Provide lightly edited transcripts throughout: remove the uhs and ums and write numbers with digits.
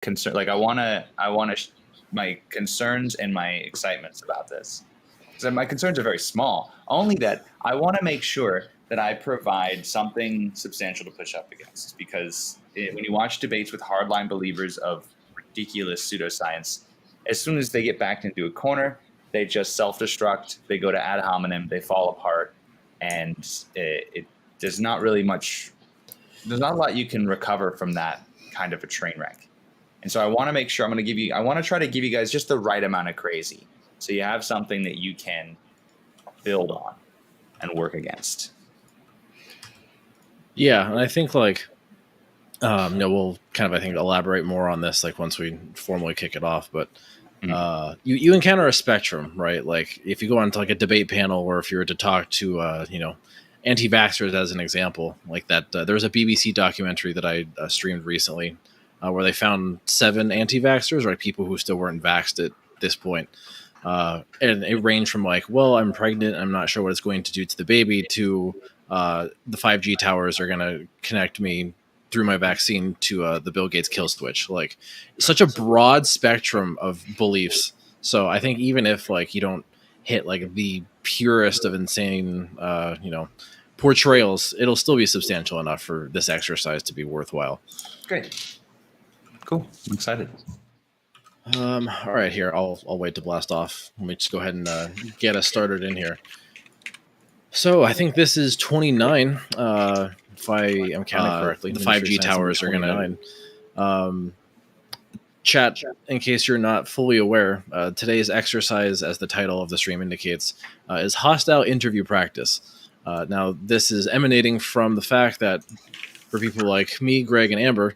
concern. Like my concerns and my excitements about this. So my concerns are very small. Only that I want to make sure that I provide something substantial to push up against. Because when you watch debates with hardline believers of ridiculous pseudoscience, as soon as they get backed into a corner, they just self-destruct. They go to ad hominem. They fall apart, and it there's not really much. There's not a lot you can recover from that kind of a train wreck. And so I want to make sure I want to try to give you guys just the right amount of crazy. So you have something that you can build on and work against. Yeah. And I think we'll kind of, I think, elaborate more on this, like once we formally kick it off, but you encounter a spectrum, right? Like if you go on to like a debate panel, or if you were to talk to, anti-vaxxers as an example, like that, there was a BBC documentary that I streamed recently where they found 7 anti-vaxxers, right? People who still weren't vaxxed at this point. And it ranged from like, well, I'm pregnant, I'm not sure what it's going to do to the baby, to the 5G towers are going to connect me through my vaccine to the Bill Gates kill switch. Like such a broad spectrum of beliefs. So I think even if like you don't hit like the purest of insane, portrayals, it'll still be substantial enough for this exercise to be worthwhile. Great. Cool. I'm excited. All right, here. I'll wait to blast off. Let me just go ahead and get us started in here. So I think this is 29. If I am counting correctly, the 5G towers are going to. Chat, in case you're not fully aware, today's exercise, as the title of the stream indicates, is hostile interview practice. Now, this is emanating from the fact that for people like me, Greg, and Amber,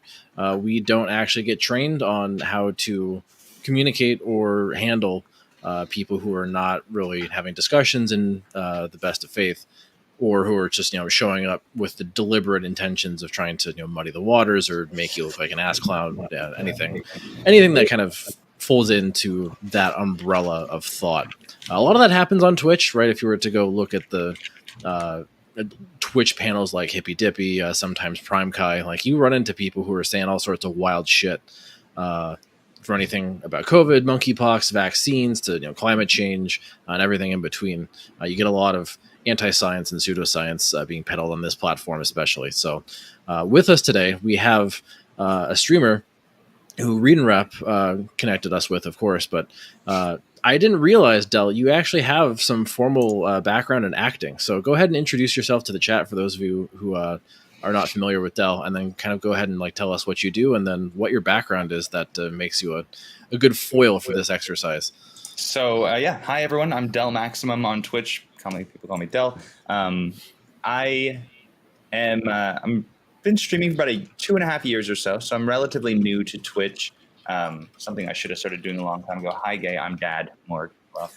we don't actually get trained on how to communicate or handle people who are not really having discussions in the best of faith, or who are just showing up with the deliberate intentions of trying to muddy the waters or make you look like an ass clown. Anything that kind of falls into that umbrella of thought. A lot of that happens on Twitch, right? If you were to go look at the Twitch panels like Hippy Dippy, sometimes Prime Kai, like you run into people who are saying all sorts of wild shit for anything about COVID, monkeypox, vaccines, to climate change, and everything in between. You get a lot of anti-science and pseudoscience being peddled on this platform especially. So with us today, we have a streamer who Read and Rap connected us with, of course, but I didn't realize, Del, you actually have some formal background in acting. So go ahead and introduce yourself to the chat for those of you who are not familiar with Del, and then kind of go ahead and tell us what you do and then what your background is that makes you a good foil for this exercise. So hi everyone, I'm Del Maximum on Twitch. People call me Del. I am I'm been streaming for about 2.5 years or so, so I'm relatively new to Twitch. Something I should have started doing a long time ago. Hi, gay. I'm Dad. More well,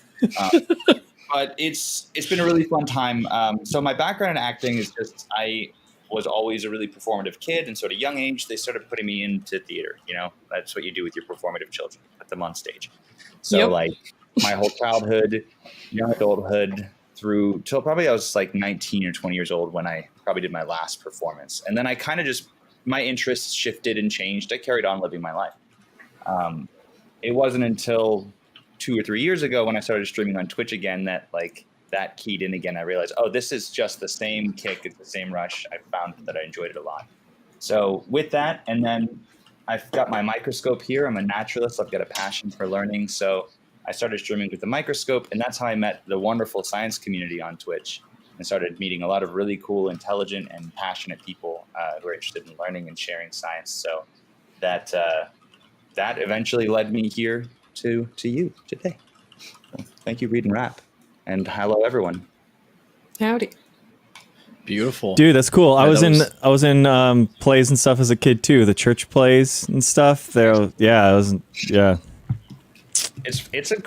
but it's been a really fun time. So my background in acting is just I was always a really performative kid, and so at a young age they started putting me into theater. That's what you do with your performative children, put them on stage. So my whole childhood, young adulthood, through till probably I was like 19 or 20 years old when I probably did my last performance. And then I kind of my interests shifted and changed. I carried on living my life. It wasn't until 2 or 3 years ago when I started streaming on Twitch again that that keyed in again. I realized, this is just the same kick. It's the same rush. I found that I enjoyed it a lot. So with that, and then I've got my microscope here. I'm a naturalist. I've got a passion for learning. So I started streaming with the microscope, and that's how I met the wonderful science community on Twitch and started meeting a lot of really cool, intelligent, and passionate people who are interested in learning and sharing science. So that eventually led me here to you today. So thank you, Read and Rap, and hello, everyone. Howdy. Beautiful, dude. That's cool. I was in plays and stuff as a kid too. The church plays and stuff. It was a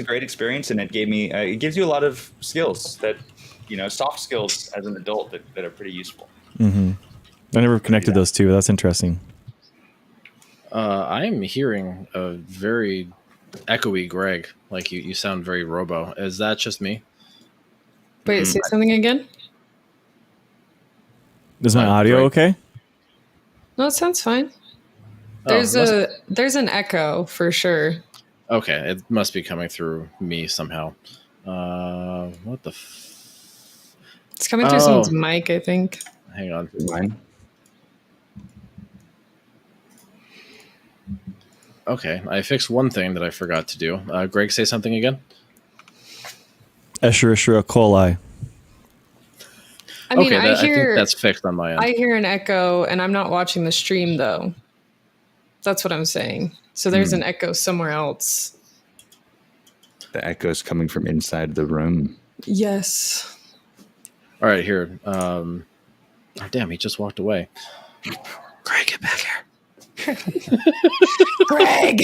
great experience, and it gives you a lot of skills that, soft skills as an adult that are pretty useful. Mm-hmm. I never connected those two. That's interesting. I'm hearing a very echoey Greg. Like you sound very robo. Is that just me? Wait, say something again. Is my audio okay? No, it sounds fine. There's an echo for sure. Okay, it must be coming through me somehow. What the? It's coming through someone's mic, I think. Hang on. Mine. Okay, I fixed one thing that I forgot to do. Greg, say something again. Escherichia coli. I mean, Okay, I I think hear that's fixed on my end. I hear an echo, and I'm not watching the stream though. That's what I'm saying. So there's an echo somewhere else. The echo's coming from inside the room. Yes. All right, here. Oh, damn, he just walked away. Greg, get back here. Greg!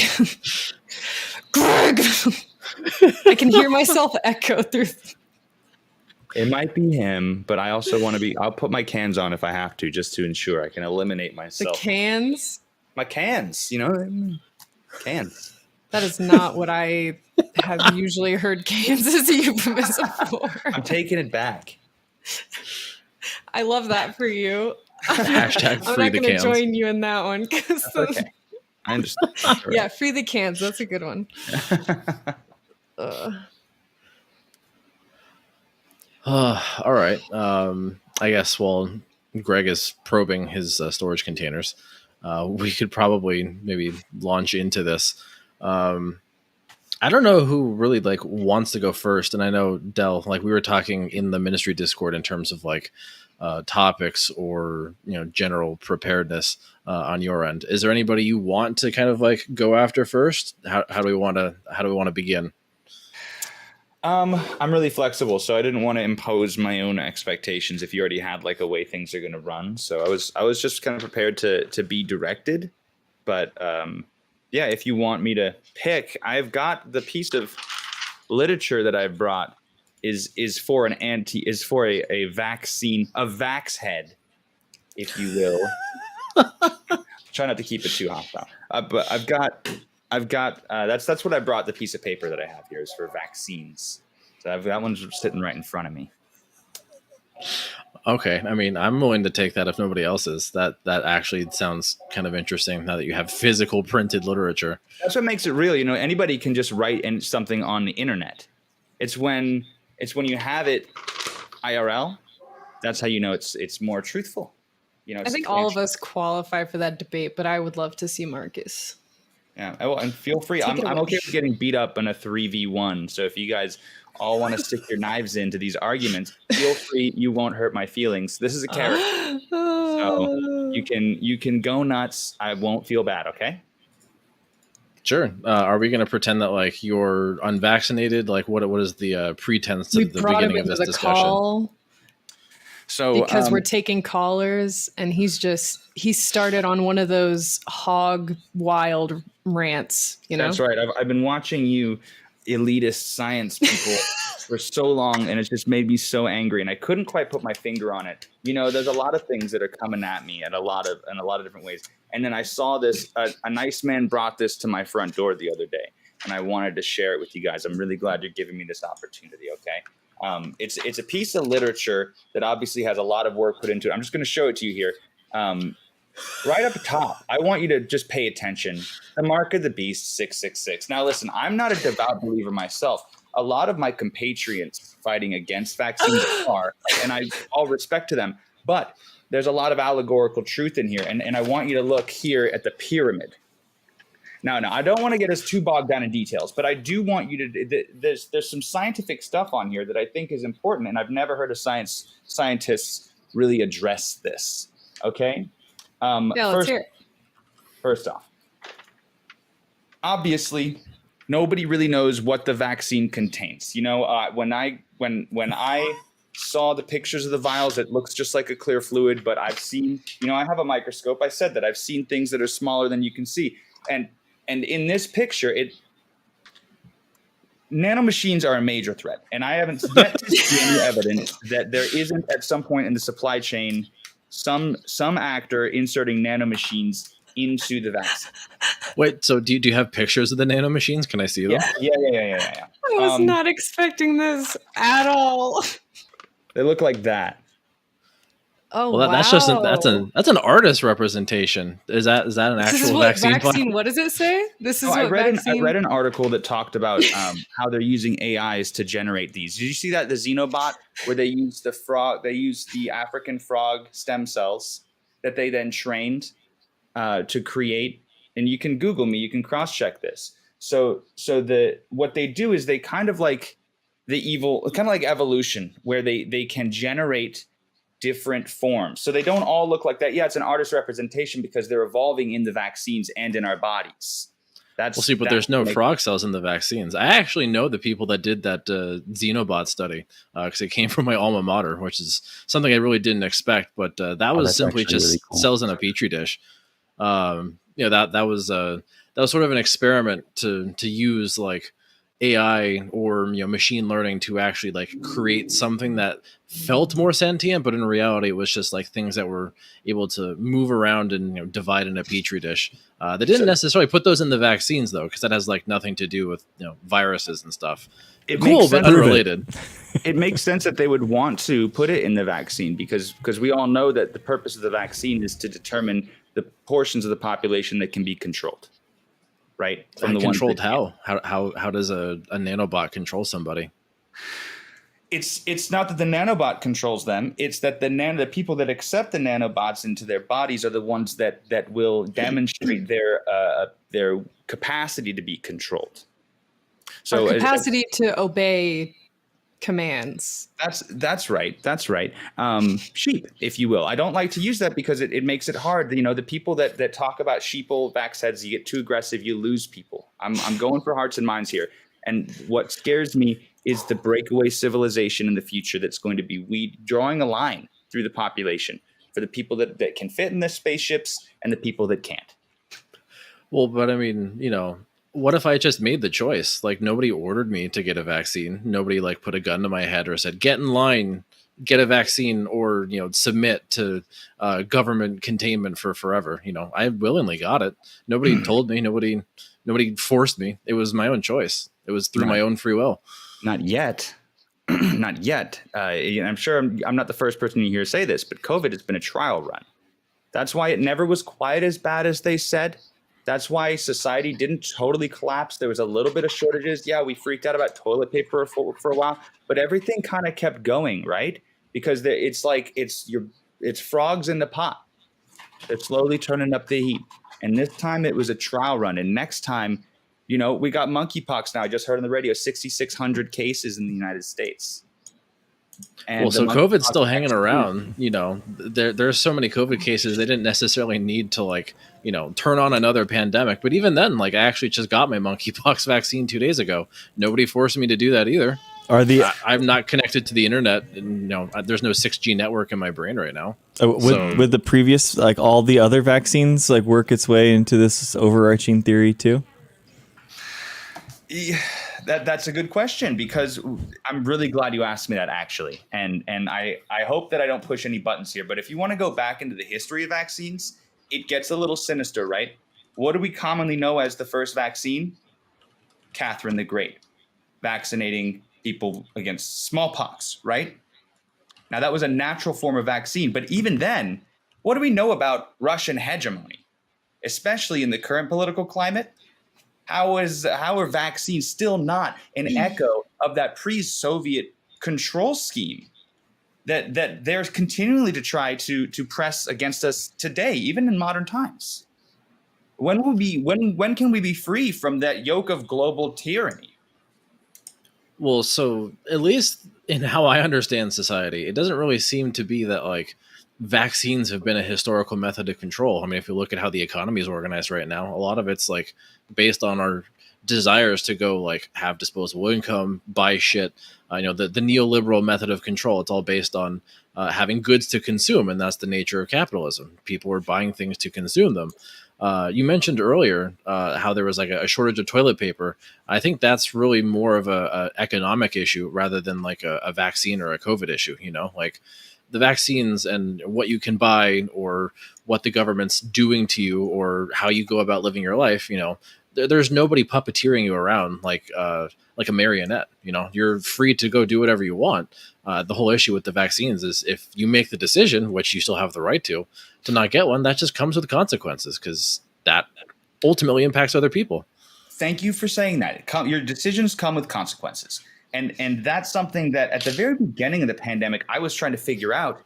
Greg! I can hear myself echo through. It might be him, but I also want to be. I'll put my cans on if I have to, just to ensure I can eliminate The myself. cans? My cans, cans. That is not what I have usually heard cans as a euphemism for. I'm taking it back. I love that for you. Hashtag I'm free not the going to cans. join you in that one. Okay, I understand. Yeah, free the cans. That's a good one. All right. I guess while Greg is probing his storage containers, we could probably maybe launch into this. I don't know who really like wants to go first, and I know Del, like we were talking in the ministry Discord in terms of like topics or general preparedness on your end. Is there anybody you want to kind of like go after first? How do we want to begin? I'm really flexible, so I didn't want to impose my own expectations if you already had like a way things are going to run. So I was just kind of prepared to be directed. But yeah, if you want me to pick, I've got the piece of literature that I've brought is for a vaccine, a vax head, if you will. Try not to keep it too hostile. But I've got that's what I brought. The piece of paper that I have here is for vaccines. So that one's sitting right in front of me. Okay, I mean, I'm willing to take that if nobody else is. That actually sounds kind of interesting now that you have physical printed literature. That's what makes it real. Anybody can just write in something on the internet. It's when you have it IRL. That's how you know it's more truthful. I think all of us qualify for that debate, but I would love to see Marcus. Yeah, and feel free. Take it I'm away. okay with getting beat up in a 3v1. So if you guys all want to stick your knives into these arguments, feel free. You won't hurt my feelings. This is a character, so you can go nuts. I won't feel bad. Okay. Sure. Are we going to pretend that like you're unvaccinated? Like what is the pretense We of the brought him beginning of into this the discussion? call So because we're taking callers, and he started on one of those hog wild rants. That's right. I've been watching you elitist science people for so long, and it's just made me so angry, and I couldn't quite put my finger on it. There's a lot of things that are coming at me in a lot of different ways. And then I saw this, a nice man brought this to my front door the other day, and I wanted to share it with you guys. I'm really glad you're giving me this opportunity. Okay. It's a piece of literature that obviously has a lot of work put into it. I'm just going to show it to you here. Right up top, I want you to just pay attention. The mark of the beast, 666. Now, listen, I'm not a devout believer myself. A lot of my compatriots fighting against vaccines are, and all respect to them. But there's a lot of allegorical truth in here, and I want you to look here at the pyramid. Now, I don't want to get us too bogged down in details, but I do want you to. There's some scientific stuff on here that I think is important, and I've never heard of scientists really address this. Okay. Let's hear it. First off, obviously, nobody really knows what the vaccine contains. When I saw the pictures of the vials, it looks just like a clear fluid. But I've seen, I have a microscope. I said that I've seen things that are smaller than you can see, and in this picture, nanomachines are a major threat, and I haven't yet to see any evidence that there isn't at some point in the supply chain some actor inserting nanomachines into the vaccine. Wait, so do you have pictures of the nanomachines? Can I see them? Yeah. I was not expecting this at all. They look like that. Oh, Well, wow. that's an artist representation. Is that an This is actual what vaccine? vaccine. What does it say? This is No, I what read vaccine. an article that talked about how they're using AIs to generate these. Did you see that the Xenobot where they use the African frog stem cells that they then trained to create? And you can Google me, you can cross check this. So what they do is they kind of like kind of like evolution, where they can generate different forms. So they don't all look like that. Yeah, it's an artist representation because they're evolving in the vaccines and in our bodies. Well, see, but there's no frog cells in the vaccines. I actually know the people that did that Xenobot study because it came from my alma mater, which is something I really didn't expect. But that was simply just really cool. cells in a petri dish. That was sort of an experiment to use like AI or machine learning to actually like create something that felt more sentient, but in reality it was just like things that were able to move around and divide in a petri dish. They didn't necessarily put those in the vaccines though, because that has like nothing to do with viruses and stuff. It Cool, makes but sense. unrelated. It makes sense that they would want to put it in the vaccine because we all know that the purpose of the vaccine is to determine the portions of the population that can be controlled, right? From the controlled how does a nanobot control somebody? It's not that the nanobot controls them. It's that the people that accept the nanobots into their bodies are the ones that will demonstrate their capacity to be controlled. So Our capacity to obey commands. That's right. Sheep, if you will. I don't like to use that because it makes it hard. The people that talk about sheeple vax heads, you get too aggressive, you lose people. I'm going for hearts and minds here. And what scares me is the breakaway civilization in the future that's going to be drawing a line through the population for the people that can fit in the spaceships and the people that can't. Well, but I mean, what if I just made the choice? Like nobody ordered me to get a vaccine. Nobody like put a gun to my head or said, get in line, get a vaccine, or, submit to government containment for forever. I willingly got it. Nobody told me, nobody forced me. It was my own choice. It was through my own free will. Not yet. Not yet. I'm sure I'm not the first person you hear say this, but COVID has been a trial run. That's why it never was quite as bad as they said. That's why society didn't totally collapse. There was a little bit of shortages. Yeah, we freaked out about toilet paper for a while, but everything kind of kept going, right? Because it's frogs in the pot. They're slowly turning up the heat. And this time it was a trial run. And next time, we got monkeypox now. I just heard on the radio, 6,600 cases in the United States. And so COVID's still hanging around. There's so many COVID cases. They didn't necessarily need to turn on another pandemic. But even then, I actually just got my monkeypox vaccine 2 days ago. Nobody forced me to do that either. I'm not connected to the internet. And, there's no 6G network in my brain right now. Would the previous, all the other vaccines, work its way into this overarching theory too? Yeah, that's a good question because I'm really glad you asked me that actually. And I hope that I don't push any buttons here, but if you want to go back into the history of vaccines, it gets a little sinister, right? What do we commonly know as the first vaccine? Catherine the Great, vaccinating people against smallpox, right? Now that was a natural form of vaccine, but even then, what do we know about Russian hegemony, especially in the current political climate? How are vaccines still not an echo of that pre-Soviet control scheme that they're continually to try to press against us today, even in modern times? When can we be free from that yoke of global tyranny? Well, so at least in how I understand society, it doesn't really seem to be that vaccines have been a historical method of control. I mean, if you look at how the economy is organized right now, a lot of it's based on our desires to go have disposable income, buy shit. The neoliberal method of control. It's all based on having goods to consume, and that's the nature of capitalism. People are buying things to consume them. You mentioned earlier how there was a shortage of toilet paper. I think that's really more of a economic issue rather than a vaccine or a COVID issue. The vaccines and what you can buy or what the government's doing to you or how you go about living your life, there's nobody puppeteering you around like a marionette. You know, you're free to go do whatever you want. The whole issue with the vaccines is if you make the decision, which you still have the right to not get one, that just comes with consequences because that ultimately impacts other people. Thank you for saying that. Your decisions come with consequences. And that's something that at the very beginning of the pandemic, I was trying to figure out,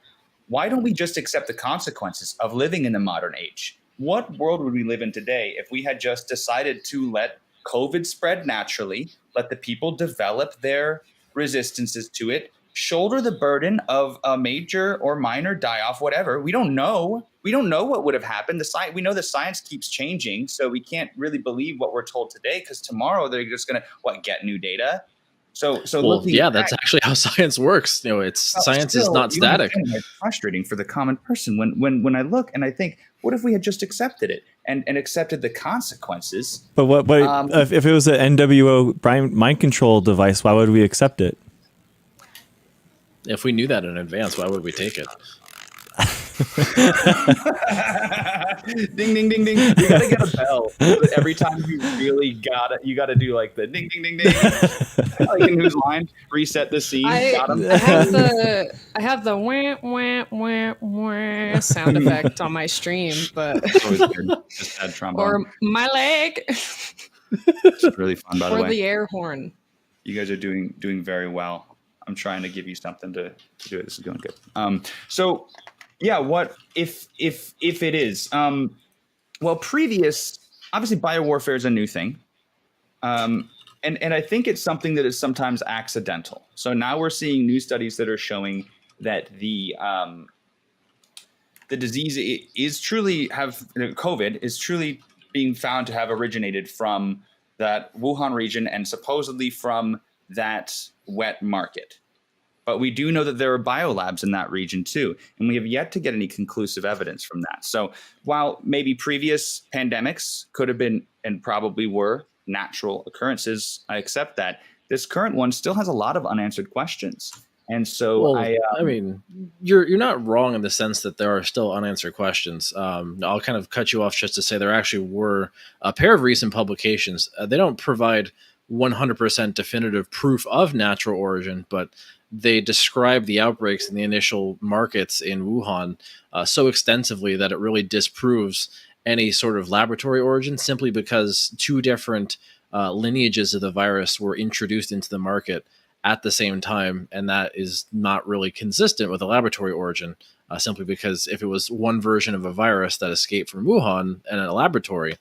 why don't we just accept the consequences of living in the modern age? What world would we live in today if we had just decided to let COVID spread naturally, let the people develop their resistances to it, shoulder the burden of a major or minor die-off, whatever? We don't know. We don't know what would have happened. We know the science keeps changing, so we can't really believe what we're told today because tomorrow they're just going to get new data. So well, yeah, that's actually how science works. You know, science is not static. It's frustrating for the common person when I look and I think, what if we had just accepted it and accepted the consequences? But what if it was an NWO mind control device? Why would we accept it? If we knew that in advance, why would we take it? Ding ding ding ding! You gotta get a bell every time you really got it. You gotta do like the ding ding ding ding. Like in Whose Line? Reset the scene. Got him. I have the wah wah wah wah sound effect on my stream, but Always good. Just add trombone. or my leg, It's really fun, by the or way. the air horn. You guys are doing very well. I'm trying to give you something to do it. This is going good. So yeah, what if it is? Well, obviously biowarfare is a new thing. And I think it's something that is sometimes accidental. So now we're seeing new studies that are showing that the disease COVID is truly being found to have originated from that Wuhan region and supposedly from that wet market. But we do know that there are biolabs in that region too, and we have yet to get any conclusive evidence from that. So while maybe previous pandemics could have been and probably were natural occurrences, I accept that. This current one still has a lot of unanswered questions. And so I mean, you're not wrong in the sense that there are still unanswered questions. I'll kind of cut you off just to say there actually were a pair of recent publications. They don't provide 100% definitive proof of natural origin, but they describe the outbreaks in the initial markets in Wuhan so extensively that it really disproves any sort of laboratory origin, simply because two different lineages of the virus were introduced into the market at the same time, and that is not really consistent with a laboratory origin, simply because if it was one version of a virus that escaped from Wuhan and in a laboratory,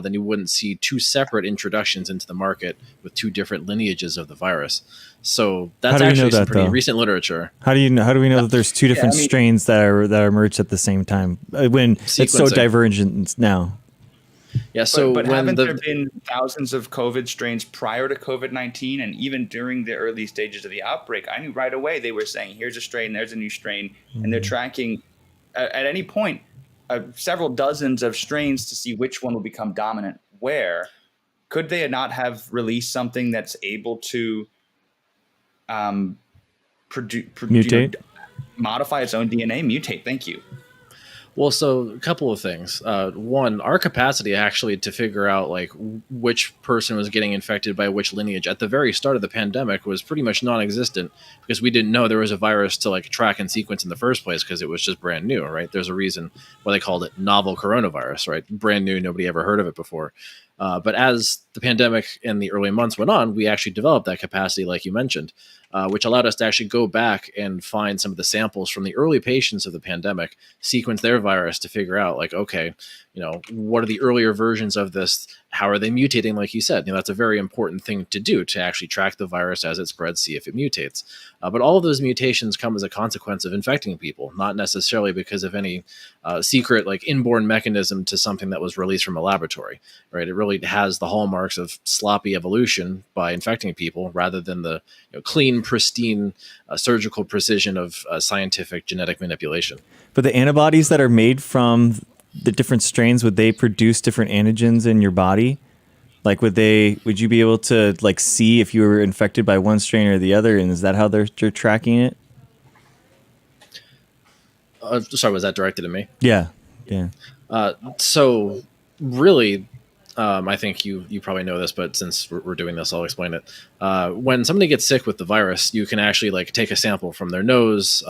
then you wouldn't see two separate introductions into the market with two different lineages of the virus. So that's actually some pretty recent literature. How do we know that there's two different strains that are emerged at the same time when it's so divergent now? Yeah, so but haven't there been thousands of COVID strains prior to COVID-19, and even during the early stages of the outbreak, I knew right away they were saying, here's a strain, there's a new strain, and they're tracking at any point several dozens of strains to see which one will become dominant where. Could they not have released something that's able to mutate? Modify its own DNA, mutate? Thank you. Well, so a couple of things. One, our capacity actually to figure out like which person was getting infected by which lineage at the very start of the pandemic was pretty much non-existent, because we didn't know there was a virus to like track and sequence in the first place, because it was just brand new, right? There's a reason why they called it novel coronavirus, right? Brand new, nobody ever heard of it before. But as the pandemic and the early months went on, we actually developed that capacity, like you mentioned, which allowed us to actually go back and find some of the samples from the early patients of the pandemic, sequence their virus to figure out, like, okay, you know, what are the earlier versions of this? How are they mutating? Like you said, you know, that's a very important thing to do, to actually track the virus as it spreads, see if it mutates. But all of those mutations come as a consequence of infecting people, not necessarily because of any secret, like inborn mechanism to something that was released from a laboratory, right? It really has the hallmarks of sloppy evolution by infecting people, rather than the clean, pristine, surgical precision of scientific genetic manipulation. But the antibodies that are made from the different strains, would they produce different antigens in your body? Like, would you be able to like see if you were infected by one strain or the other? And is that how they're tracking it? Sorry, was that directed at me? Yeah. So really, I think you probably know this, but since we're doing this, I'll explain it. When somebody gets sick with the virus, you can actually like take a sample from their nose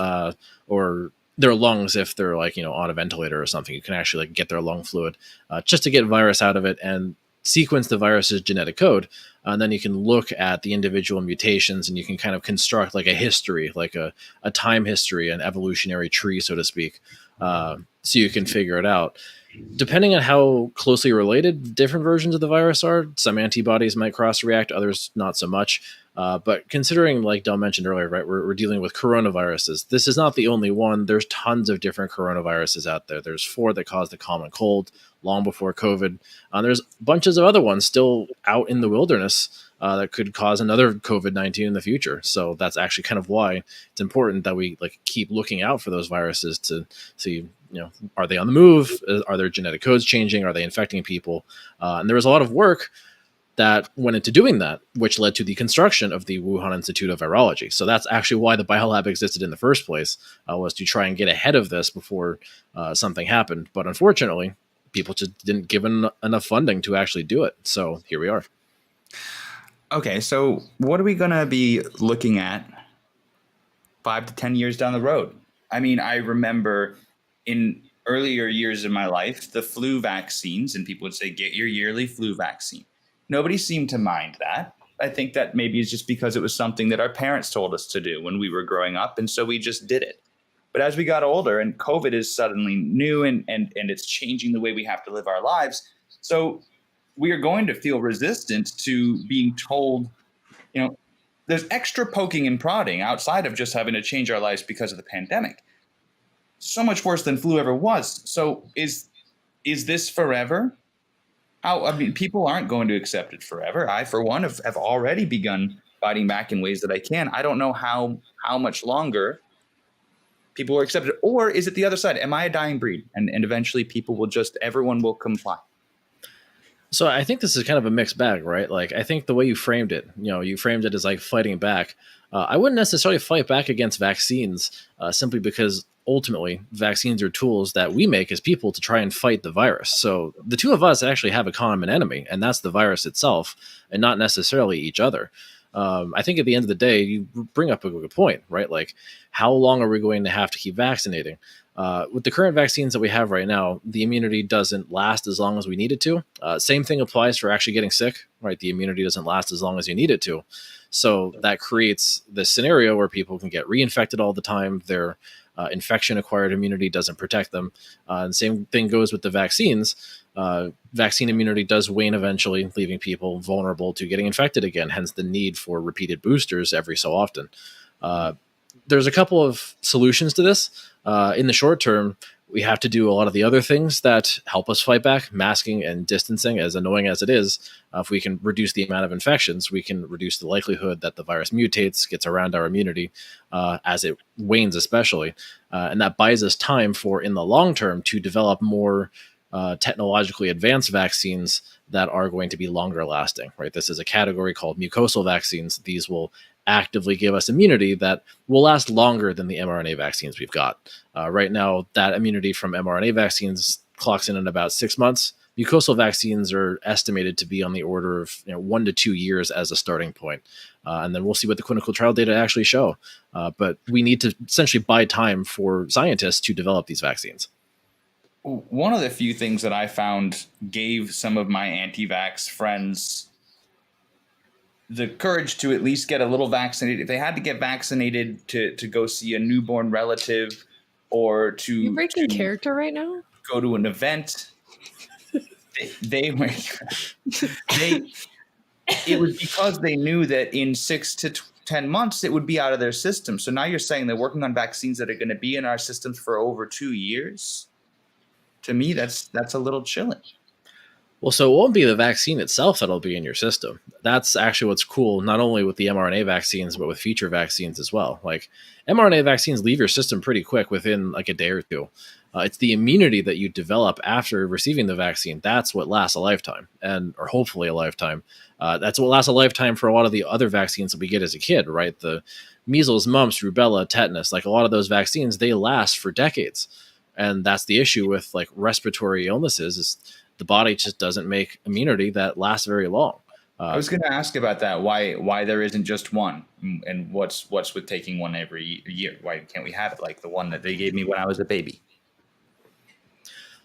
or their lungs if they're like on a ventilator or something. You can actually like get their lung fluid just to get virus out of it and sequence the virus's genetic code. And then you can look at the individual mutations and you can kind of construct like a history, like a time history, an evolutionary tree, so to speak. So you can figure it out. Depending on how closely related different versions of the virus are, some antibodies might cross-react, others not so much. But considering, like Del mentioned earlier, right, we're dealing with coronaviruses. This is not the only one. There's tons of different coronaviruses out there. There's 4 that cause the common cold long before COVID. There's bunches of other ones still out in the wilderness that could cause another COVID-19 in the future. So that's actually kind of why it's important that we like keep looking out for those viruses to see, are they on the move? Are their genetic codes changing? Are they infecting people? And there was a lot of work that went into doing that, which led to the construction of the Wuhan Institute of Virology. So that's actually why the biolab existed in the first place, was to try and get ahead of this before something happened. But unfortunately, people just didn't give enough funding to actually do it. So here we are. Okay, so what are we going to be looking at 5 to 10 years down the road? I mean, I remember in earlier years of my life, the flu vaccines, and people would say, get your yearly flu vaccine. Nobody seemed to mind that. I think that maybe it's just because it was something that our parents told us to do when we were growing up, and so we just did it. But as we got older and COVID is suddenly new and it's changing the way we have to live our lives, so we are going to feel resistant to being told, there's extra poking and prodding outside of just having to change our lives because of the pandemic. So much worse than flu ever was. So is this forever? People aren't going to accept it forever. I, for one, have already begun fighting back in ways that I can. I don't know how much longer people will accept it. Or is it the other side? Am I a dying breed? And eventually everyone will comply. So I think this is kind of a mixed bag, right? Like, I think the way you framed it, you framed it as like fighting back. I wouldn't necessarily fight back against vaccines simply because ultimately vaccines are tools that we make as people to try and fight the virus. So the two of us actually have a common enemy, and that's the virus itself and not necessarily each other. I think at the end of the day, you bring up a good point, right? Like, how long are we going to have to keep vaccinating? With the current vaccines that we have right now, the immunity doesn't last as long as we need it to. Same thing applies for actually getting sick, right? The immunity doesn't last as long as you need it to. So that creates this scenario where people can get reinfected all the time. Their infection-acquired immunity doesn't protect them. And same thing goes with the vaccines. Vaccine immunity does wane eventually, leaving people vulnerable to getting infected again, hence the need for repeated boosters every so often. There's a couple of solutions to this. In the short term, we have to do a lot of the other things that help us fight back, masking and distancing, as annoying as it is. If we can reduce the amount of infections, we can reduce the likelihood that the virus mutates, gets around our immunity as it wanes especially. And that buys us time for, in the long term, to develop more technologically advanced vaccines that are going to be longer lasting, right? This is a category called mucosal vaccines. These will actively give us immunity that will last longer than the mRNA vaccines we've got. Right now, that immunity from mRNA vaccines clocks in about 6 months. Mucosal vaccines are estimated to be on the order of 1 to 2 years as a starting point. And then we'll see what the clinical trial data actually show. But we need to essentially buy time for scientists to develop these vaccines. One of the few things that I found gave some of my anti-vax friends the courage to at least get a little vaccinated. If they had to get vaccinated to go see a newborn relative or to You're breaking character right now. Go to an event, it was because they knew that in 6 to 10 months it would be out of their system. So now you're saying they're working on vaccines that are going to be in our systems for over 2 years. To me, that's a little chilling. Well, so it won't be the vaccine itself that'll be in your system. That's actually what's cool, not only with the mRNA vaccines, but with future vaccines as well. Like, mRNA vaccines leave your system pretty quick within like a day or two. It's the immunity that you develop after receiving the vaccine. That's what lasts a lifetime, or hopefully a lifetime. That's what lasts a lifetime for a lot of the other vaccines that we get as a kid, right? The measles, mumps, rubella, tetanus, like a lot of those vaccines, they last for decades. And that's the issue with like respiratory illnesses is the body just doesn't make immunity that lasts very long. I was going to ask about that. Why there isn't just one, and what's with taking one every year? Why can't we have it like the one that they gave me when I was a baby?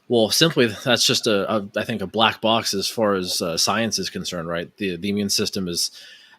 Well, simply that's just I think a black box as far as science is concerned, right? The immune system is,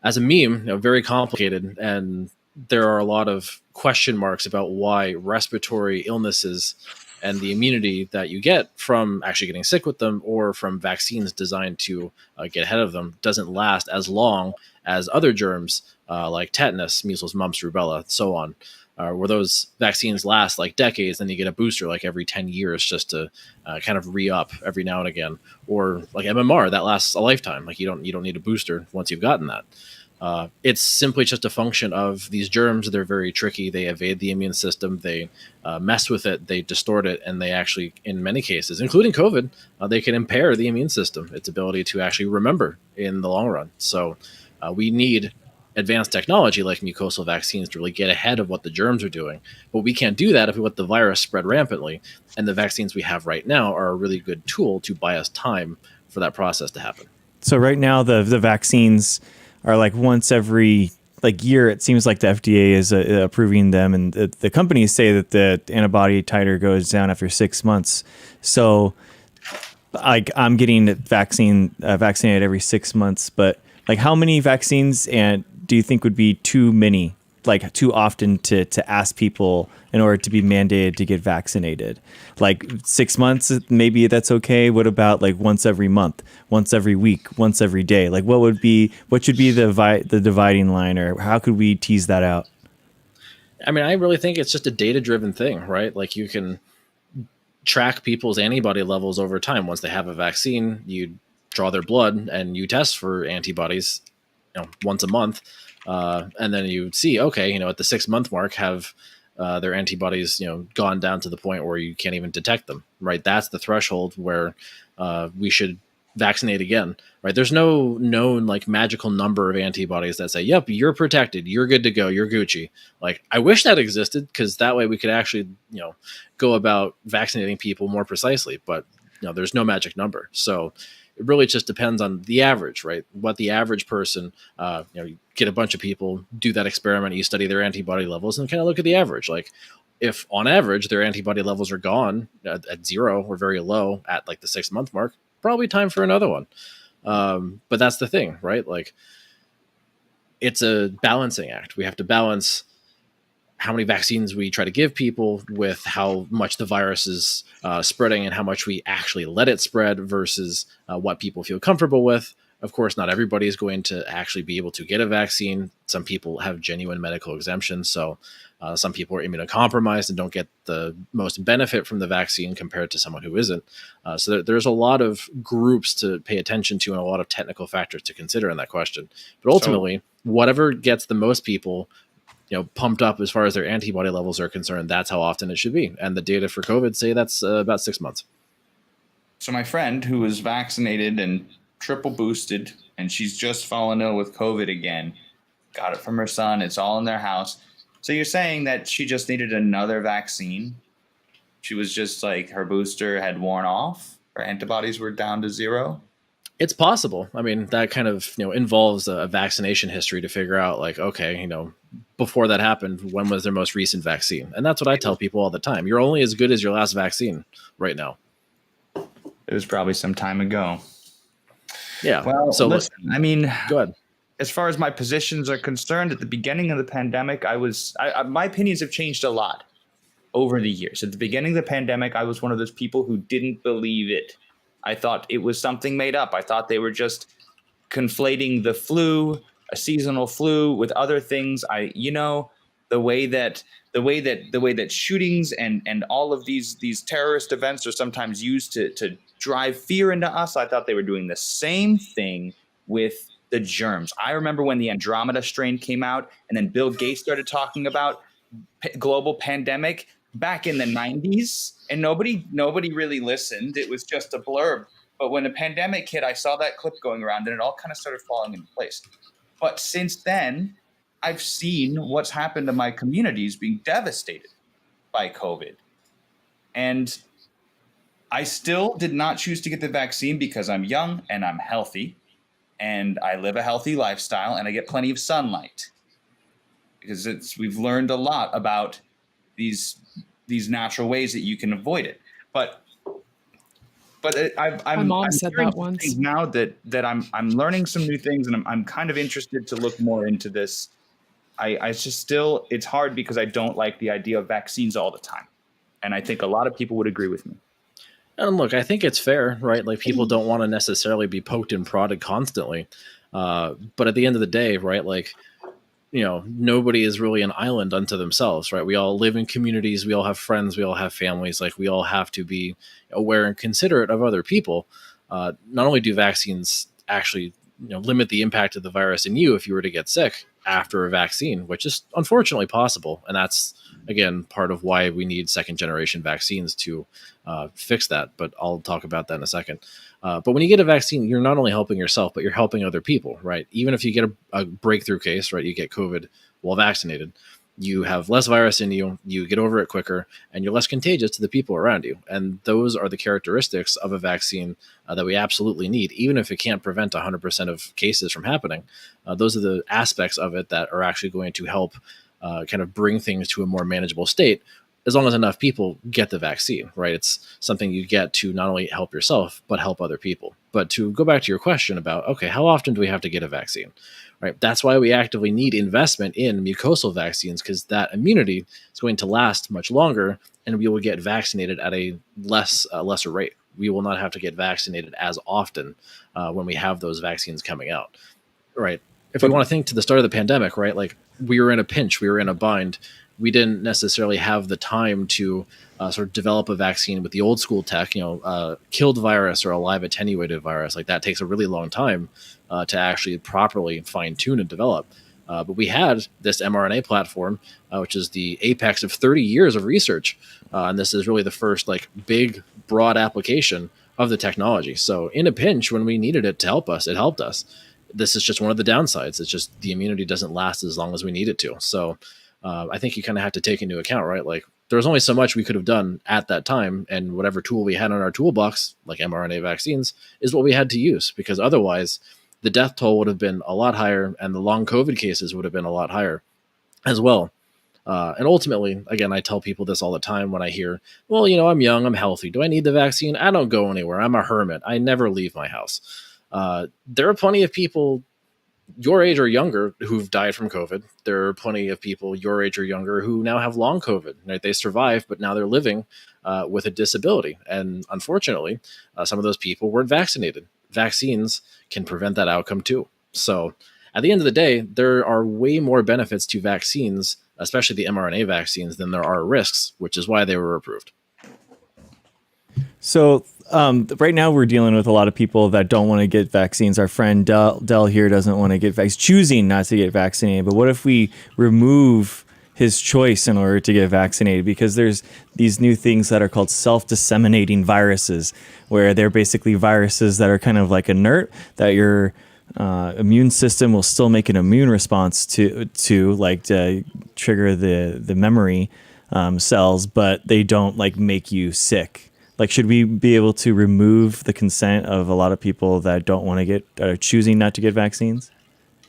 as a meme, very complicated, and there are a lot of question marks about why respiratory illnesses and the immunity that you get from actually getting sick with them or from vaccines designed to get ahead of them doesn't last as long as other germs like tetanus, measles, mumps, rubella, so on. Where those vaccines last like decades, then you get a booster like every 10 years just to kind of re-up every now and again, or like MMR that lasts a lifetime. Like you don't need a booster once you've gotten that. It's simply just a function of these germs. They're very tricky. They evade the immune system. They mess with it. They distort it, and they actually, in many cases, including COVID, they can impair the immune system, its ability to actually remember in the long run. So we need advanced technology like mucosal vaccines to really get ahead of what the germs are doing. But we can't do that if we let the virus spread rampantly. And the vaccines we have right now are a really good tool to buy us time for that process to happen. So right now the vaccines are like once every like year. It seems like the FDA is approving them, and the companies say that the antibody titer goes down after 6 months. So like I'm getting vaccinated every 6 months, but like how many vaccines and do you think would be too many, like too often to ask people in order to be mandated to get vaccinated? Like 6 months, maybe that's okay. What about like once every month, once every week, once every day? Like what should be the dividing line, or how could we tease that out? I mean, I really think it's just a data-driven thing, right? Like you can track people's antibody levels over time. Once they have a vaccine, you draw their blood and you test for antibodies, once a month. And then you see, okay, at the 6 month mark, have their antibodies, gone down to the point where you can't even detect them, right? That's the threshold where we should vaccinate again, right? There's no known like magical number of antibodies that say, yep, you're protected, you're good to go, you're Gucci. Like I wish that existed, because that way we could actually, go about vaccinating people more precisely, but there's no magic number. So it really just depends on the average, right? What the average person, you get a bunch of people, do that experiment, you study their antibody levels and kind of look at the average. Like if on average their antibody levels are gone at zero or very low at like the 6 month mark, probably time for another one. But that's the thing, right? Like it's a balancing act. We have to balance how many vaccines we try to give people with how much the virus is spreading and how much we actually let it spread versus what people feel comfortable with. Of course, not everybody is going to actually be able to get a vaccine. Some people have genuine medical exemptions. So some people are immunocompromised and don't get the most benefit from the vaccine compared to someone who isn't. So there's a lot of groups to pay attention to and a lot of technical factors to consider in that question. But ultimately, whatever gets the most people pumped up as far as their antibody levels are concerned, that's how often it should be. And the data for COVID say that's about 6 months. So my friend who was vaccinated and triple boosted, and she's just fallen ill with COVID again, got it from her son. It's all in their house. So you're saying that she just needed another vaccine? She was just like her booster had worn off? Her antibodies were down to zero? It's possible. I mean, that kind of involves a vaccination history to figure out like, okay, before that happened, when was their most recent vaccine? And that's what I tell people all the time. You're only as good as your last vaccine right now. It was probably some time ago. Yeah. Well, so listen, I mean, go ahead. As far as my positions are concerned, at the beginning of the pandemic, my opinions have changed a lot over the years. At the beginning of the pandemic, I was one of those people who didn't believe it. I thought it was something made up. I thought they were just conflating the flu, a seasonal flu, with other things. The way that shootings and all of these terrorist events are sometimes used to drive fear into us. I thought they were doing the same thing with the germs. I remember when the Andromeda strain came out, and then Bill Gates started talking about global pandemic back in the 90s, and nobody really listened. It was just a blurb. But when the pandemic hit, I saw that clip going around, and it all kind of started falling into place. But since then, I've seen what's happened to my communities being devastated by COVID. And I still did not choose to get the vaccine because I'm young and I'm healthy and I live a healthy lifestyle and I get plenty of sunlight. Because we've learned a lot about these natural ways that you can avoid it. But My mom said hearing that once. now that I'm learning some new things and I'm kind of interested to look more into this. It's just still, it's hard because I don't like the idea of vaccines all the time. And I think a lot of people would agree with me. And look, I think it's fair, right? Like people don't want to necessarily be poked and prodded constantly. But at the end of the day, right? Like, you know, nobody is really an island unto themselves, right? We all live in communities. We all have friends. We all have families. Like we all have to be aware and considerate of other people. Not only do vaccines actually, limit the impact of the virus in you if you were to get sick after a vaccine, which is unfortunately possible. And that's, again, part of why we need second generation vaccines to fix that. But I'll talk about that in a second. But when you get a vaccine, you're not only helping yourself, but you're helping other people, right? Even if you get a breakthrough case, right, you get COVID while vaccinated, you have less virus in you, you get over it quicker, and you're less contagious to the people around you. And those are the characteristics of a vaccine that we absolutely need, even if it can't prevent 100% of cases from happening. Those are the aspects of it that are actually going to help kind of bring things to a more manageable state, as long as enough people get the vaccine, right? It's something you get to not only help yourself, but help other people. But to go back to your question about, okay, how often do we have to get a vaccine, right? That's why we actively need investment in mucosal vaccines, because that immunity is going to last much longer and we will get vaccinated at a lesser rate. We will not have to get vaccinated as often when we have those vaccines coming out, right? If we want to think to the start of the pandemic, right? Like we were in a pinch, we were in a bind. We didn't necessarily have the time to sort of develop a vaccine with the old school tech, killed virus or a live attenuated virus. Like that takes a really long time to actually properly fine tune and develop. But we had this mRNA platform, which is the apex of 30 years of research. And this is really the first like big, broad application of the technology. So in a pinch, when we needed it to help us, it helped us. This is just one of the downsides. It's just the immunity doesn't last as long as we need it to. So I think you kind of have to take into account, right? Like there was only so much we could have done at that time, and whatever tool we had in our toolbox, like mRNA vaccines, is what we had to use, because otherwise the death toll would have been a lot higher and the long COVID cases would have been a lot higher as well. And ultimately, again, I tell people this all the time when I hear, well, I'm young, I'm healthy. Do I need the vaccine? I don't go anywhere. I'm a hermit. I never leave my house. There are plenty of people your age or younger who've died from COVID. There are plenty of people your age or younger who now have long COVID. Right? They survived, but now they're living with a disability. And unfortunately, some of those people weren't vaccinated. Vaccines can prevent that outcome too. So at the end of the day, there are way more benefits to vaccines, especially the mRNA vaccines, than there are risks, which is why they were approved. So right now we're dealing with a lot of people that don't want to get vaccines. Our friend Del here doesn't want to get vaccinated, choosing not to get vaccinated. But what if we remove his choice in order to get vaccinated? Because there's these new things that are called self-disseminating viruses, where they're basically viruses that are kind of like inert, that your immune system will still make an immune response to like to trigger the memory cells, but they don't like make you sick. Like, should we be able to remove the consent of a lot of people that don't want to get, are choosing not to get vaccines?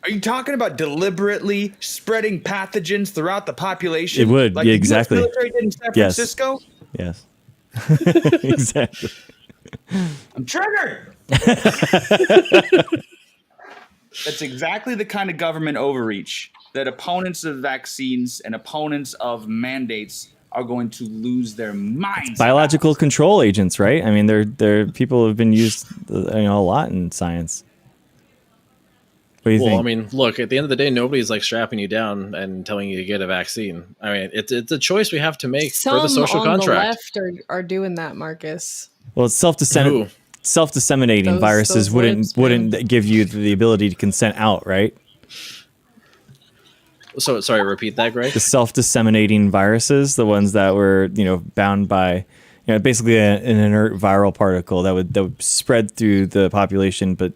Are you talking about deliberately spreading pathogens throughout the population? It would, like yeah, the exactly. US military did in San Yes. Francisco? Yes. Exactly. I'm triggered. That's exactly the kind of government overreach that opponents of vaccines and opponents of mandates are going to lose their minds. Biological control agents, right? I mean, they're people have been used a lot in science. What do you think? I mean, look, at the end of the day, nobody's like strapping you down and telling you to get a vaccine. I mean, it's a choice we have to make for the social Some on contract. the left are doing that, Marcus. Well, it's self-disseminating Those viruses libs, wouldn't give you the ability to consent out, right? So sorry, repeat that, Greg. The self-disseminating viruses, the ones that were bound by basically an inert viral particle that would spread through the population, but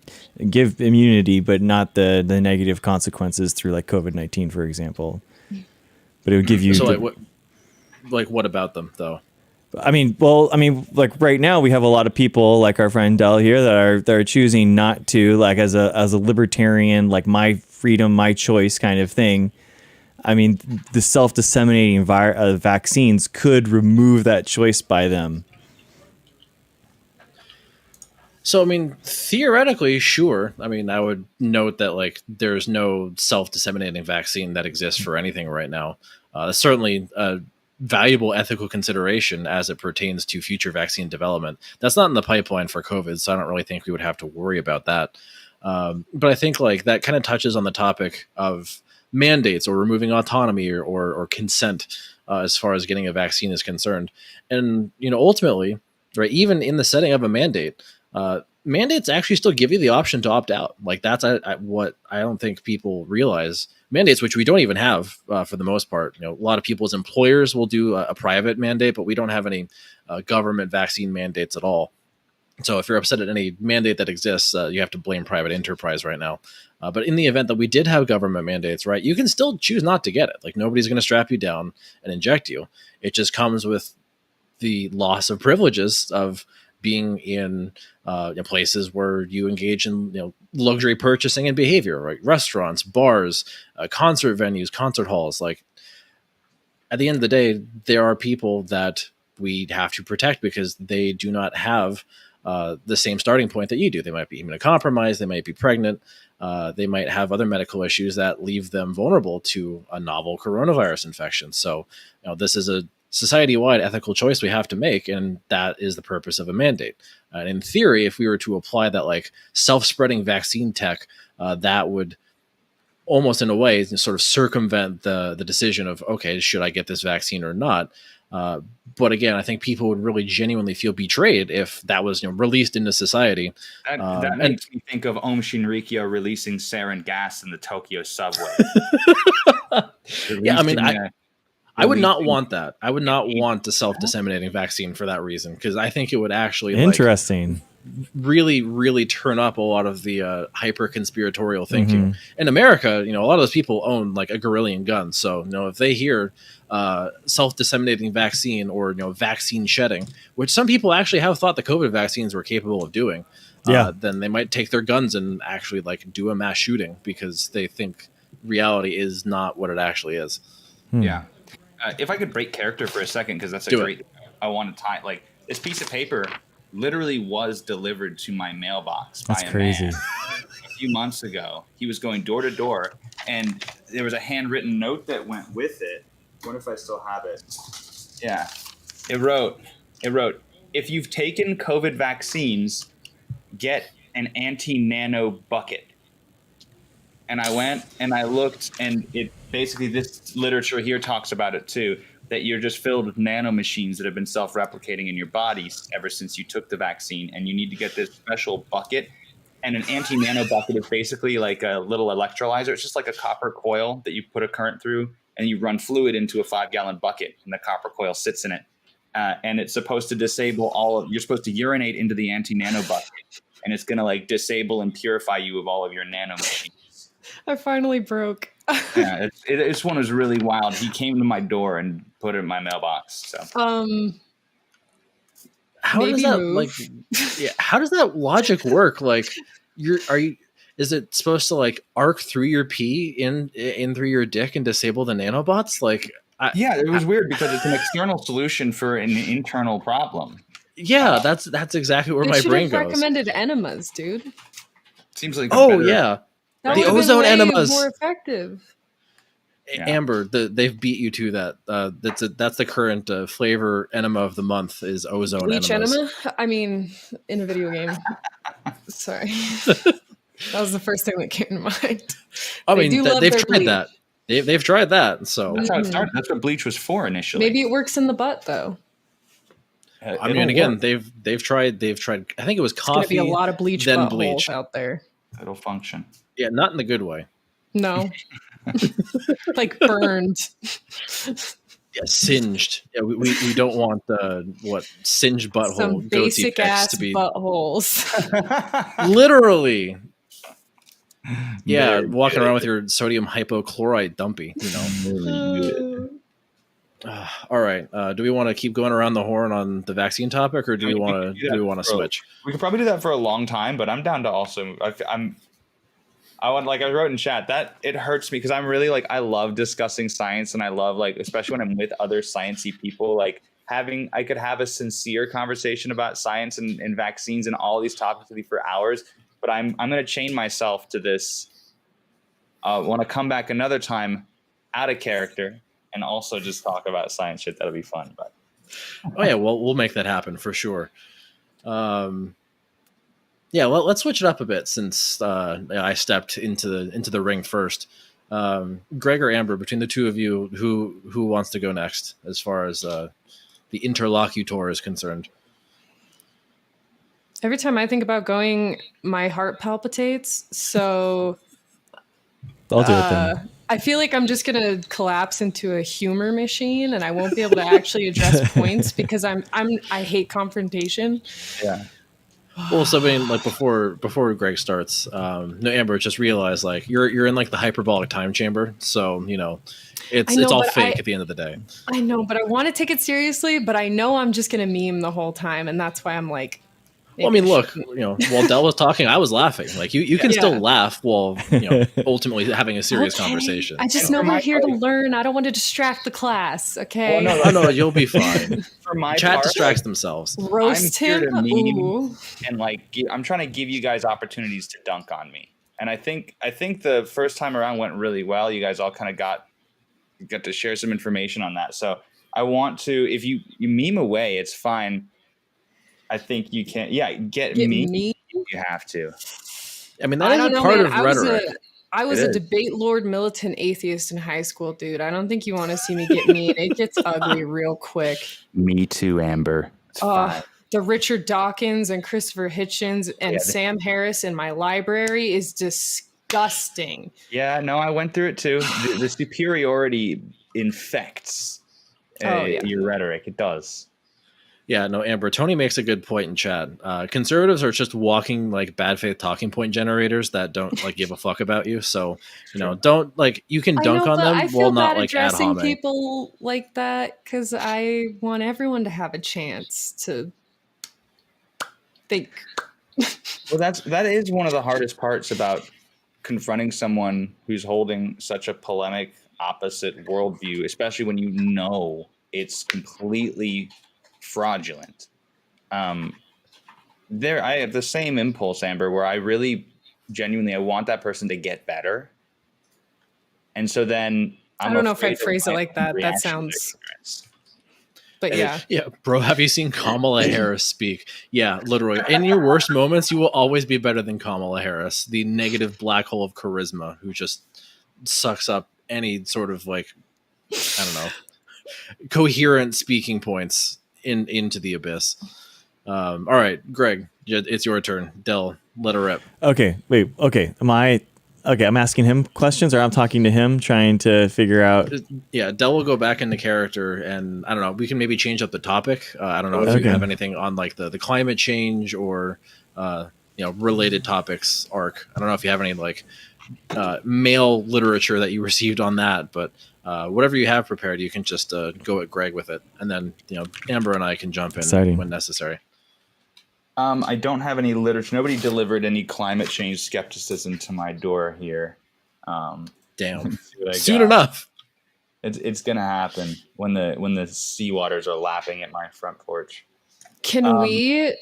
give immunity, but not the negative consequences through like COVID-19, for example. But it would give you So what about them though? I mean, well, I mean, like right now we have a lot of people like our friend Dell here that are choosing not to, like as a libertarian, like my freedom, my choice kind of thing. I mean, the self-disseminating vaccines could remove that choice by them. So, I mean, theoretically, sure. I mean, I would note that like there's no self-disseminating vaccine that exists for anything right now. That's certainly a valuable ethical consideration as it pertains to future vaccine development. That's not in the pipeline for COVID, so I don't really think we would have to worry about that. But I think like that kind of touches on the topic of mandates or removing autonomy or consent as far as getting a vaccine is concerned. And ultimately, right, even in the setting of a mandate, mandates actually still give you the option to opt out. Like that's what I don't think people realize. Mandates, which we don't even have for the most part. A lot of people's employers will do a private mandate, but we don't have any government vaccine mandates at all. So if you're upset at any mandate that exists, you have to blame private enterprise right now. But in the event that we did have government mandates, right, you can still choose not to get it. Like nobody's going to strap you down and inject you. It just comes with the loss of privileges of being in places where you engage in luxury purchasing and behavior, right? Restaurants, bars, concert venues, concert halls. Like at the end of the day, there are people that we have to protect because they do not have the same starting point that you do. They might be immunocompromised, they might be pregnant, they might have other medical issues that leave them vulnerable to a novel coronavirus infection. So, this is a society-wide ethical choice we have to make, and that is the purpose of a mandate. And in theory, if we were to apply that like self-spreading vaccine tech, that would almost in a way sort of circumvent the decision of, okay, should I get this vaccine or not? But again, I think people would really genuinely feel betrayed if that was released into society. That makes me think of Om Shinrikyo releasing sarin gas in the Tokyo subway. Yeah, I mean, I would not want that. I would not want a self-disseminating vaccine for that reason, because I think it would actually Interesting. really, really turn up a lot of the hyper conspiratorial thinking. In America, a lot of those people own like a Guerrillian gun. So, if they hear self-disseminating vaccine or vaccine shedding, which some people actually have thought the COVID vaccines were capable of doing, then they might take their guns and actually like do a mass shooting because they think reality is not what it actually is. Yeah. If I could break character for a second, because that's I want to tie, like, this piece of paper literally was delivered to my mailbox by a man a few months ago. He was going door to door, and there was a handwritten note that went with it. I wonder if I still have it. Yeah. It wrote, if you've taken COVID vaccines, get an anti-nano bucket. And I went and I looked, and it basically, this literature here talks about it too, that you're just filled with nanomachines that have been self-replicating in your bodies ever since you took the vaccine. And you need to get this special bucket. And an anti-nano bucket is basically like a little electrolyzer. It's just like a copper coil that you put a current through, and you run fluid into a 5-gallon bucket, and the copper coil sits in it. And it's supposed to disable you're supposed to urinate into the anti-nano bucket, and it's going to like disable and purify you of all of your nanomachines. I finally broke. Yeah, this one was really wild. He came to my door and put it in my mailbox. So, how does that how does that logic work? Like, is it supposed to like arc through your pee in through your dick and disable the nanobots? Like, it was weird because it's an external solution for an internal problem. Yeah, that's exactly where my brain goes. Recommended enemas, dude. Seems like That the ozone enemas more effective. Amber, they've beat you to that. That's the current flavor enema of the month is ozone Bleach enemas. enema? I mean, in a video game. Sorry. That was the first thing that came to mind. I mean, they've tried that. They've tried that. So that's how it started. That's what bleach was for initially. Maybe it works in the butt though. I mean, again, they've tried. I think it was coffee. There's gonna be a lot of bleach then buttholes out there. It'll function. Yeah, not in the good way. No. Like burned. Yeah, singed. Yeah, we don't want singed butthole. Some basic ass to be buttholes. Literally. Yeah, walking around with your sodium hypochlorite dumpy. All right. Do we want to keep going around the horn on the vaccine topic, or do we We want can to do that switch? We could probably do that for a long time, but I'm down to also. I want, like I wrote in chat, that it hurts me because I'm really like, I love discussing science, and I love, like, especially when I'm with other sciencey people, like I could have a sincere conversation about science and vaccines and all these topics with you for hours, but I'm going to chain myself to this. Want to come back another time out of character and also just talk about science shit. That'll be fun. But Oh yeah, well we'll make that happen for sure. Yeah, well, let's switch it up a bit since I stepped into the ring first. Greg or Amber, between the two of you, who wants to go next as far as the interlocutor is concerned? Every time I think about going, my heart palpitates. So I'll do it then. I feel like I'm just gonna collapse into a humor machine, and I won't be able to actually address points because I hate confrontation. yeah, Well, so I mean, like before Greg starts, no, Amber, just realize like you're in like the hyperbolic time chamber, so you know it's all but fake at the end of the day. I know, but I want to take it seriously, but I know I'm just gonna meme the whole time, and that's why I'm like. Well, I mean, look, you know, while Dell was talking, I was laughing. Like you can still laugh while ultimately having a serious conversation. I just know we're here to learn. I don't want to distract the class. Okay. Well, Oh no, you'll be fine. for my Chat part, distracts themselves. Roast I'm here him. to meme. Ooh. and like I'm trying to give you guys opportunities to dunk on me. And I think the first time around went really well. You guys all kind of got to share some information on that. So I want to, if you meme away, it's fine. I think you can, get me. You have to. I mean, that is a part of rhetoric. I was a debate lord militant atheist in high school, dude. I don't think you want to see me get mean. It gets ugly real quick. Me too, Amber. It's fine. The Richard Dawkins and Christopher Hitchens and Sam Harris in my library is disgusting. Yeah, no, I went through it too. The superiority infects your rhetoric. It does. Yeah, no, Amber, Tony makes a good point in chat. Conservatives are just walking like bad faith talking point generators that don't like give a fuck about you. So, you know, don't like you can dunk on them while not like ad homing. People like that because I want everyone to have a chance to think. Well, that is one of the hardest parts about confronting someone who's holding such a polemic opposite worldview, especially when you know it's completely fraudulent. I have the same impulse, Amber, where I really genuinely I want that person to get better, and so then I don't know if I'd phrase it like that. That sounds. But yeah, bro, have you seen Kamala Harris speak? Yeah, literally. In your worst moments, you will always be better than Kamala Harris, the negative black hole of charisma, who just sucks up any sort of like, I don't know, coherent speaking points into the abyss. All right, Greg, it's your turn. Dell, let her rip. Okay, wait. Okay, I'm asking him questions, or I'm talking to him, trying to figure out. Yeah, Dell will go back into character, and I don't know. We can maybe change up the topic. I don't know if you have anything on like the climate change or related topics arc. I don't know if you have any like male literature that you received on that, but whatever you have prepared, you can just go at Greg with it, and then Amber and I can jump in when necessary. I don't have any literature. Nobody delivered any climate change skepticism to my door here. Damn. Soon enough. It's gonna happen when the seawaters are lapping at my front porch. Can we?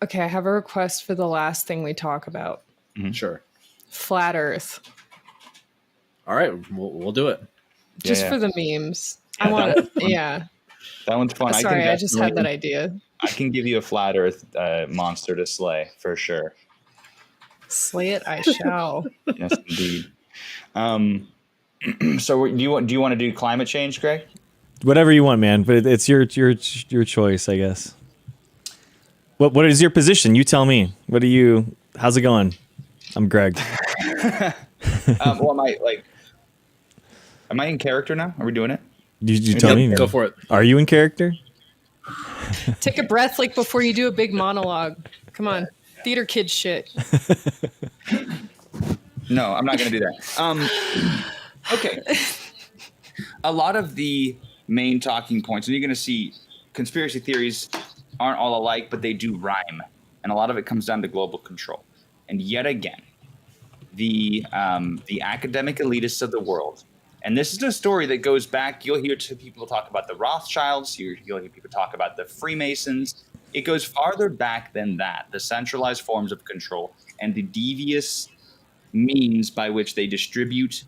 Okay, I have a request for the last thing we talk about. Mm-hmm. Sure. Flat Earth. All right, we'll do it. Just for the memes. I want to. Yeah. That one's fun. Sorry, I just had that idea. I can give you a flat Earth monster to slay for sure. Slay it, I shall. Yes, indeed. So do you want to do climate change, Greg? Whatever you want, man. But it's your choice, I guess. What is your position? You tell me. How's it going? I'm Greg. Well, am I in character now? Are we doing it? You tell me. Go for it. Are you in character? Take a breath like before you do a big monologue. Come on. Theater kid shit. No, I'm not going to do that. Okay. a lot of the main talking points, and you're going to see conspiracy theories aren't all alike, but they do rhyme. And a lot of it comes down to global control. And yet again, the academic elitists of the world, and this is a story that goes back, you'll hear people talk about the Rothschilds, you'll hear people talk about the Freemasons. It goes farther back than that, the centralized forms of control and the devious means by which they distribute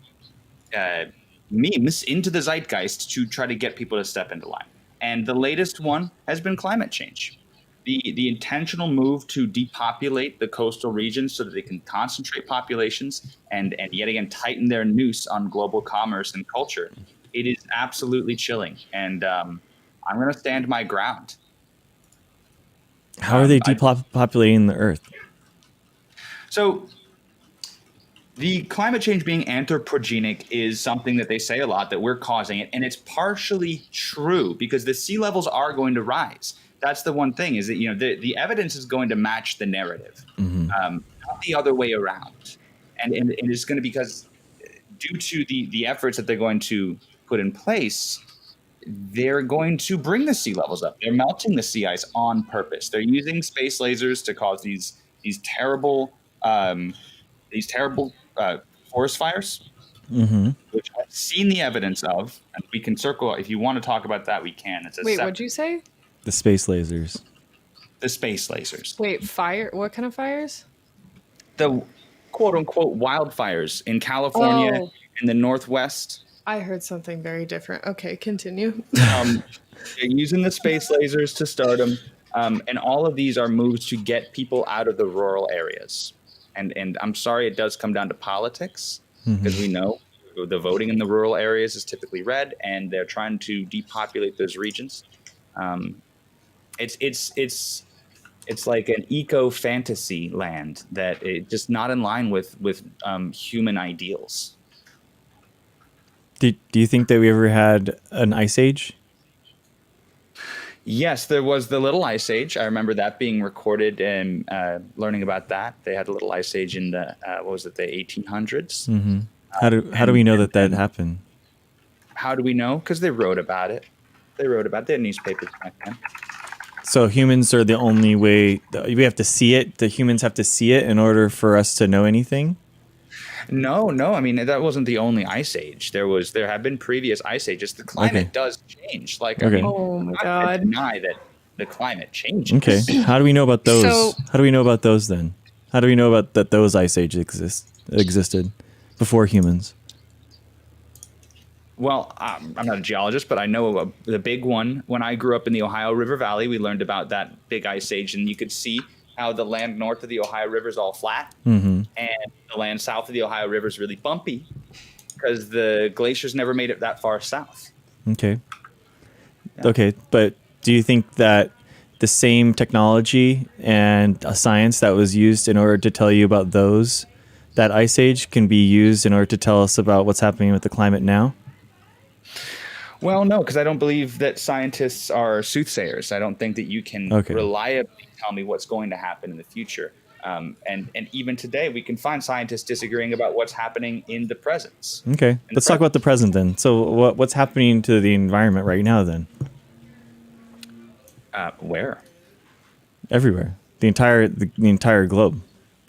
memes into the zeitgeist to try to get people to step into line. And the latest one has been climate change. The intentional move to depopulate the coastal regions so that they can concentrate populations and yet again tighten their noose on global commerce and culture. It is absolutely chilling. And I'm going to stand my ground. How are they depopulating the Earth? So the climate change being anthropogenic is something that they say a lot, that we're causing it. And it's partially true because the sea levels are going to rise. That's the one thing, is that, you know, the evidence is going to match the narrative, not the other way around. And it's going to, because due to the efforts that they're going to put in place, they're going to bring the sea levels up. They're melting the sea ice on purpose. They're using space lasers to cause these terrible forest fires, which I've seen the evidence of. And we can circle, if you want to talk about that, we can. It's a Wait, what'd you say? The space lasers. The space lasers. Wait, fire? What kind of fires? The quote unquote wildfires in California, Oh. in the Northwest. I heard something very different. Okay, continue. They're using the space lasers to start them. And all of these are moves to get people out of the rural areas. And I'm sorry, it does come down to politics, because we know the voting in the rural areas is typically red, and they're trying to depopulate those regions. It's like an eco fantasy land that it just not in line with human ideals. Do you think that we ever had an ice age? Yes, there was the Little Ice Age. I remember that being recorded and learning about that. They had a Little Ice Age in the the 1800s. How do we know that happened? How do we know? Because they wrote about it. They had newspapers back then. So humans are the only way. We have to see it. The humans have to see it in order for us to know anything. No. I mean, that wasn't the only ice age. There have been previous ice ages. The climate does change. Like, I Okay. mean, Oh my I'm not God. gonna deny that the climate changes. Okay. How do we know about those? So- How do we know about those then? How do we know about that those ice ages existed before humans? Well, I'm not a geologist, but I know the big one. When I grew up in the Ohio River Valley, we learned about that big ice age, and you could see how the land north of the Ohio River is all flat, and the land south of the Ohio River is really bumpy because the glaciers never made it that far south. Okay. Okay, but do you think that the same technology and a science that was used in order to tell you about that ice age can be used in order to tell us about what's happening with the climate now? Well, no, because I don't believe that scientists are soothsayers. I don't think that you can reliably tell me what's going to happen in the future. And even today, we can find scientists disagreeing about what's happening in the present. Okay, let's talk about the present then. So what's happening to the environment right now then? Where? Everywhere. The entire globe.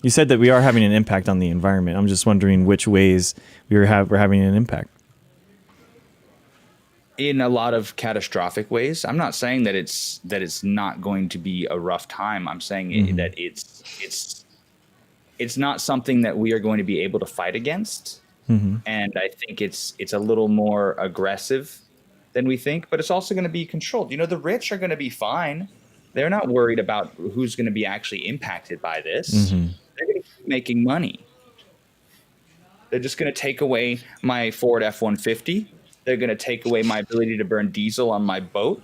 You said that we are having an impact on the environment. I'm just wondering which ways we're having an impact. In a lot of catastrophic ways. I'm not saying that it's not going to be a rough time. I'm saying that it's not something that we are going to be able to fight against. And I think it's a little more aggressive than we think, but it's also going to be controlled. You know, the rich are going to be fine. They're not worried about who's going to be actually impacted by this. They're going to keep making money. They're just going to take away my Ford F-150. They're going to take away my ability to burn diesel on my boat.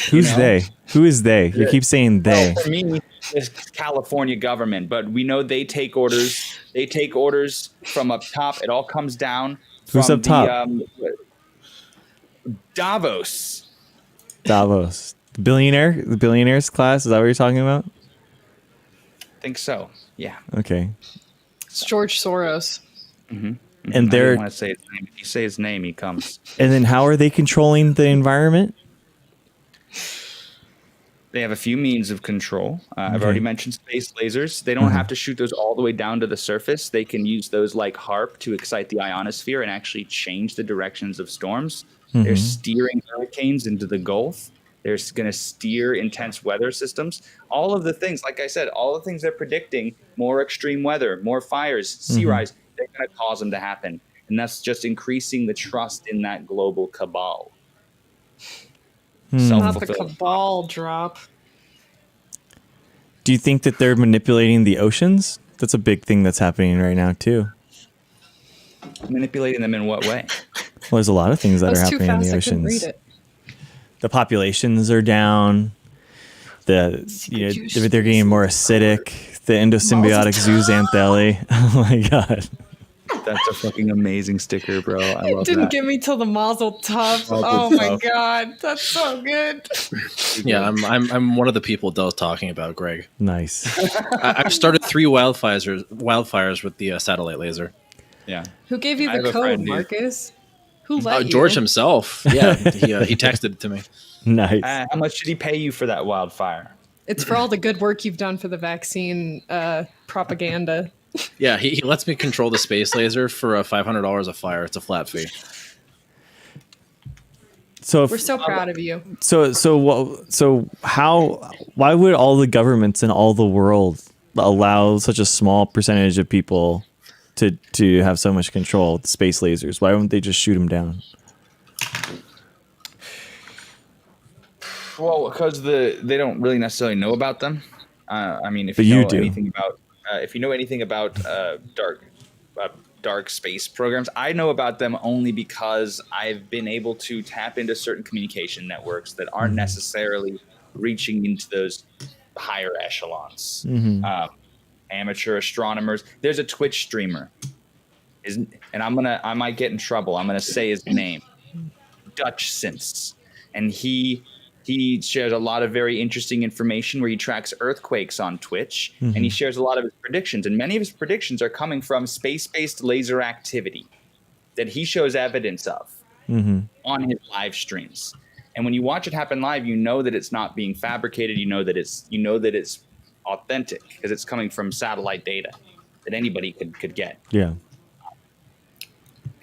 Who's they? Who is they? You keep saying they. Well, for me, it's California government, but we know they take orders. They take orders from up top. It all comes down from Who's up top? Davos. Davos. The billionaires class? Is that what you're talking about? I think so. Yeah. Okay. It's George Soros. And I they're don't want to say his name. If you say his name, he comes. and then how are they controlling the environment? They have a few means of control. I've Okay. already mentioned space lasers. They don't have to shoot those all the way down to the surface. They can use those like HARP to excite the ionosphere and actually change the directions of storms. They're steering hurricanes into the Gulf. They're going to steer intense weather systems. All of the things, like I said, all the things they're predicting, more extreme weather, more fires, sea rise, they're going to cause them to happen. And that's just increasing the trust in that global cabal. Not the Self-fulfilling. cabal drop. Do you think that they're manipulating the oceans? That's a big thing that's happening right now too. Manipulating them in what way? Well, there's a lot of things that That are was too happening in fast. the I couldn't oceans. read it. The populations are down. They're getting more acidic. The endosymbiotic zooxanthellae. Oh my god. That's a fucking amazing sticker, bro. I love Didn't that. get me till the Mazel Tov. Mazel Oh my tov. god, that's so good. Yeah, I'm one of the people Dell's talking about, Greg. Nice. I've started 3 wildfires with the satellite laser. Yeah. Who gave you I the have a code, friend who- Marcus? Who let you? George himself. Yeah, he texted it to me. Nice. How much did he pay you for that wildfire? It's for all the good work you've done for the vaccine propaganda. Yeah, he lets me control the space laser for $500 a fire. It's a flat fee. So if, We're so proud of you. why would all the governments in all the world allow such a small percentage of people to have so much control of the space lasers? Why wouldn't they just shoot them down? Well, because they don't really necessarily know about them. I mean, if But you you know do. anything about dark space programs, I know about them only because I've been able to tap into certain communication networks that aren't necessarily reaching into those higher echelons. Amateur astronomers. There's a Twitch streamer, and I might get in trouble. I'm gonna say his name, Dutch Since, and he shares a lot of very interesting information where he tracks earthquakes on Twitch, and he shares a lot of his predictions. And many of his predictions are coming from space-based laser activity that he shows evidence of on his live streams. And when you watch it happen live, you know that it's not being fabricated. You know that it's authentic because it's coming from satellite data that anybody could get. Yeah.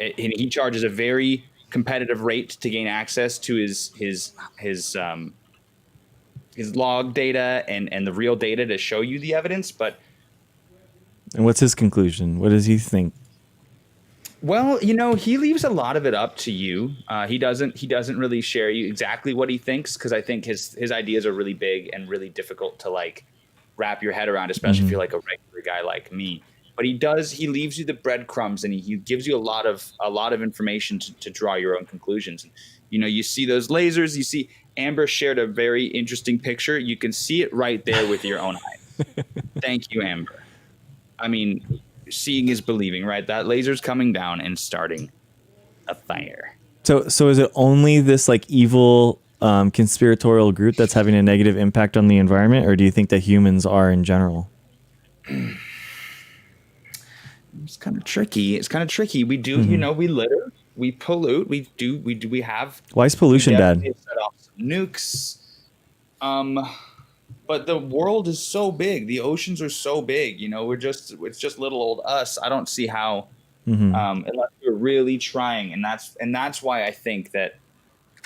And he charges a very competitive rate to gain access to his log data and the real data to show you the evidence. But And what's his conclusion? What does he think? well, he leaves a lot of it up to you. He doesn't really share you exactly what he thinks because I think his ideas are really big and really difficult to like wrap your head around, especially if you're like a regular guy like me. But he leaves you the breadcrumbs and he gives you a lot of information to draw your own conclusions. And, you see those lasers, you see Amber shared a very interesting picture. You can see it right there with your own eyes. Thank you, Amber. I mean, seeing is believing, right? That laser's coming down and starting a fire. So is it only this like evil conspiratorial group that's having a negative impact on the environment, or do you think that humans are in general? It's kind of tricky. We do, we litter, we pollute, we have. Why is pollution we bad? definitely set off some nukes. But the world is so big. The oceans are so big. It's just little old us. I don't see how, unless we're really trying, and that's why I think that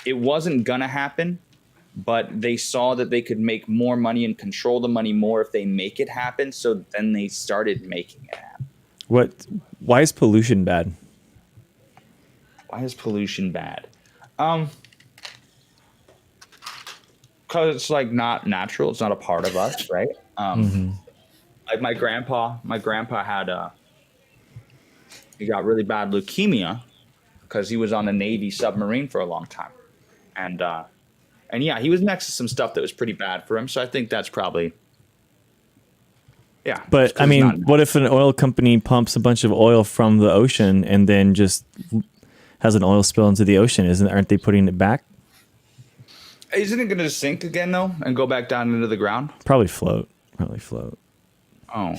it wasn't gonna happen. But they saw that they could make more money and control the money more if they make it happen. So then they started making it happen. Why is pollution bad? Why is pollution bad? Because it's like not natural. It's not a part of us, right? Like my grandpa had he got really bad leukemia because he was on a Navy submarine for a long time, and yeah, he was next to some stuff that was pretty bad for him. So I think that's probably. Yeah, But I mean, what if an oil company pumps a bunch of oil from the ocean and then just has an oil spill into the ocean? Aren't they putting it back? Isn't it going to sink again though and go back down into the ground? Probably float. Oh.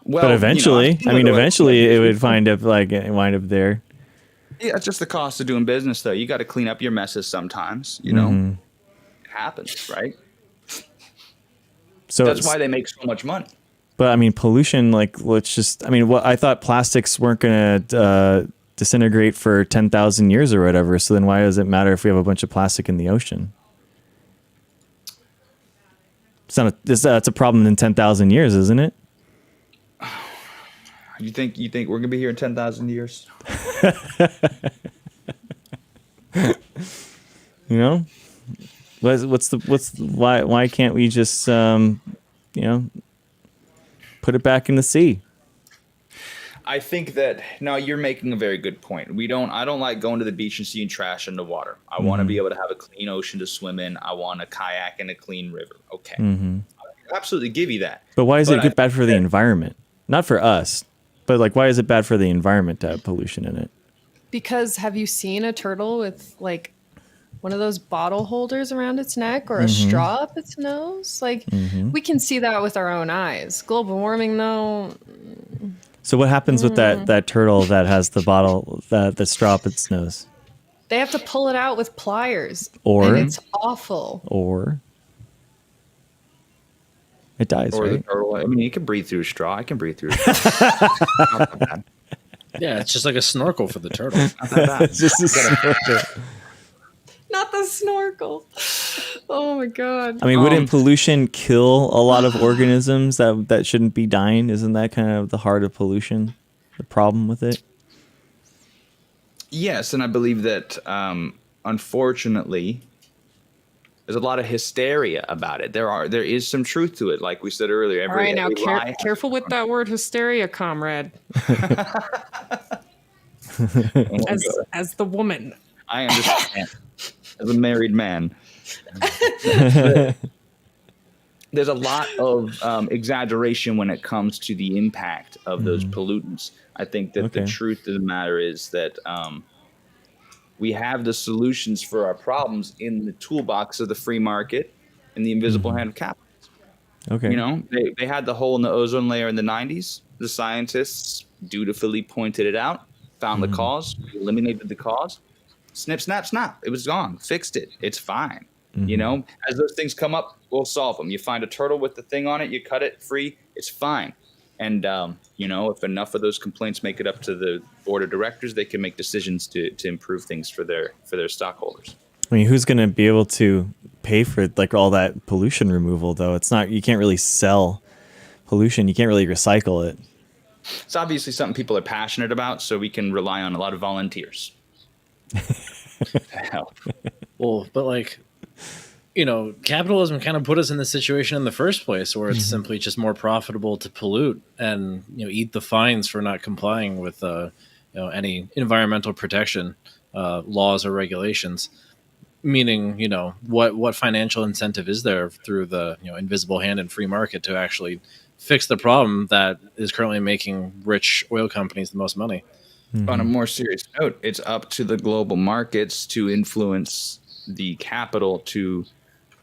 Well, But eventually, I mean, eventually it would wind up there. Yeah, it's just the cost of doing business, though. You got to clean up your messes sometimes. You know, it happens, right? So That's why they make so much money. But I mean, pollution. Like, what I thought plastics weren't going to disintegrate for 10,000 years or whatever. So then, why does it matter if we have a bunch of plastic in the ocean? It's not. That's a problem in 10,000 years, isn't it? You think we're gonna be here in 10,000 years? You know, why can't we just put it back in the sea? I think that now you're making a very good point. I don't like going to the beach and seeing trash in the water. I want to be able to have a clean ocean to swim in. I want a kayak in a clean river. Okay. I absolutely give you that. But why is it bad for the environment? Not for us, but like, why is it bad for the environment to have pollution in it? Because have you seen a turtle with like one of those bottle holders around its neck or a straw up its nose? Like we can see that with our own eyes. Global warming, though. So what happens with that turtle that has the bottle, the straw up its nose? They have to pull it out with pliers. Or- and it's awful. Or it dies, Or the right? turtle. I mean, you can breathe through a straw. I can breathe through a straw. Not that bad. Yeah, it's just like a snorkel for the turtle. Not that bad. It's just a snorkel. Not the snorkel. Oh my god. I mean, wouldn't pollution kill a lot of organisms that shouldn't be dying? Isn't that kind of the heart of pollution? The problem with it? Yes, and I believe that unfortunately, there's a lot of hysteria about it. There is some truth to it, like we said earlier. All right, now every lie has careful with that word hysteria, comrade. as the woman. I understand. As a married man, there's a lot of exaggeration when it comes to the impact of those pollutants. I think that the truth of the matter is that we have the solutions for our problems in the toolbox of the free market and the invisible hand of capitalism. Okay. You know, they had the hole in the ozone layer in the 90s. The scientists dutifully pointed it out, found the cause, eliminated the cause. Snip, snap, snap. It was gone. Fixed it. It's fine. You know, as those things come up, we'll solve them. You find a turtle with the thing on it, you cut it free. It's fine. And, you know, if enough of those complaints make it up to the board of directors, they can make decisions to improve things for their stockholders. I mean, who's going to be able to pay for like all that pollution removal, though? It's not. You can't really sell pollution. You can't really recycle it. It's obviously something people are passionate about, so we can rely on a lot of volunteers. Well, but like, you know, capitalism kind of put us in the situation in the first place where it's simply just more profitable to pollute and, you know, eat the fines for not complying with, you know, any environmental protection laws or regulations. Meaning, you know, what financial incentive is there through the, you know, invisible hand and free market to actually fix the problem that is currently making rich oil companies the most money? On a more serious note, it's up to the global markets to influence the capital to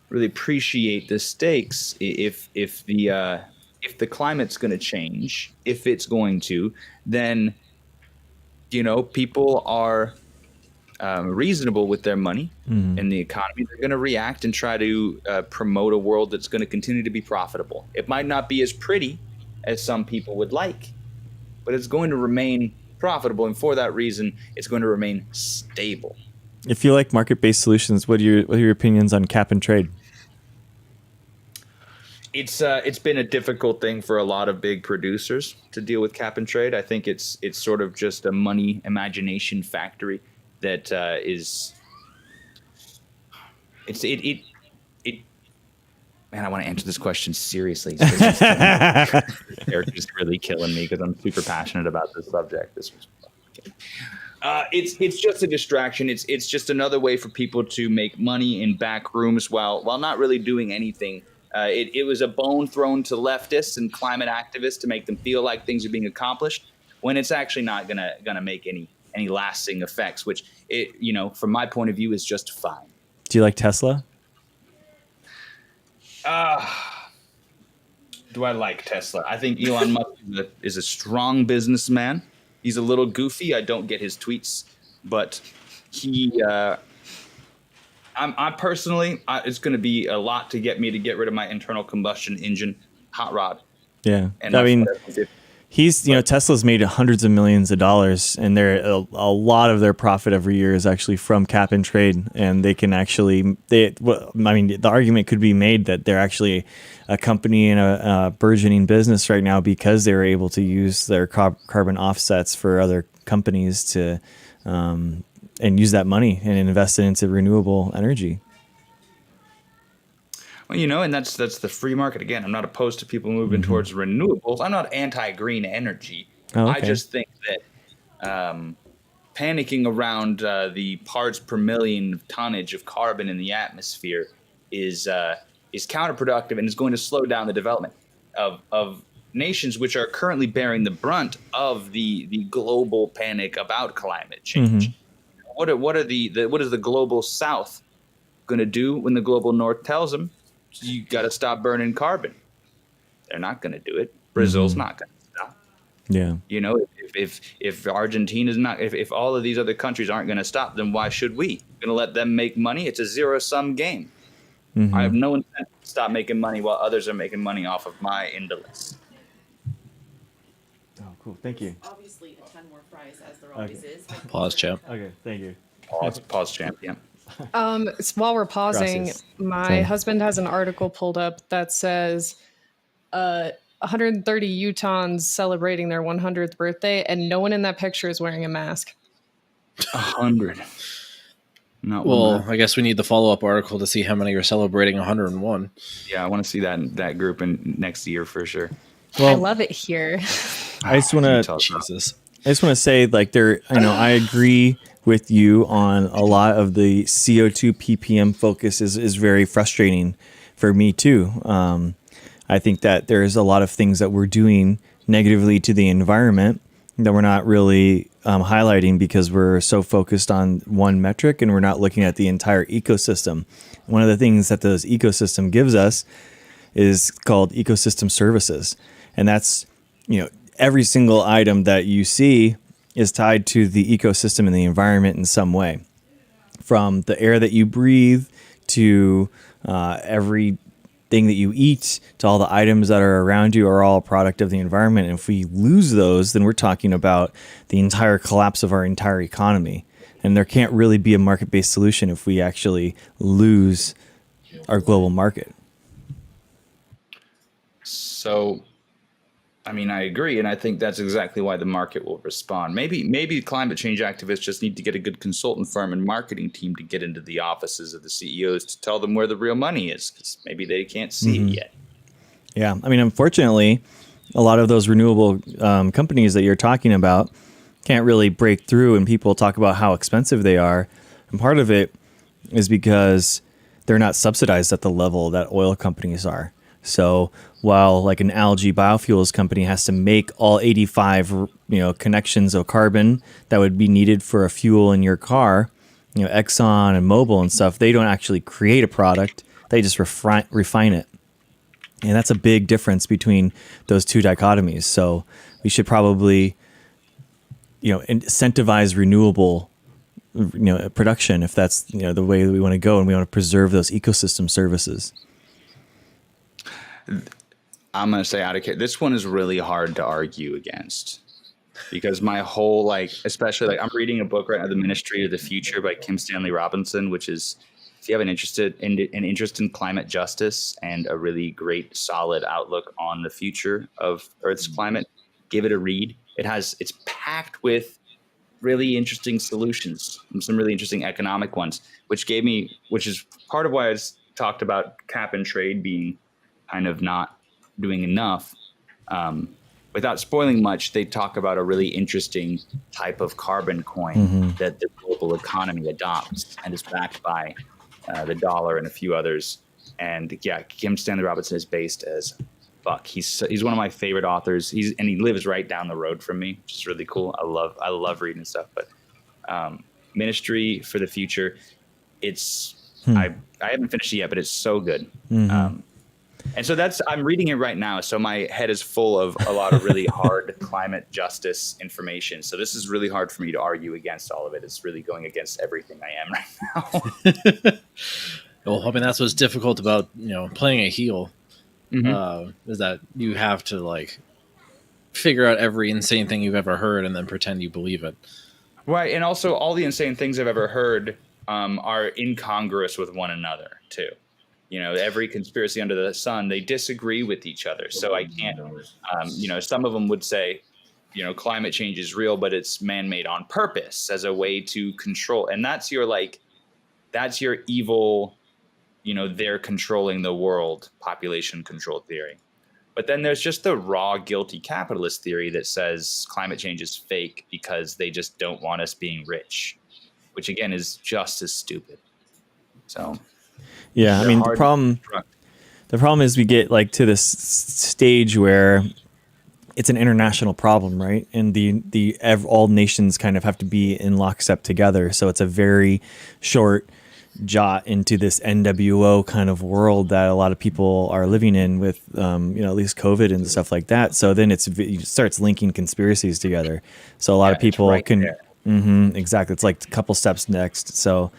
really appreciate the stakes. If the climate's going to change, if it's going to, then, you know, people are reasonable with their money and the economy. They're going to react and try to promote a world that's going to continue to be profitable. It might not be as pretty as some people would like, but it's going to remain profitable, and for that reason, it's going to remain stable. If you like market-based solutions, what are your opinions on cap and trade? It's been a difficult thing for a lot of big producers to deal with cap and trade. I think it's sort of just a money imagination factory that is. Man, I want to answer this question seriously. Character's really killing me because I'm super passionate about this subject. It's just a distraction. It's just another way for people to make money in back rooms while not really doing anything. It was a bone thrown to leftists and climate activists to make them feel like things are being accomplished when it's actually not gonna make any lasting effects. Which from my point of view, is just fine. Do you like Tesla? do I like Tesla? I think Elon Musk is a strong businessman. He's a little goofy. I don't get his tweets, but he. I personally, it's going to be a lot to get me to get rid of my internal combustion engine hot rod. Yeah. And I mean, if- he's, Tesla's made hundreds of millions of dollars, and a lot of their profit every year is actually from cap and trade. And they can actually, the argument could be made that they're actually a company in a burgeoning business right now because they were able to use their carbon offsets for other companies to, and use that money and invest it into renewable energy. Well, and that's the free market. Again, I'm not opposed to people moving towards renewables. I'm not anti-green energy. Oh, I okay. just think that panicking around the parts per million tonnage of carbon in the atmosphere is counterproductive and is going to slow down the development of nations which are currently bearing the brunt of the global panic about climate change. What is the global South going to do when the global North tells them you got to stop burning carbon? They're not going to do it. Brazil's not going to stop. Yeah. If Argentina's not, if all of these other countries aren't going to stop, then why should we? Going to let them make money? It's a zero-sum game. I have no intent to stop making money while others are making money off of my indolence. Oh, cool. Thank you. Obviously, a ton more fries, as there always is. Pause, champ. Okay. Thank you. Pause champion. While we're pausing, Gracias. my Same. husband has an article pulled up that says 130 Utahns celebrating their 100th birthday, and no one in that picture is wearing a mask. 100. Not Well, one. I guess we need the follow-up article to see how many are celebrating 101. Yeah, I want to see that group in next year for sure. I Well, love it here. I just want to Jesus. say, like, I agree with you on a lot of the CO2 ppm focus is very frustrating for me too. I think that there's a lot of things that we're doing negatively to the environment that we're not really highlighting because we're so focused on one metric and we're not looking at the entire ecosystem. One of the things that those ecosystem gives us is called ecosystem services. And that's, every single item that you see is tied to the ecosystem and the environment in some way. From the air that you breathe to everything that you eat to all the items that are around you are all a product of the environment. And if we lose those, then we're talking about the entire collapse of our entire economy. And there can't really be a market-based solution if we actually lose our global market. So, I mean, I agree, and I think that's exactly why the market will respond. Maybe climate change activists just need to get a good consultant firm and marketing team to get into the offices of the CEOs to tell them where the real money is, because maybe they can't see it yet. Yeah. I mean, unfortunately, a lot of those renewable companies that you're talking about can't really break through, and people talk about how expensive they are. And part of it is because they're not subsidized at the level that oil companies are. So while like an algae biofuels company has to make all 85, connections of carbon that would be needed for a fuel in your car, Exxon and Mobil and stuff, they don't actually create a product. They just refine it. And that's a big difference between those two dichotomies. So we should probably, incentivize renewable, production if that's, the way that we want to go, and we want to preserve those ecosystem services. I'm going to say out of care, this one is really hard to argue against, because my whole, especially I'm reading a book right now, The Ministry of the Future by Kim Stanley Robinson, which is, if you have an interest in climate justice and a really great solid outlook on the future of Earth's climate, give it a read. It's packed with really interesting solutions, some really interesting economic ones, which is part of why I talked about cap and trade being kind of not doing enough. Without spoiling much, they talk about a really interesting type of carbon coin that the global economy adopts and is backed by the dollar and a few others. And yeah, Kim Stanley Robinson is based as fuck. He's one of my favorite authors. He lives right down the road from me, which is really cool. I love reading stuff. But Ministry for the Future, I haven't finished it yet, but it's so good. And so I'm reading it right now. So my head is full of a lot of really hard climate justice information. So this is really hard for me to argue against all of it. It's really going against everything I am right now. Well, I mean, that's what's difficult about, playing a heel, is that you have to like figure out every insane thing you've ever heard and then pretend you believe it. Right. And also all the insane things I've ever heard are incongruous with one another too. Every conspiracy under the sun, they disagree with each other. So I can't, some of them would say, climate change is real, but it's man-made on purpose as a way to control. And that's your evil, they're controlling the world population control theory. But then there's just the raw guilty capitalist theory that says climate change is fake because they just don't want us being rich, which again is just as stupid. So. Yeah, I mean the problem is we get like to this stage where it's an international problem, right? And all nations kind of have to be in lockstep together. So it's a very short jot into this NWO kind of world that a lot of people are living in with, at least COVID and stuff like that. So then it starts linking conspiracies together. So a lot of people exactly. It's like a couple steps next. So.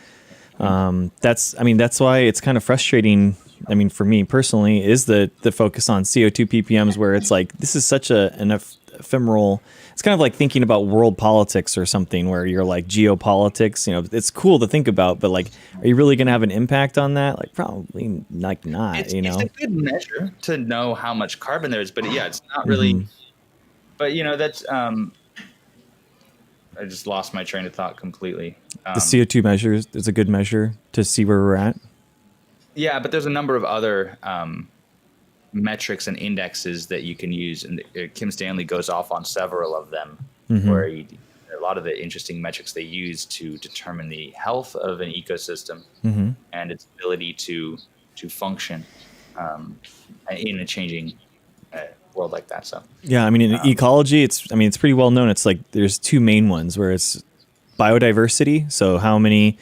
That's why it's kind of frustrating. I mean, for me personally, is the focus on CO2 ppms, where it's like this is such an ephemeral. It's kind of like thinking about world politics or something, where you're like geopolitics. It's cool to think about, but like, are you really going to have an impact on that? Like, probably like not. It's a good measure to know how much carbon there is, but yeah, it's not really. But that's. I just lost my train of thought completely. The CO2 measure is a good measure to see where we're at. Yeah, but there's a number of other metrics and indexes that you can use, and Kim Stanley goes off on several of them, where a lot of the interesting metrics they use to determine the health of an ecosystem and its ability to function in a changing world like that. So yeah, I mean, in ecology, it's pretty well known. It's like there's two main ones where it's biodiversity, so how many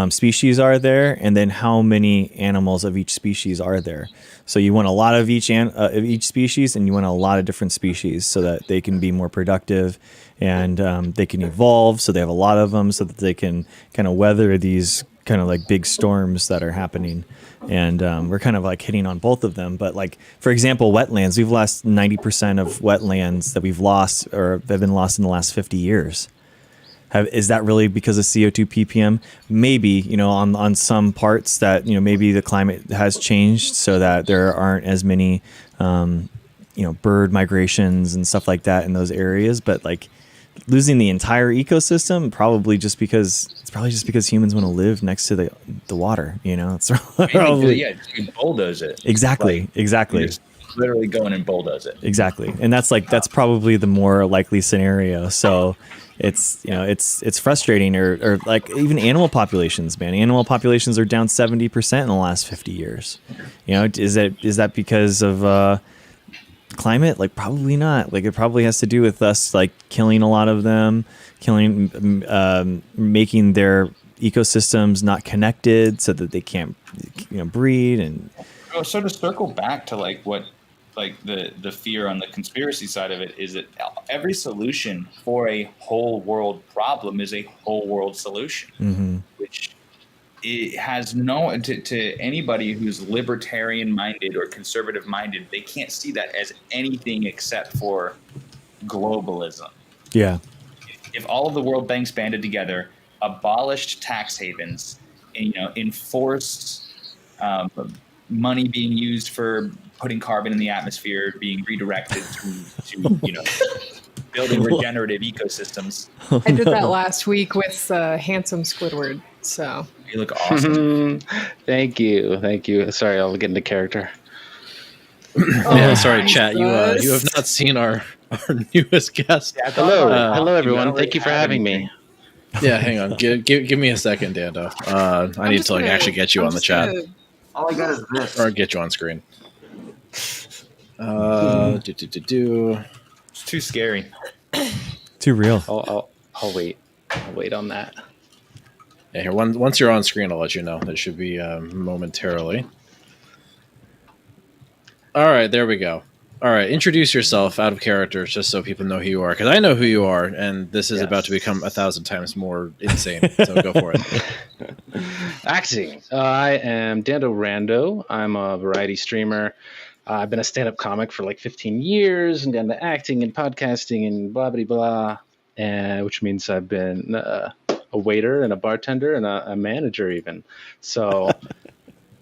species are there, and then how many animals of each species are there. So you want a lot of each species, and you want a lot of different species so that they can be more productive and they can evolve. So they have a lot of them so that they can kind of weather these kind of like big storms that are happening. And we're kind of like hitting on both of them. But like, for example, wetlands, we've lost 90% of wetlands that we've lost or have been lost in the last 50 years. Is that really because of CO2 ppm? Maybe, on some parts that, maybe the climate has changed so that there aren't as many, bird migrations and stuff like that in those areas. But like losing the entire ecosystem, probably just because humans want to live next to the water, It's probably, you can bulldoze it. Exactly. You just literally go in and bulldoze it. Exactly. And that's probably the more likely scenario. So it's it's frustrating, or like even animal populations, man. Animal populations are down 70% in the last 50 years. Is that because of climate? Like, probably not. Like, it probably has to do with us like killing a lot of them, making their ecosystems not connected so that they can't breed. And so to circle back to like what the fear on the conspiracy side of it is that every solution for a whole world problem is a whole world solution, which it has to anybody who's libertarian minded or conservative minded, they can't see that as anything except for globalism. Yeah. If all of the world banks banded together, abolished tax havens, and, enforced money being used for putting carbon in the atmosphere being redirected to building regenerative ecosystems. I did that last week with handsome Squidward. So You look awesome. Thank you. Sorry, I'll get into character. Yeah, sorry, chat. You have not seen our newest guest. Hello, everyone. Thank you for having me. Yeah, hang on. Give me a second, Dando. I need to actually get you on the chat. All I got is this. Or get you on screen. It's too scary. Too real. I'll wait. I'll wait on that. Yeah, here. Once you're on screen, I'll let you know. That should be momentarily. All right, there we go. All right, introduce yourself out of character, just so people know who you are, because I know who you are, and this is about to become 1,000 times more insane. So go for it. Acting. I am Dando Rando. I'm a variety streamer. I've been a stand-up comic for like 15 years and got into acting and podcasting and blah, blah, blah. Which means I've been a waiter and a bartender and a manager even. So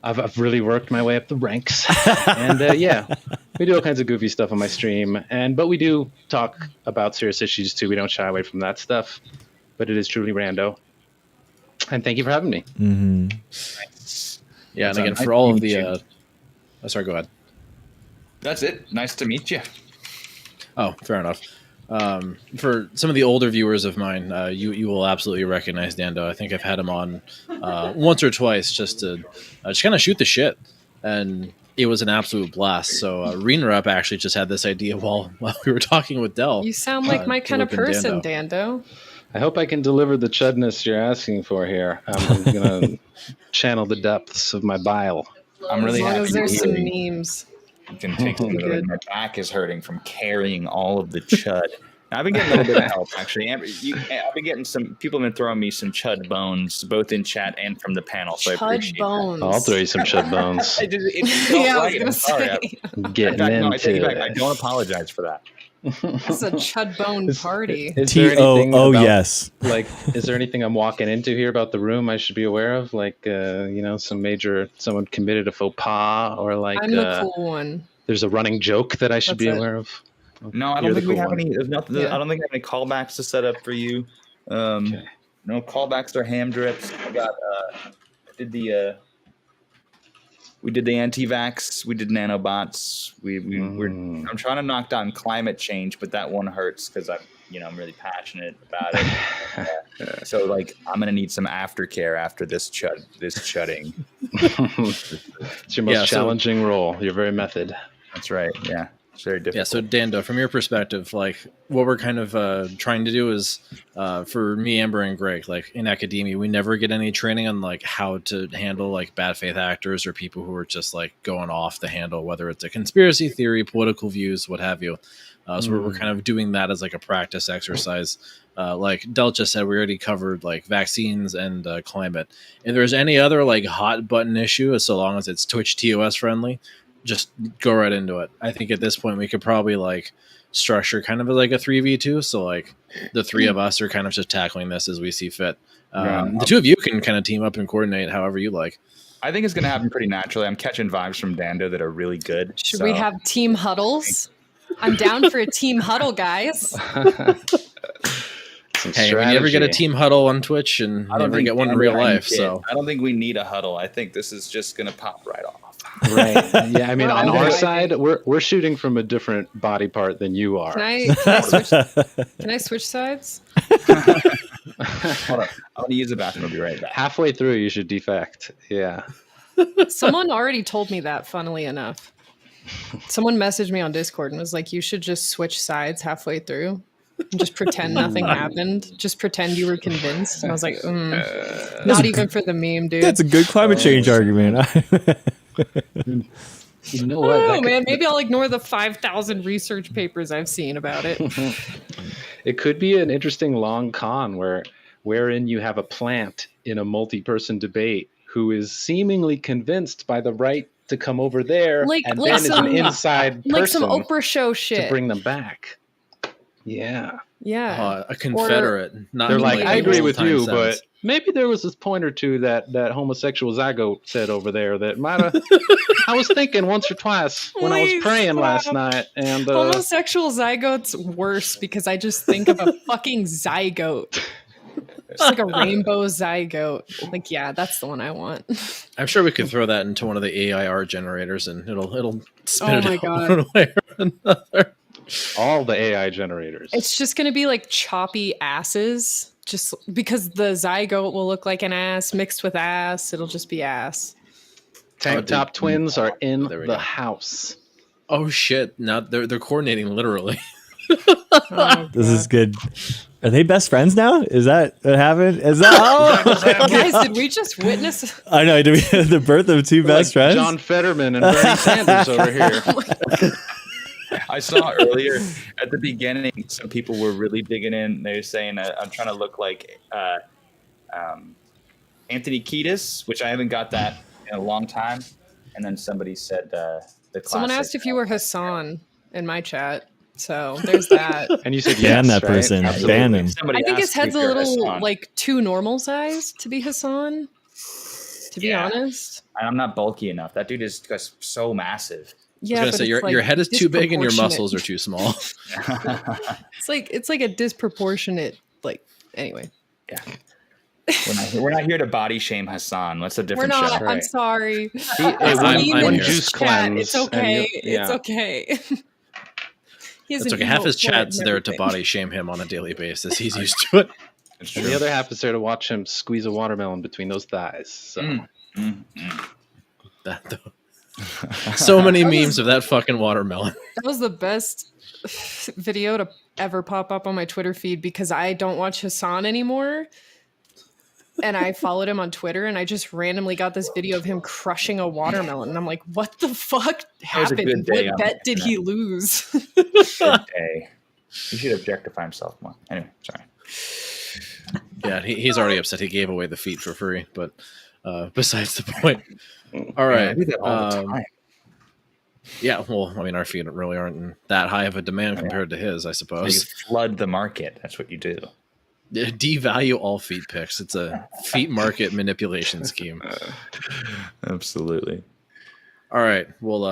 I've really worked my way up the ranks. And yeah, we do all kinds of goofy stuff on my stream. But we do talk about serious issues too. We don't shy away from that stuff. But it is truly rando. And thank you for having me. Mm-hmm. Yeah, and again, for all of the... sorry, go ahead. That's it. Nice to meet you. Oh, fair enough. For some of the older viewers of mine, you will absolutely recognize Dando. I think I've had him on once or twice just to just kind of shoot the shit, and it was an absolute blast. So Reenrep actually just had this idea while we were talking with Del. You sound like my kind of person, Dando. I hope I can deliver the chudness you're asking for here. I'm going to channel the depths of my bile. I'm really happy. happy. As long as there's some memes. You can take a little bit. My back is hurting from carrying all of the chud. I've been getting a little bit of help, actually. I've been getting some people have been throwing me some chud bones, both in chat and from the panel. So I appreciate bones. I'll throw you some chud bones. Yeah, I was gonna say. Getting into it. I don't apologize for that. It's a chud bone party. Is there anything T-O-O, about, yes. Like, is there anything I'm walking into here about the room I should be aware of? Like, someone committed a faux pas, or like I'm the cool one. There's a running joke that I should be aware of. No, I don't think we have any. There's nothing. I don't think I have any callbacks to set up for you. No callbacks or ham drips. I got. We did the anti-vax. We did nanobots. I'm trying to knock down climate change, but that one hurts because I'm really passionate about it. So like, I'm gonna need some aftercare after this chudding. It's your most challenging role. You're very method. That's right. Yeah. It's very difficult. Yeah, so Dando, from your perspective, like what we're kind of trying to do is, for me, Amber, and Greg, like in academia, we never get any training on like how to handle like bad faith actors or people who are just like going off the handle, whether it's a conspiracy theory, political views, what have you. So we're kind of doing that as like a practice exercise. Like Del just said, we already covered like vaccines and climate. If there's any other like hot button issue, so long as it's Twitch TOS friendly, just go right into it. I think at this point we could probably like structure kind of like a 3v2. So like the three of us are kind of just tackling this as we see fit. The two of you can kind of team up and coordinate however you like. I think it's going to happen pretty naturally. I'm catching vibes from Dando that are really good. Should we have team huddles? I'm down for a team huddle, guys. Hey, we never get a team huddle on Twitch, and never get one in real life. So I don't think we need a huddle. I think this is just going to pop right off. Right. Yeah. I mean, on our side, we're shooting from a different body part than you are. Can I switch sides? Hold on. I'm going to use the bathroom. I'll be right back. Halfway through, you should defect. Yeah. Someone already told me that, funnily enough. Someone messaged me on Discord and was like, you should just switch sides halfway through. And just pretend nothing happened. Just pretend you were convinced. And I was like, not even for the meme, dude. That's a good climate change argument. You know what? Oh man, maybe I'll ignore the 5,000 research papers I've seen about it. It could be an interesting long con wherein you have a plant in a multi-person debate who is seemingly convinced by the right to come over there, and then is an inside person, like some Oprah show shit, to bring them back. Yeah. A Confederate. They're like, I agree with you, but maybe there was this point or two that homosexual zygote said over there that might have. I was thinking once or twice when I was praying last night, and homosexual zygote's worse because I just think of a fucking zygote. It's like a rainbow zygote. Like, yeah, that's the one I want. I'm sure we could throw that into one of the AI art generators, and it'll spit it out God. one way or another. All the AI generators. It's just going to be like choppy asses, just because the zygote will look like an ass mixed with ass. It'll just be ass. Tank top twins are in the house. Oh shit! Now they're coordinating literally. Oh, this is good. Are they best friends now? Is that what happened? Is that Guys, did we just witness? I know. Do we have the birth of two best friends? John Fetterman and Bernie Sanders over here. I saw earlier at the beginning, some people were really digging in. They were saying, I'm trying to look like Anthony Kiedis, which I haven't got that in a long time. And then somebody said the classic. Someone asked if you were Hassan in my chat. So there's that. And you said Ban yes, that right? person. Absolutely. Ban him. Somebody I think his asked me head's a if you're little Hassan. like too normal size to be Hassan. To be Yeah. honest. I'm not bulky enough. That dude is just so massive. Yeah, I was but gonna say it's, like, your head is too big and your disproportionate. muscles are too small. It's like a disproportionate anyway. Yeah. We're not here to body shame Hassan. That's a We're different not. show. I'm sorry. Hey, It's one mean in here. juice chat. cleanse. It's and okay. yeah. It's okay. He has It's an okay. Half his emote for it chat's and there to everything. body shame him on a daily basis. He's used to it. It's And true. the other half is there to watch him squeeze a watermelon between those thighs. So. So many memes of that fucking watermelon. That was the best video to ever pop up on my Twitter feed because I don't watch Hassan anymore. And I followed him on Twitter and I just randomly got this video of him crushing a watermelon. And I'm like, what the fuck was a happened? good day What on bet the did he lose? Good day. He should objectify himself more. Anyway, sorry. Yeah, he's already upset. He gave away the feet for free. But besides the point. All right. I do that all the time. Yeah, well, I mean, our feet really aren't that high of a demand compared to his, I You suppose. flood the market. That's what you do. Devalue all feet picks. It's a feet market manipulation scheme. Absolutely. All right. Well,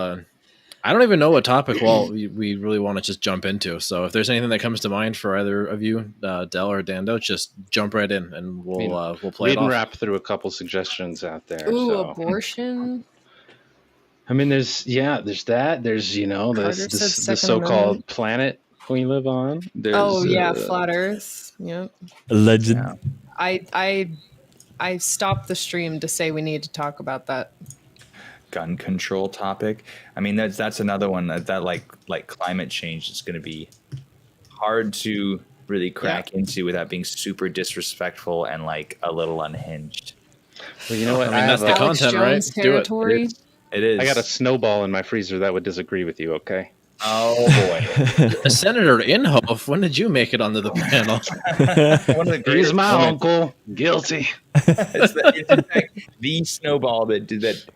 I don't even know what topic we really want to just jump into. So if there's anything that comes to mind for either of you, Del or Dando, just jump right in and we'll play We it can off. wrap through a couple suggestions out there. Ooh, so. abortion. I mean, there's that. There's Carter this said the Second so-called Amendment. planet we live on. There's, Oh yeah, flat Earth. Yep. Alleged. Yeah. I stopped the stream to say we need to talk about that. Gun control topic. I mean, that's another one that like climate change is going to be hard to really crack into without being super disrespectful and like a little unhinged. Well, you know what? I mean, that's the have Alex content, right? Jones Do it. territory. It is. I got a snowball in my freezer that would disagree with you. Okay. Oh boy. Senator Inhofe, when did you make it onto the panel? One of the He's greatest my moments. uncle. Guilty. It's in fact the snowball that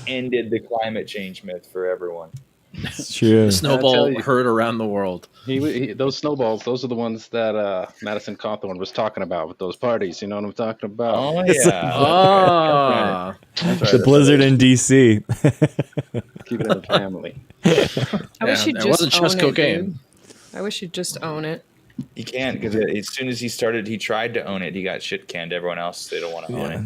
ended the climate change myth for everyone. It's true. The snowball tell you. heard around the world. Those snowballs. Those are the ones that Madison Cawthorn was talking about with those parties. You know what I'm talking about? Oh yeah. Ah, That's right. The blizzard in DC. Keep it in the family. I wish Yeah, you'd it just wasn't just own cocaine. It, dude. I wish you'd just own it. He can't because as soon as he started, he tried to own it. He got shit canned. Everyone else, they don't want to own it.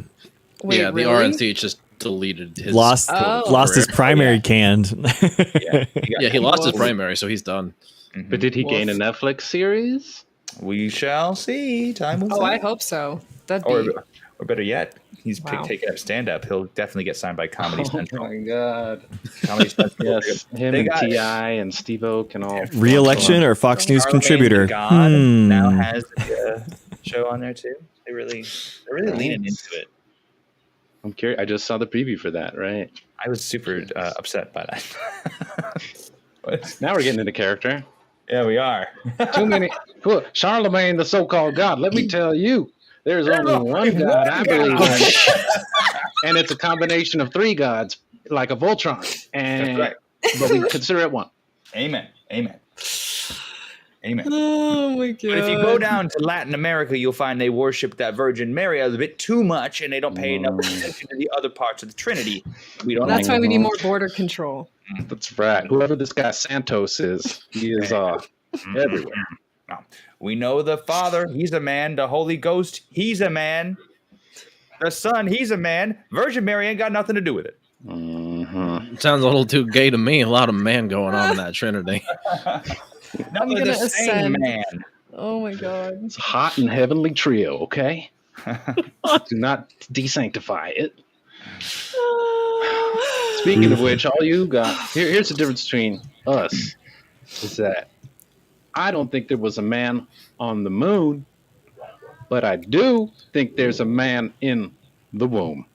Wait, yeah, the really? RNC just deleted his lost Oh. lost his career. primary canned. Yeah, Yeah, he lost his Whoa. primary, so he's done. But did he gain a Netflix series? We shall see. Time will Oh, tell. I hope so. That'd Or, be or better yet, he's Wow. taking up stand up. He'll definitely get signed by Comedy Central. my god! Comedy Central. Yes, him They and got it. Ti and Steve-O can all Re-election or Fox News Charlamagne contributor? the God now Hmm. has the show on there too. They're really leaning into it. I'm curious. I just saw the preview for that. Right I was super upset by that. But- now we're getting into character. yeah, we are. Too many. Cool. Charlemagne, the so-called God. Let me tell you, there's only one God I believe in, and it's a combination of three gods, like a Voltron. And That's but we consider it one. Amen. Amen. Amen. Oh my god. But if you go down to Latin America, you'll find they worship that Virgin Mary a bit too much, and they don't pay enough attention to the other parts of the Trinity. We don't. That's like why we need more border control. That's right. Whoever this guy Santos is, he is everywhere. No. We know the Father, he's a man. The Holy Ghost, he's a man. The Son, he's a man. Virgin Mary ain't got nothing to do with it. Sounds a little too gay to me. A lot of man going on in that Trinity. Not I'm the gonna same ascend. man. Oh my god. It's a hot and heavenly trio. Okay, do not desanctify it. Speaking of which, all you got here's the difference between us is that I don't think there was a man on the moon but I do think there's a man in the womb.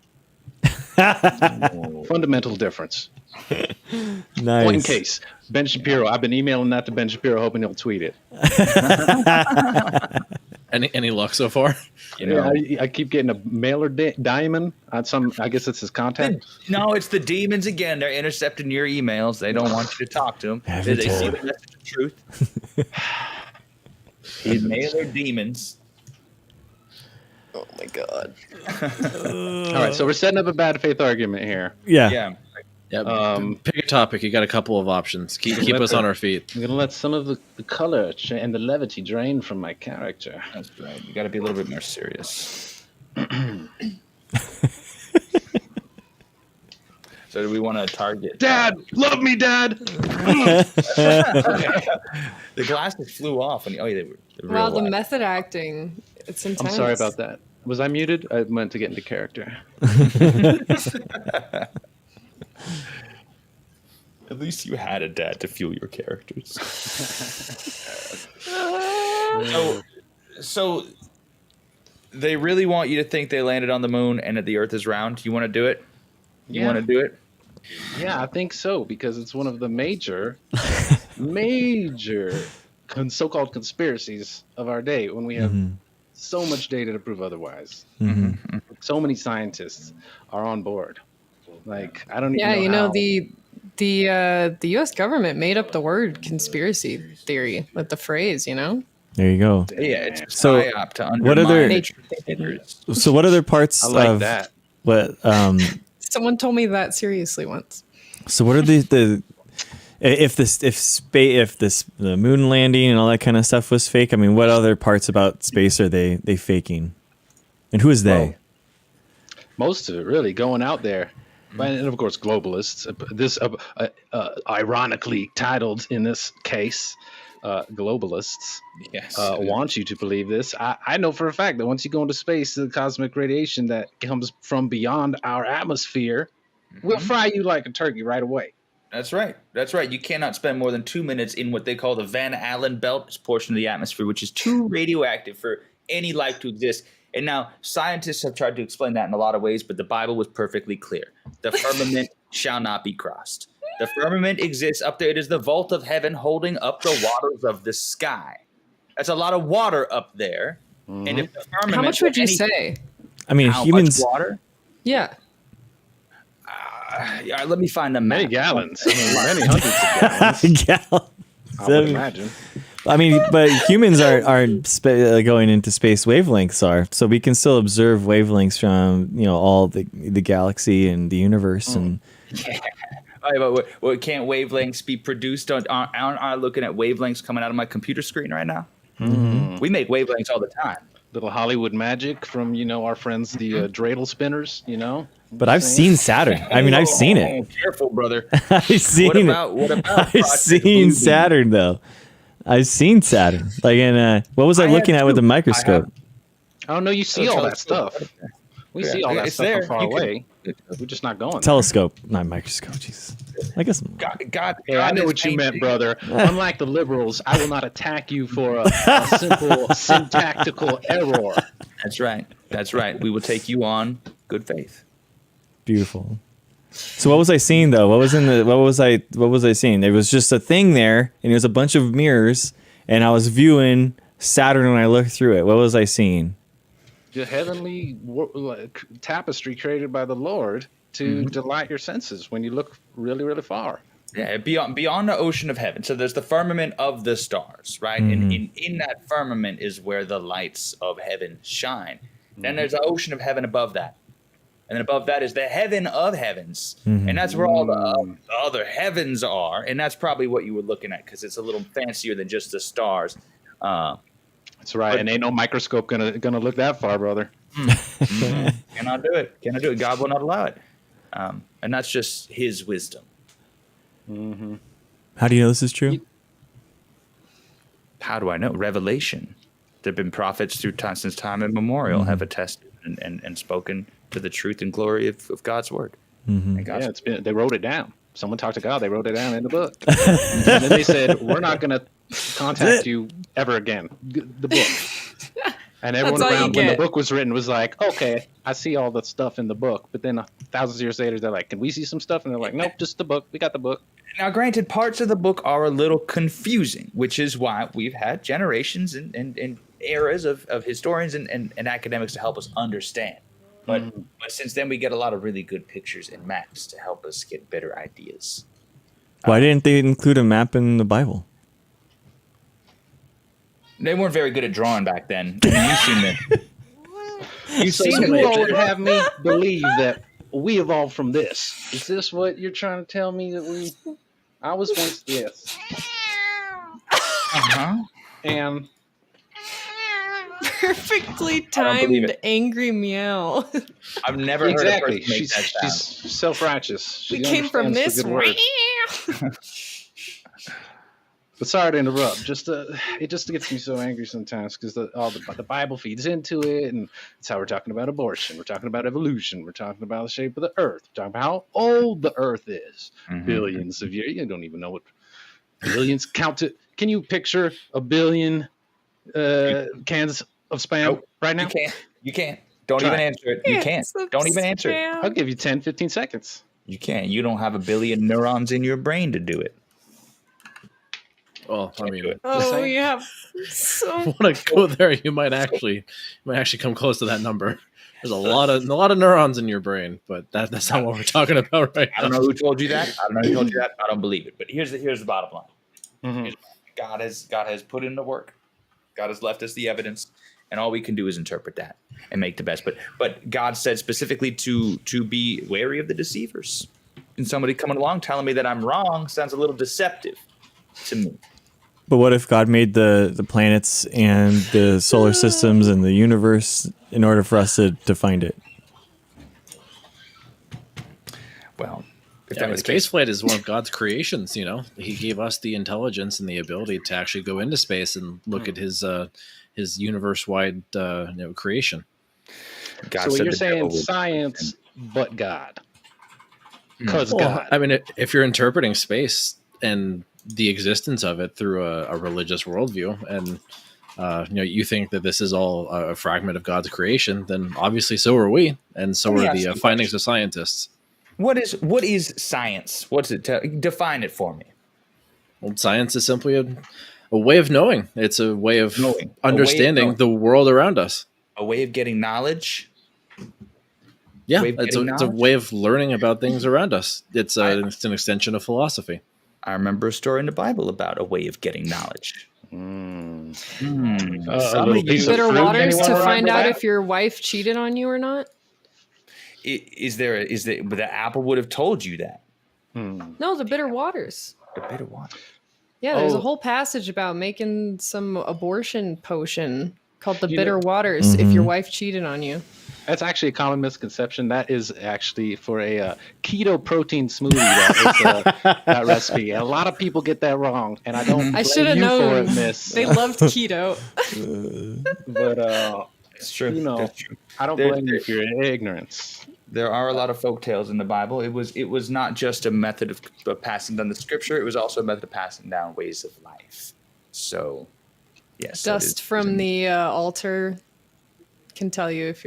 Fundamental difference. Nice. Point in case. Ben Shapiro. I've been emailing that to Ben Shapiro, hoping he'll tweet it. Any luck so far? You know, I keep getting a mailer diamond on some. I guess it's his contact. no, it's the demons again. They're intercepting your emails. They don't want you to talk to them. They see the message of truth. He mailer demons. Oh my god. All right, so we're setting up a bad faith argument here. Yeah. Yeah. Yep. Pick a topic. You got a couple of options. Keep us on our feet. I'm gonna let some of the color and the levity drain from my character. That's right. You got to be a little bit more serious. So do we want to target? Dad, love me, Dad. The glasses flew off, and they were Wow, real the life. method acting. It's intense. I'm sorry about that. Was I muted? I meant to get into character. At least you had a dad to fuel your characters. so they really want you to think they landed on the moon and that the Earth is round. You want to do it? You Yeah. want to do it? Yeah, I think so, because it's one of the major so-called conspiracies of our day when we have so much data to prove otherwise. So many scientists are on board. Like, I don't even Yeah, know you know, how- the U.S. government made up the word conspiracy theory with the phrase, you know? There you go. Yeah, it's a So, psyop to what other- undermine the truth thinkers. So what other parts I like of that. what Someone told me that seriously once. so what are the if the moon landing and all that kind of stuff was fake, I mean, what other parts about space are they faking? And who is they? Most of it, really, going out there. And of course, globalists. This, ironically titled in this case, globalists. Yes. Want you to believe this. I know for a fact that once you go into space, the cosmic radiation that comes from beyond our atmosphere will fry you like a turkey right away. That's right. That's right. You cannot spend more than 2 minutes in what they call the Van Allen belt, this portion of the atmosphere, which is too radioactive for any life to exist. And now scientists have tried to explain that in a lot of ways, but the Bible was perfectly clear. The firmament shall not be crossed. The firmament exists up there. It is the vault of heaven holding up the waters of the sky. That's a lot of water up there. And if the firmament How much would you were say? I mean, how humans. much water? Yeah. Yeah, let me find the map. Many gallons. I mean, many hundreds of gallons. I would imagine. I mean, but humans aren't going into space. Wavelengths are, so we can still observe wavelengths from all the galaxy and the universe. And But can't wavelengths be produced? Aren't I looking at wavelengths coming out of my computer screen right now? We make wavelengths all the time. Little Hollywood magic from our friends the dreidel spinners. but I've seen Saturn. I mean, I've seen it. Oh, careful, brother. I've seen What it. about I've Project seen Bluebeam? Saturn though. I've seen Saturn. Like in what was I I looking have at with too. the microscope? I don't know. You see all that telescope. stuff. We Yeah, see all that it's stuff there. from far You can- away. We're just not going. Telescope, not microscope. Jesus. I guess. God, Hey, I know is what you meant, painting- brother. Unlike the liberals, I will not attack you for a simple syntactical error. That's right. That's right. We will take you on good faith. Beautiful. So what was I seeing though? What was I seeing? There was just a thing there, and it was a bunch of mirrors, and I was viewing Saturn when I looked through it. What was I seeing? The heavenly tapestry created by the Lord to delight your senses when you look really, really far. Yeah, beyond the ocean of heaven. So there's the firmament of the stars, right? And in that firmament is where the lights of heaven shine. Then there's the ocean of heaven above that. And then above that is the heaven of heavens. And that's where all the other heavens are. And that's probably what you were looking at, because it's a little fancier than just the stars. That's right. And ain't no microscope gonna look that far, brother. Cannot do it. Cannot do it. God will not allow it. And that's just his wisdom. How do you know this is true? How do I know? Revelation. There have been prophets through time, since time immemorial have attested and spoken to the truth and glory of God's word. And God's Yeah, they wrote it down. Someone talked to God. They wrote it down in the book. And then they said, "We're not gonna contact you ever again." The book. And everyone all you around when the get. book was written was like, okay, I see all the stuff in the book. But then thousands of years later, they're like, can we see some stuff? And they're like, nope, just the book. We got the book. Now, granted, parts of the book are a little confusing, which is why we've had generations and eras of historians and academics to help us understand. But since then, we get a lot of really good pictures and maps to help us get better ideas. Why didn't they include a map in the Bible? They weren't very good at drawing back then. I mean, you've seen them. You've So seen them. you all would have me believe that we evolved from this. Is this what you're trying to tell me that we? I was once this, Uh-huh. and Perfectly believe timed it. angry meow. I've never exactly, heard a person make she's that sound. self-righteous. We She came from understands this. the good word. But sorry to interrupt. It just gets me so angry sometimes because the Bible feeds into it, and it's how we're talking about abortion. We're talking about evolution. We're talking about the shape of the Earth. We're talking about how old the Earth is. Mhm. Billions of years. You don't even know what billions count to. Can you picture a billion cans of spam Nope. right now? You can't. Don't Try. even answer it. You can't. Don't even answer it. I'll give you 10, 15 seconds. You can't. You don't have a billion neurons in your brain to do it. Well, I mean, do it. Oh, same. yeah. So want to go there, you might actually come close to that number. There's a lot of neurons in your brain, but that's not what we're talking about right I don't now. know who told you that. I don't know who told you that. I don't believe it. But here's the bottom line. Mhm. God has put in the work. God has left us the evidence, and all we can do is interpret that and make the best. But God said specifically to be wary of the deceivers. And somebody coming along telling me that I'm wrong sounds a little deceptive to me. But what if God made the planets and the solar systems and the universe in order for us to find it? Well, if Yeah, that I mean, was the case, spaceflight is one of God's creations. You know, He gave us the intelligence and the ability to actually go into space and look at His universe-wide creation. God So what said you're the saying, devil would- science, but God. Because Well, God. I mean, if you're interpreting space and the existence of it through a religious worldview, and you think that this is all a fragment of God's creation, then obviously so are we, and so Let me are ask the you a findings of scientists. What is science? What's it? Define it for me. Well, science is simply a way of knowing. It's a way of Knowing. A way of understanding knowing. the world around us. A way of getting knowledge. Yeah, Way of it's a getting way of learning about things around us. It's an extension of philosophy. I remember a story in the Bible about a way of getting knowledge. A Some little of you- piece of bitter fruit, waters anyone to find remember out that? if your wife cheated on you or not. Is but the apple would have told you that. No, the bitter waters. The bitter water. Yeah, there's Oh. a whole passage about making some abortion potion called the You bitter know- waters if your wife cheated on you. That's actually a common misconception. That is actually for a keto protein smoothie. That is that recipe. A lot of people get that wrong, and I don't. I blame should have you known. for it, Miss. They loved keto. But It's true. You know, That's true. I don't There- blame you there- for your ignorance. There are a lot of folk tales in the Bible. It was not just a method of passing down the scripture. It was also a method of passing down ways of life. So, yes, that Dust is- from the altar can tell you if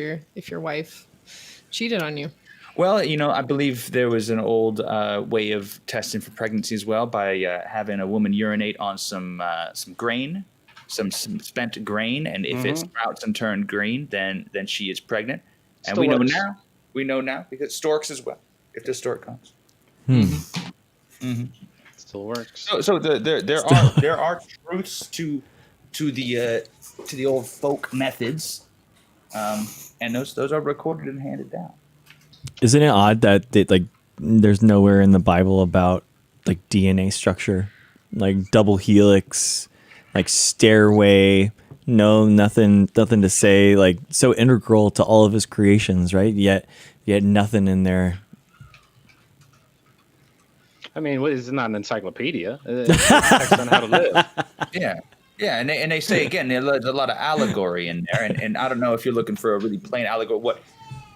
your wife cheated on you. Well, I believe there was an old way of testing for pregnancy as well by having a woman urinate on some grain, some spent grain, and if it sprouts and turned green, then she is pregnant. And Still works. we know now because storks as well. If the stork comes, Still works. so there are truths to the old folk methods, and those are recorded and handed down. Isn't it odd that there's nowhere in the Bible about like DNA structure, like double helix, like stairway? No, nothing to say. Like so integral to all of his creations, right? Yet nothing in there. I mean, what is it? Not an encyclopedia? It's a text on how to live. Yeah, and they say again, there's a lot of allegory in there, and I don't know if you're looking for a really plain allegory.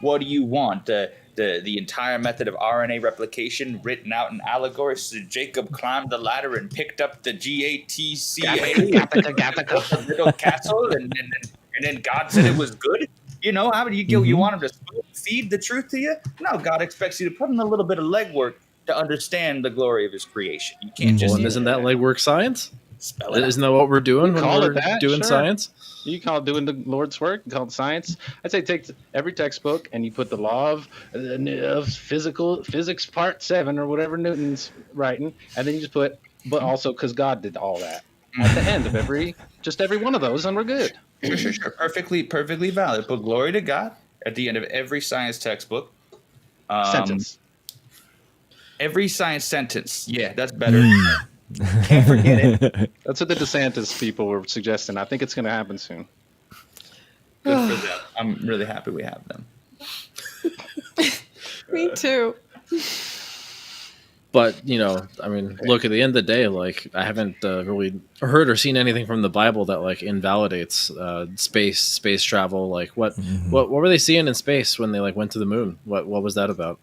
What do you want? The entire method of RNA replication written out in allegory. So Jacob climbed the ladder and picked up the GATCA Gattaca. little castle, and and then God said it was good. You know, how would you want him to feed the truth to you? No, God expects you to put in a little bit of legwork to understand the glory of his creation. You can't Well, just and isn't that legwork science? spell it out. Isn't that what we're doing when Call it we're that, doing sure. science? You call it doing the Lord's work. You call it science. I'd say take every textbook and you put the law of physics part 7 or whatever Newton's writing, and then you just put, but also because God did all that at the end of every one of those, and we're good. Sure. Perfectly valid. Put glory to God at the end of every science textbook. Sentence. Every science sentence. Yeah, that's better. Can't forget it. That's what the DeSantis people were suggesting. I think it's going to happen soon. Good for them. I'm really happy we have them. Me too. But I mean, look, at the end of the day, like I haven't really heard or seen anything from the Bible that like invalidates space travel. Like what were they seeing in space when they like went to the moon? What was that about?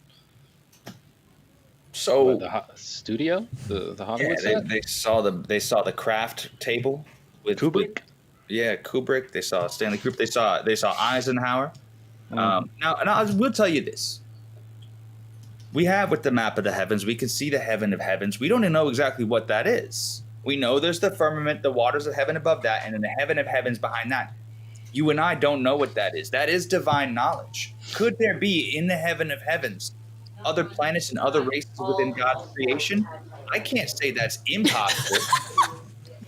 So The studio, the Hollywood yeah, set? they saw the craft table with Kubrick? Kubrick. They saw Stanley Kubrick. They saw Eisenhower. Now I will tell you this. We have with the map of the heavens, we can see the heaven of heavens. We don't even know exactly what that is. We know there's the firmament, the waters of heaven above that, and then the heaven of heavens behind that. You and I don't know what that is. That is divine knowledge. Could there be in the heaven of heavens other planets and other races within God's creation? I can't say that's impossible.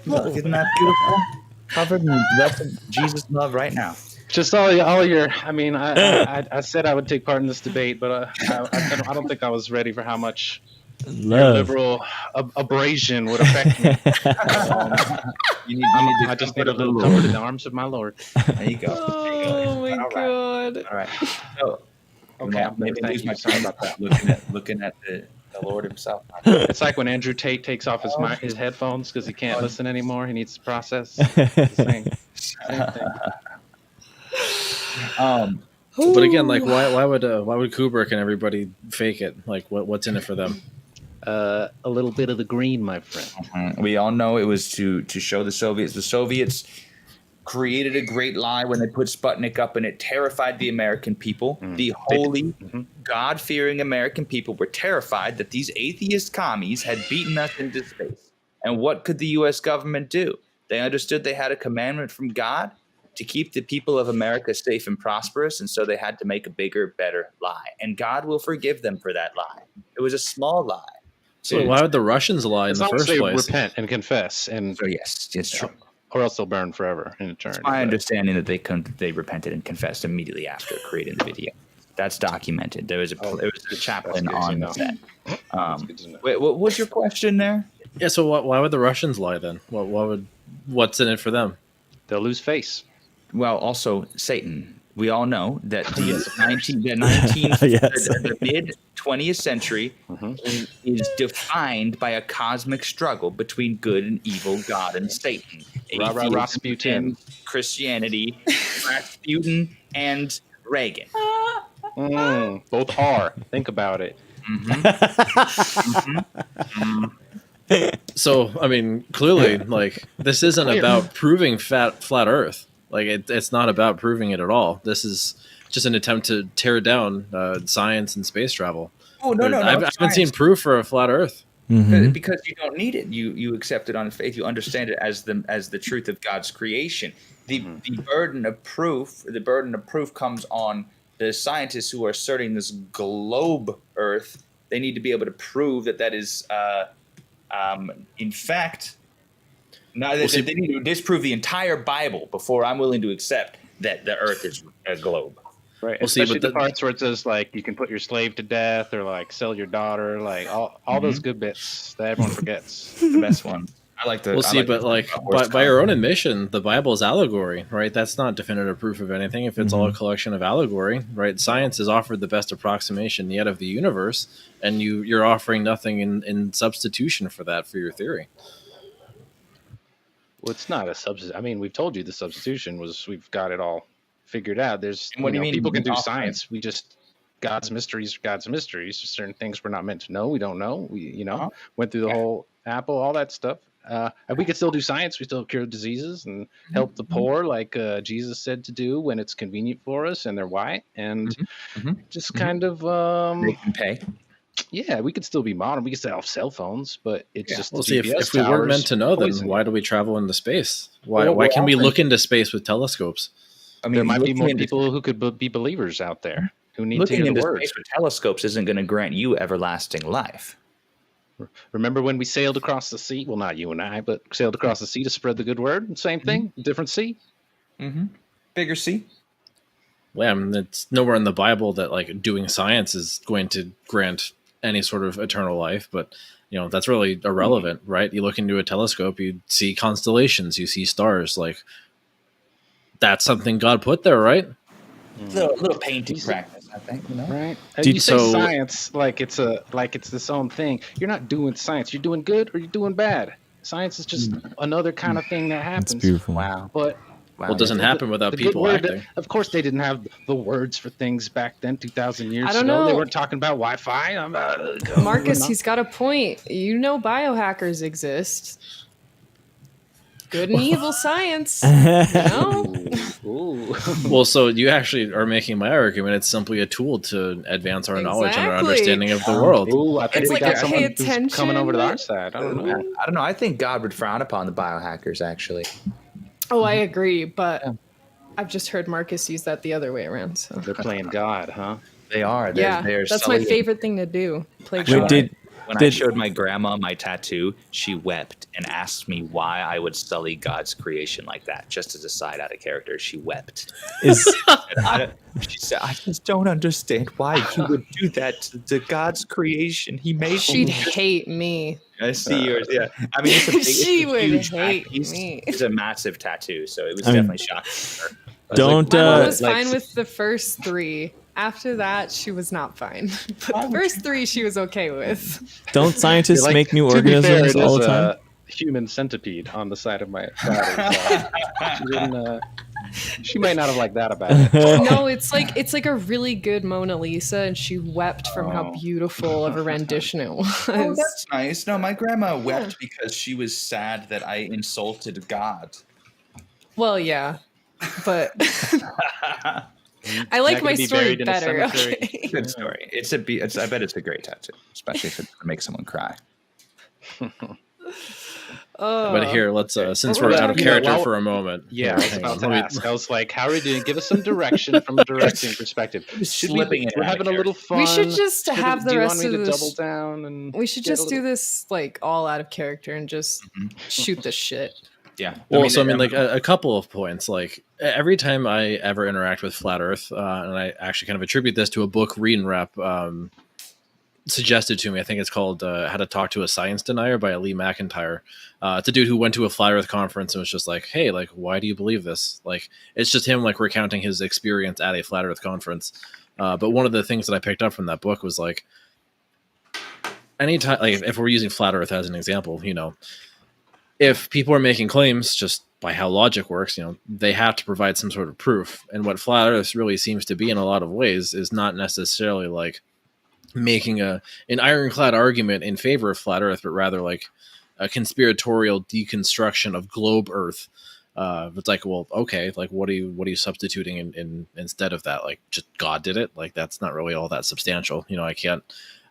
Look, isn't that beautiful? Covered in blessed Jesus love right now. Just all your. I mean, I said I would take part in this debate, but I don't think I was ready for how much your Love. liberal abrasion would affect me. I just need a little comfort in the arms of my Lord. There you go. Oh my All right. god. All right. So, Okay, maybe thank lose you. my Sorry train about that. looking at the Lord himself. It's like when Andrew Tate takes off his headphones because he can't listen anymore. He needs to process. It's the same thing. But again, like why would Kubrick and everybody fake it? Like what's in it for them? A little bit of the green, my friend. We all know it was to show the Soviets. The Soviets created a great lie when they put Sputnik up, and it terrified the American people. The holy, God-fearing American people were terrified that these atheist commies had beaten us into space. And what could the U.S. government do? They understood they had a commandment from God to keep the people of America safe and prosperous, and so they had to make a bigger, better lie. And God will forgive them for that lie. It was a small lie. So why would the Russians lie in As the long as first they place? repent and confess, and So yes, it's true. or else they'll burn forever in eternity. My understanding that they repented and confessed immediately after creating the video. That's documented. There was a chaplain that's good to on know. the set. Good to know. Wait, what was your question there? Yeah. So why would the Russians lie then? What's in it for them? They'll lose face. Well, also Satan. We all know that the Yes. the mid 20th century is defined by a cosmic struggle between good and evil, God and Satan. Atheism Rasputin. and Christianity, Rasputin and Reagan. Both are. Think about it. So I mean, clearly, like this isn't about proving flat Earth. Like it's not about proving it at all. This is just an attempt to tear down science and space travel. Oh no! I haven't seen proof for a flat Earth. Because you don't need it. You accept it on faith. You understand it as the truth of God's creation. The burden of proof comes on the scientists who are asserting this globe Earth. They need to be able to prove that is in fact. Now they need to disprove the entire Bible before I'm willing to accept that the Earth is a globe. Right. We'll see, Especially but the parts where it says like you can put your slave to death or like sell your daughter, like all those good bits that everyone forgets. The best one. I like the. We'll see, but like by your own admission, the Bible is allegory, right? That's not definitive proof of anything. If it's all a collection of allegory, right? Science has offered the best approximation yet of the universe, and you're offering nothing in substitution for that for your theory. Well, it's not a substitute. I mean, we've told you the substitution was we've got it all figured out. There's And what do you mean people can do offering? science. We just God's mysteries. Certain things we're not meant to know. We don't know. We went through the whole Apple, all that stuff. And we can still do science. We still cure diseases and help the poor, like Jesus said to do when it's convenient for us, and they're white, and just kind of They can pay. yeah, we could still be modern. We could still have cell phones, but it's just Well, the see, if GPS we weren't towers meant to know, then poison why you. do we travel into space? Why Well, why we're can we often- look into space with telescopes? I mean, There might be more looking into- people who could be believers out there who need to Looking hear into the word. space with telescopes isn't going to grant you everlasting life. Remember when we sailed across the sea? Well, not you and I, but sailed across the sea to spread the good word. Same thing, different sea. Bigger C. Yeah, I mean, it's nowhere in the Bible that like doing science is going to grant any sort of eternal life, but that's really irrelevant, right? You look into a telescope, you see constellations, you see stars, like that's something God put there, right? Little painting practice, I think. Right. And Dude, you say so- science like it's this own thing. You're not doing science. You're doing good or you're doing bad. Science is just another kind of thing that happens. It's beautiful. Wow. But Well, it doesn't happen without the good people word, acting. of course, they didn't have the words for things back then, 2,000 years I don't ago. They know. weren't talking about Wi-Fi. Marcus, he's got a point. Biohackers exist. Good and evil science. Ooh. Well, so you actually are making my argument. It's simply a tool to advance our knowledge and our Exactly. understanding of the world. Ooh, I think It's we like got a someone pay who's coming over to attention. our side. I don't know. I don't know. I think God would frown upon the biohackers, actually. Oh, I agree, but I've just heard Marcus use that the other way around. So They're playing God, huh? They are. yeah, They're that's my sullying- favorite thing to do. Play Actually, God. When I showed my grandma my tattoo, she wept and asked me why I would sully God's creation like that. Just as a side out of character, she wept. Is She said, "I just don't understand why he would do that to God's creation. He made She'd me." hate me. I see yours. Yeah, I mean, it's a big, She it's a would huge hate piece. me. It's a massive tattoo, so it was I mean, definitely shocking for her. I was don't, My mom Uh, was like- fine with the first three. After that, she was not fine. But the first three, she was okay with. don't scientists Like, make new to be fair, organisms it all is the time? a human centipede on the side of my body. So she didn't. She might not have liked that about it. No, it's like a really good Mona Lisa, and she wept from how beautiful of a rendition it was. Oh, that's nice. No, my grandma wept because she was sad that I insulted God. Well, yeah, but I like Not my gonna be story buried in a better. cemetery. Okay. Good story. I bet it's a great tattoo, especially if it makes someone cry. But here, let's since Well, we're we're out of talking character about- for a moment. Yeah, I was hang about on, to let me- ask. I was like, "How are we doing? Give us some direction from a directing perspective." Should we? Slipping in We're and out of having a little fun. We should just have the do you rest want me of to this- double down and We should get a just do little- this like all out of character and just shoot the shit. Yeah. Well, so I mean, like a couple of points. Like every time I ever interact with Flat Earth, and I actually kind of attribute this to a book Read and Rep suggested to me. I think it's called "How to Talk to a Science Denier" by Lee McIntyre. It's a dude who went to a Flat Earth conference and was just like, "Hey, like, why do you believe this?" Like, it's just him like recounting his experience at a Flat Earth conference. But one of the things that I picked up from that book was like, anytime, like, if we're using Flat Earth as an example, if people are making claims just by how logic works, they have to provide some sort of proof. And what Flat Earth really seems to be in a lot of ways is not necessarily like making an ironclad argument in favor of Flat Earth, but rather like a conspiratorial deconstruction of globe Earth. It's like, well, okay, like what are you substituting in instead of that? Like, just God did it. Like, that's not really all that substantial. I can't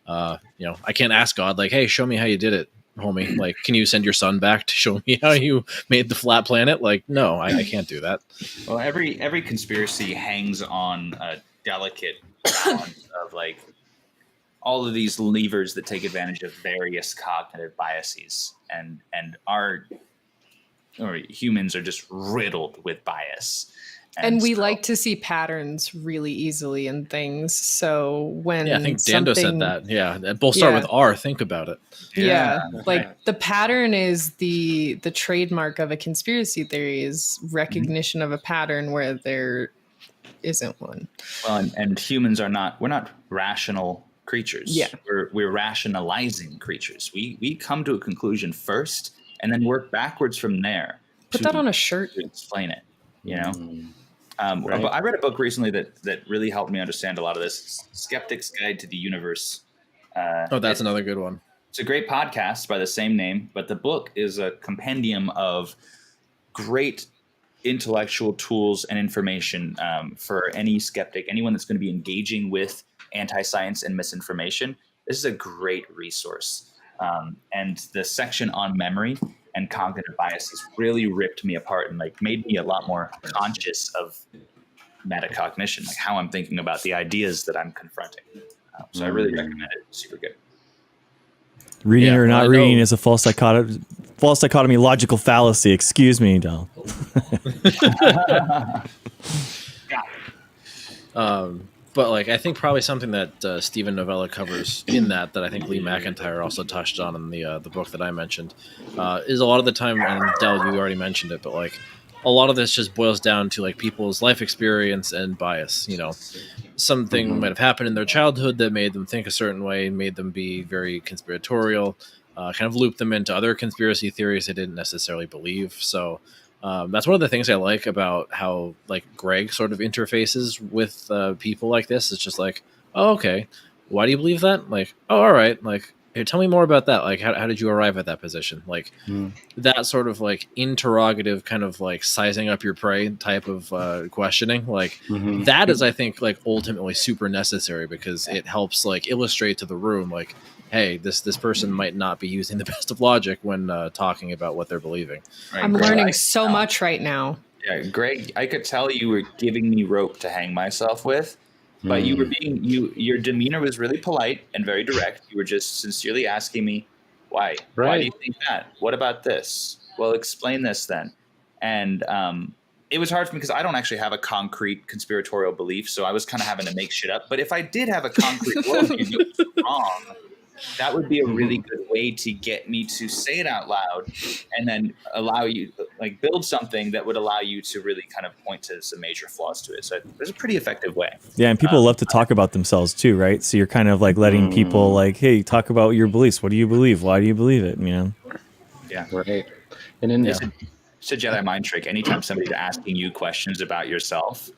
ask God like, hey, show me how you did it, homie. Like, can you send your son back to show me how you made the flat planet? Like, no, I can't do that. Well, every conspiracy hangs on a delicate balance of like all of these levers that take advantage of various cognitive biases, and humans are just riddled with bias. And we so- like to see patterns really easily in things. So when Yeah, I think Dando something- said that. Yeah, both start Yeah. with R. Think about it. Yeah, Yeah, like the pattern is the trademark of a conspiracy theory is recognition of a pattern where there isn't one. Well, and humans we're not rational creatures. Yeah. We're rationalizing creatures. We come to a conclusion first and then work backwards from there. Put that on a shirt. to explain it, Right. But I read a book recently that really helped me understand a lot of this. Skeptic's Guide to the Universe. Oh, that's another good one. It's a great podcast by the same name, but the book is a compendium of great intellectual tools and information for any skeptic, anyone that's going to be engaging with anti-science and misinformation. This is a great resource. And the section on memory and cognitive biases really ripped me apart and like made me a lot more conscious of metacognition, like how I'm thinking about the ideas that I'm confronting. So I really recommend it. Super good. Reading Yeah, or well, not I reading know- is a false dichotomy, logical fallacy. Excuse me, Del. But like I think probably something that Stephen Novella covers in that I think Lee McIntyre also touched on in the book that I mentioned is a lot of the time, and Del, you already mentioned it, but like a lot of this just boils down to like people's life experience and bias. You know, something might have happened in their childhood that made them think a certain way, made them be very conspiratorial, kind of looped them into other conspiracy theories they didn't necessarily believe. So that's one of the things I like about how like Greg sort of interfaces with people like this. It's just like, oh, okay, why do you believe that? Like, oh, all right, like, here, tell me more about that. Like, how did you arrive at that position? Like, that sort of like interrogative kind of like sizing up your prey type of questioning. Like, that is, I think, like ultimately super necessary because it helps like illustrate to the room, like, hey, this person might not be using the best of logic when talking about what they're believing. Right, I'm Greg, learning so much right now. Yeah, Greg, I could tell you were giving me rope to hang myself with, but you were being your demeanor was really polite and very direct. You were just sincerely asking me, why? Why do you think that? What about this? Well, explain this then. And it was hard for me because I don't actually have a concrete conspiratorial belief, so I was kind of having to make shit up. But if I did have a concrete worldview that was wrong, that would be a really good way to get me to say it out loud and then allow you like build something that would allow you to really kind of point to some major flaws to it. So there's a pretty effective way. Yeah, and people love to talk about themselves too, right? So you're kind of like letting people like, hey, talk about your beliefs. What do you believe? Why do you believe it? You know? Yeah. Right. And then It's a Jedi mind trick. Anytime somebody's asking you questions about yourself,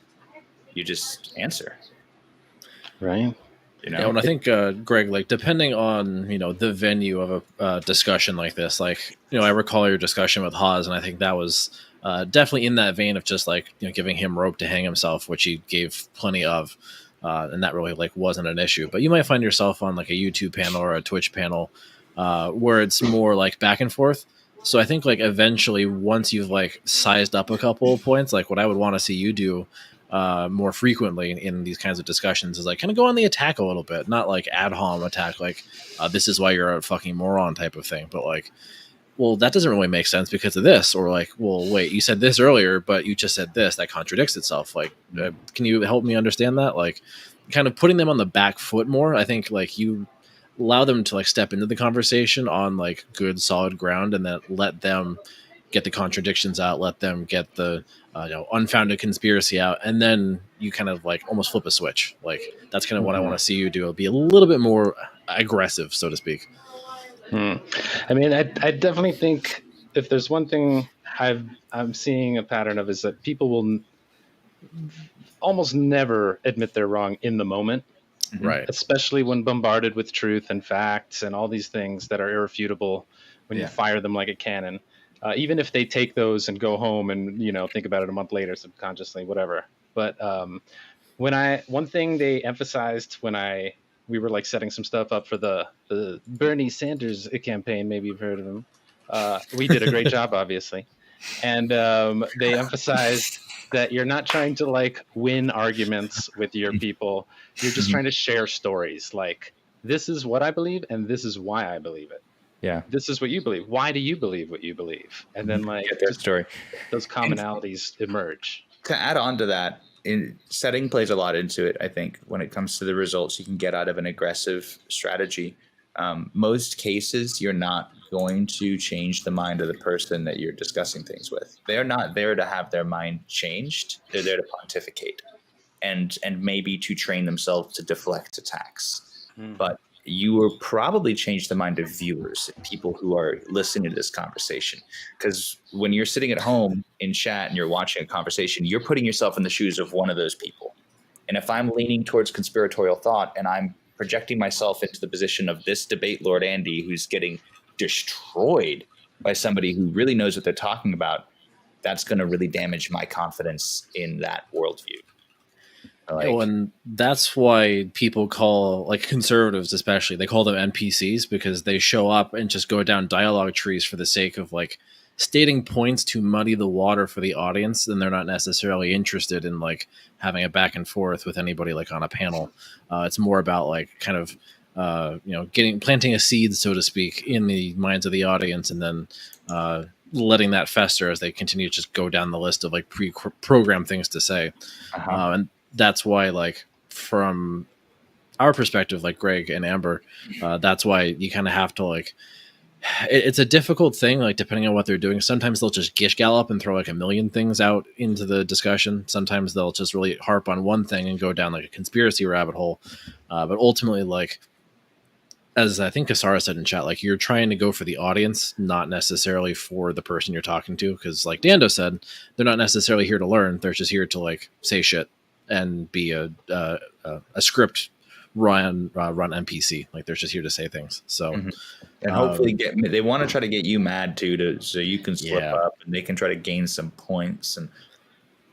you just answer. right. You know? Yeah, and I think Greg, like depending on the venue of a discussion like this, like I recall your discussion with Haas, and I think that was definitely in that vein of just like giving him rope to hang himself, which he gave plenty of, and that really like wasn't an issue. But you might find yourself on like a YouTube panel or a Twitch panel where it's more like back and forth. So I think like eventually once you've like sized up a couple of points, like what I would want to see you do more frequently in these kinds of discussions is like kind of go on the attack a little bit, not like ad hom attack, like this is why you're a fucking moron type of thing, but like, well, that doesn't really make sense because of this, or like, well, wait, you said this earlier, but you just said this, that contradicts itself. Like, can you help me understand that? Like, kind of putting them on the back foot more. I think like you allow them to like step into the conversation on like good solid ground, and then let them get the contradictions out, let them get the unfounded conspiracy out, and then you kind of like almost flip a switch. Like that's kind of what I want to see you do. It'll be a little bit more aggressive, so to speak. I mean, I definitely think if there's one thing I'm seeing a pattern of is that people will almost never admit they're wrong in the moment, Right. especially when bombarded with truth and facts and all these things that are irrefutable when you fire them like a cannon. Even if they take those and go home and think about it a month later subconsciously, whatever. But one thing they emphasized when we were like setting some stuff up for the Bernie Sanders campaign, maybe you've heard of him. We did a great job, obviously, and they emphasized that you're not trying to like win arguments with your people. You're just trying to share stories. Like, this is what I believe, and this is why I believe it. Yeah. This is what you believe. Why do you believe what you believe? And then like Get that story. those commonalities emerge. To add on to that, setting plays a lot into it, I think, when it comes to the results you can get out of an aggressive strategy. Most cases, you're not going to change the mind of the person that you're discussing things with. They're not there to have their mind changed. They're there to pontificate and maybe to train themselves to deflect attacks. But you will probably change the mind of viewers, people who are listening to this conversation. Because when you're sitting at home in chat and you're watching a conversation, you're putting yourself in the shoes of one of those people. And if I'm leaning towards conspiratorial thought and I'm projecting myself into the position of this debate Lord Andy, who's getting destroyed by somebody who really knows what they're talking about, that's going to really damage my confidence in that worldview. And that's why people call, like, conservatives especially, they call them NPCs, because they show up and just go down dialogue trees for the sake of, like, stating points to muddy the water for the audience, and they're not necessarily interested in, like, having a back and forth with anybody, like, on a panel. It's more about, like, kind of planting a seed, so to speak, in the minds of the audience, and then letting that fester as they continue to just go down the list of, like, pre-programmed things to say. And that's why, like, from our perspective, like Greg and Amber, that's why you kind of have to, like, it's a difficult thing, like, depending on what they're doing. Sometimes they'll just gish gallop and throw, like, a million things out into the discussion. Sometimes they'll just really harp on one thing and go down, like, a conspiracy rabbit hole. But ultimately, like, as I think Kasara said in chat, like, you're trying to go for the audience, not necessarily for the person you're talking to. Because, like Dando said, they're not necessarily here to learn. They're just here to, like, say shit and be a script run NPC. Like, they're just here to say things. So, and hopefully they want to try to get you mad too, so you can slip up, and they can try to gain some points. And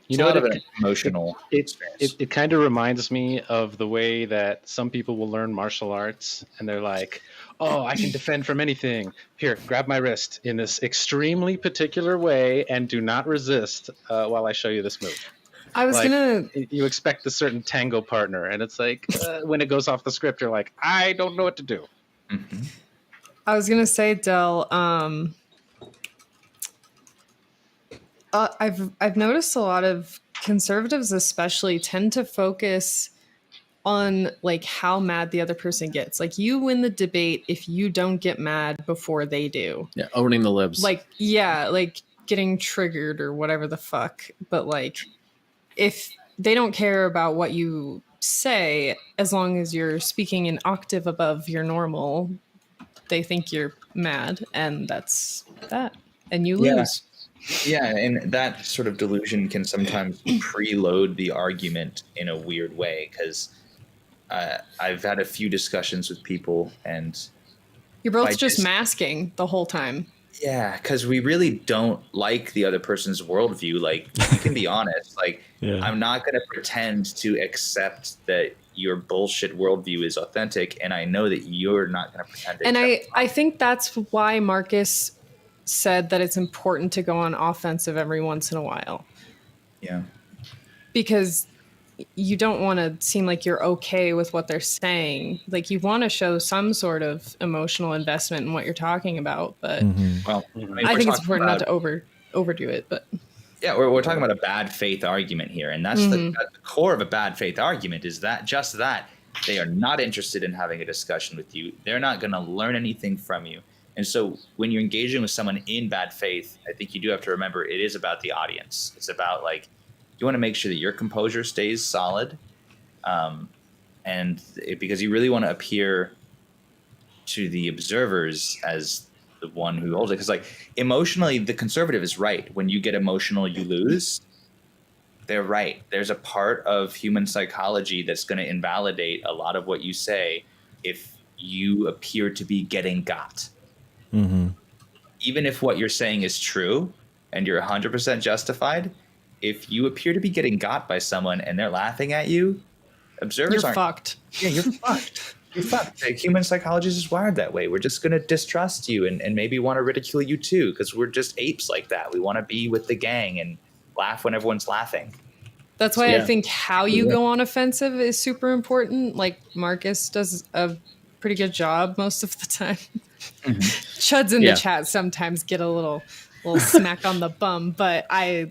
you know, an emotional. It kind of reminds me of the way that some people will learn martial arts, and they're like, "Oh, I can defend from anything. Here, grab my wrist in this extremely particular way, and do not resist while I show you this move." I was You expect a certain tango partner, and it's like when it goes off the script, you're like, I don't know what to do. Mm-hmm. I was gonna say, Del. I've noticed a lot of conservatives, especially, tend to focus on, like, how mad the other person gets. Like, you win the debate if you don't get mad before they do. Yeah, owning the libs. Like, yeah, like getting triggered or whatever the fuck. But, like, if they don't care about what you say, as long as you're speaking an octave above your normal, they think you're mad, and that's that. And you lose. Yeah, and that sort of delusion can sometimes preload the argument in a weird way, because I've had a few discussions with people, and you're both just masking the whole time. Yeah, because we really don't like the other person's worldview. Like, we can be honest. Like, I'm not going to pretend to accept that your bullshit worldview is authentic, and I know that you're not going to pretend to. And I think that's why Marcus said that it's important to go on offensive every once in a while. Yeah. Because you don't want to seem like you're okay with what they're saying. Like, you want to show some sort of emotional investment in what you're talking about. But well, I think it's important not to overdo it. But yeah, we're talking about a bad faith argument here, and that's the core of a bad faith argument, is that they are not interested in having a discussion with you. They're not going to learn anything from you. And so when you're engaging with someone in bad faith, I think you do have to remember it is about the audience. It's about, like, you want to make sure that your composure stays solid, because you really want to appear to the observers as the one who holds it. Because, like, emotionally, the conservative is right. When you get emotional, you lose. They're right. There's a part of human psychology that's going to invalidate a lot of what you say if you appear to be getting got. Mm-hmm. Even if what you're saying is true and you're 100% justified, if you appear to be getting got by someone and they're laughing at you, observers you're fucked. Yeah, you're fucked. You're fucked. Like, human psychology is wired that way. We're just going to distrust you and maybe want to ridicule you too, because we're just apes like that. We want to be with the gang and laugh when everyone's laughing. That's why I think how you go on offensive is super important. Like, Marcus does a pretty good job most of the time. Chuds in the chat sometimes get a little smack on the bum, but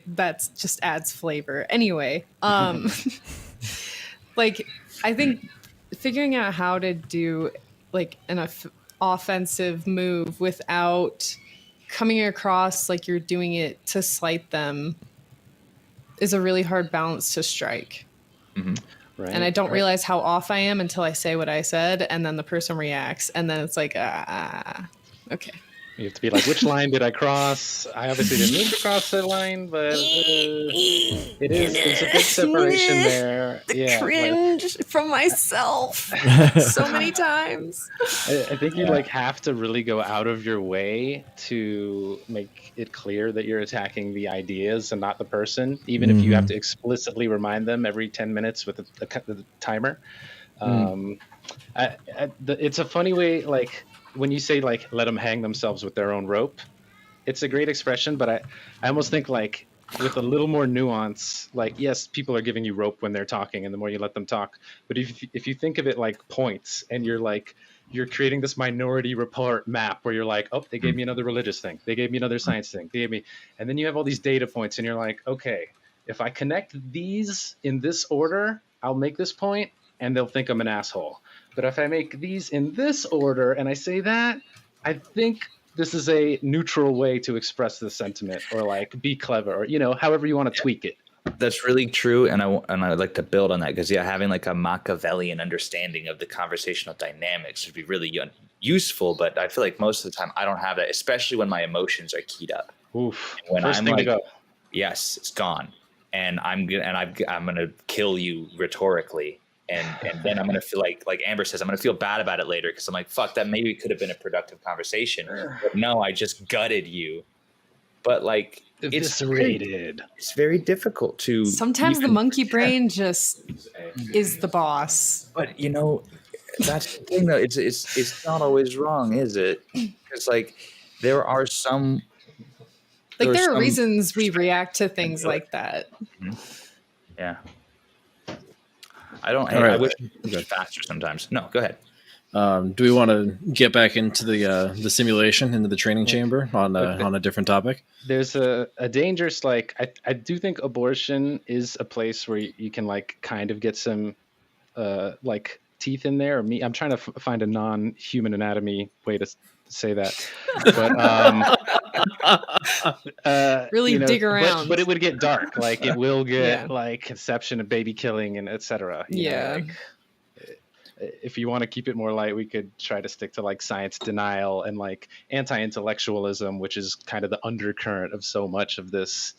that's just adds flavor. Anyway, like, I think figuring out how to do, like, an offensive move without coming across like you're doing it to slight them is a really hard balance to strike. Right, and I don't realize how off I am until I say what I said, and then the person reacts, and then it's like, okay. You have to be like, which line did I cross? I obviously didn't mean to cross that line, but there's a big separation there. Cringe from myself so many times. I think you like have to really go out of your way to make it clear that you're attacking the ideas and not the person, even if you have to explicitly remind them every 10 minutes with the timer. It's a funny way, like when you say like let them hang themselves with their own rope, it's a great expression, but I almost think like with a little more nuance, like yes, people are giving you rope when they're talking, and the more you let them talk, but if you think of it like points, and you're creating this minority report map where you're like, oh, they gave me another religious thing, they gave me another science thing, they gave me, and then you have all these data points, and you're like, okay, if I connect these in this order, I'll make this point, and they'll think I'm an asshole. But if I make these in this order and I say that, I think this is a neutral way to express the sentiment, or like be clever, or however you want to tweak it. That's really true, and I would like to build on that, because having like a Machiavellian understanding of the conversational dynamics would be really useful. But I feel like most of the time I don't have that, especially when my emotions are keyed up. Oof! When First I'm thing like, to go. yes, it's gone, and I'm gonna kill you rhetorically. And then I'm gonna feel like Amber says, I'm gonna feel bad about it later, because I'm like, fuck, that maybe could have been a productive conversation. But no, I just gutted you. But like, it's very difficult to. Sometimes the monkey brain just is the boss. But that's the thing though. It's not always wrong, is it? Because like there are some. Like there are reasons we react to things like that. Yeah. I don't. All right. I wish it was faster sometimes. No, go ahead. Do we want to get back into the simulation, into the training chamber on a different topic? There's a dangerous, like, I do think abortion is a place where you can like kind of get some like teeth in there. I'm trying to find a non-human anatomy way to say that, but really dig around. But it would get dark. Like it will get like conception and baby killing and etc. If you want to keep it more light, we could try to stick to like science denial and like anti-intellectualism, which is kind of the undercurrent of so much of this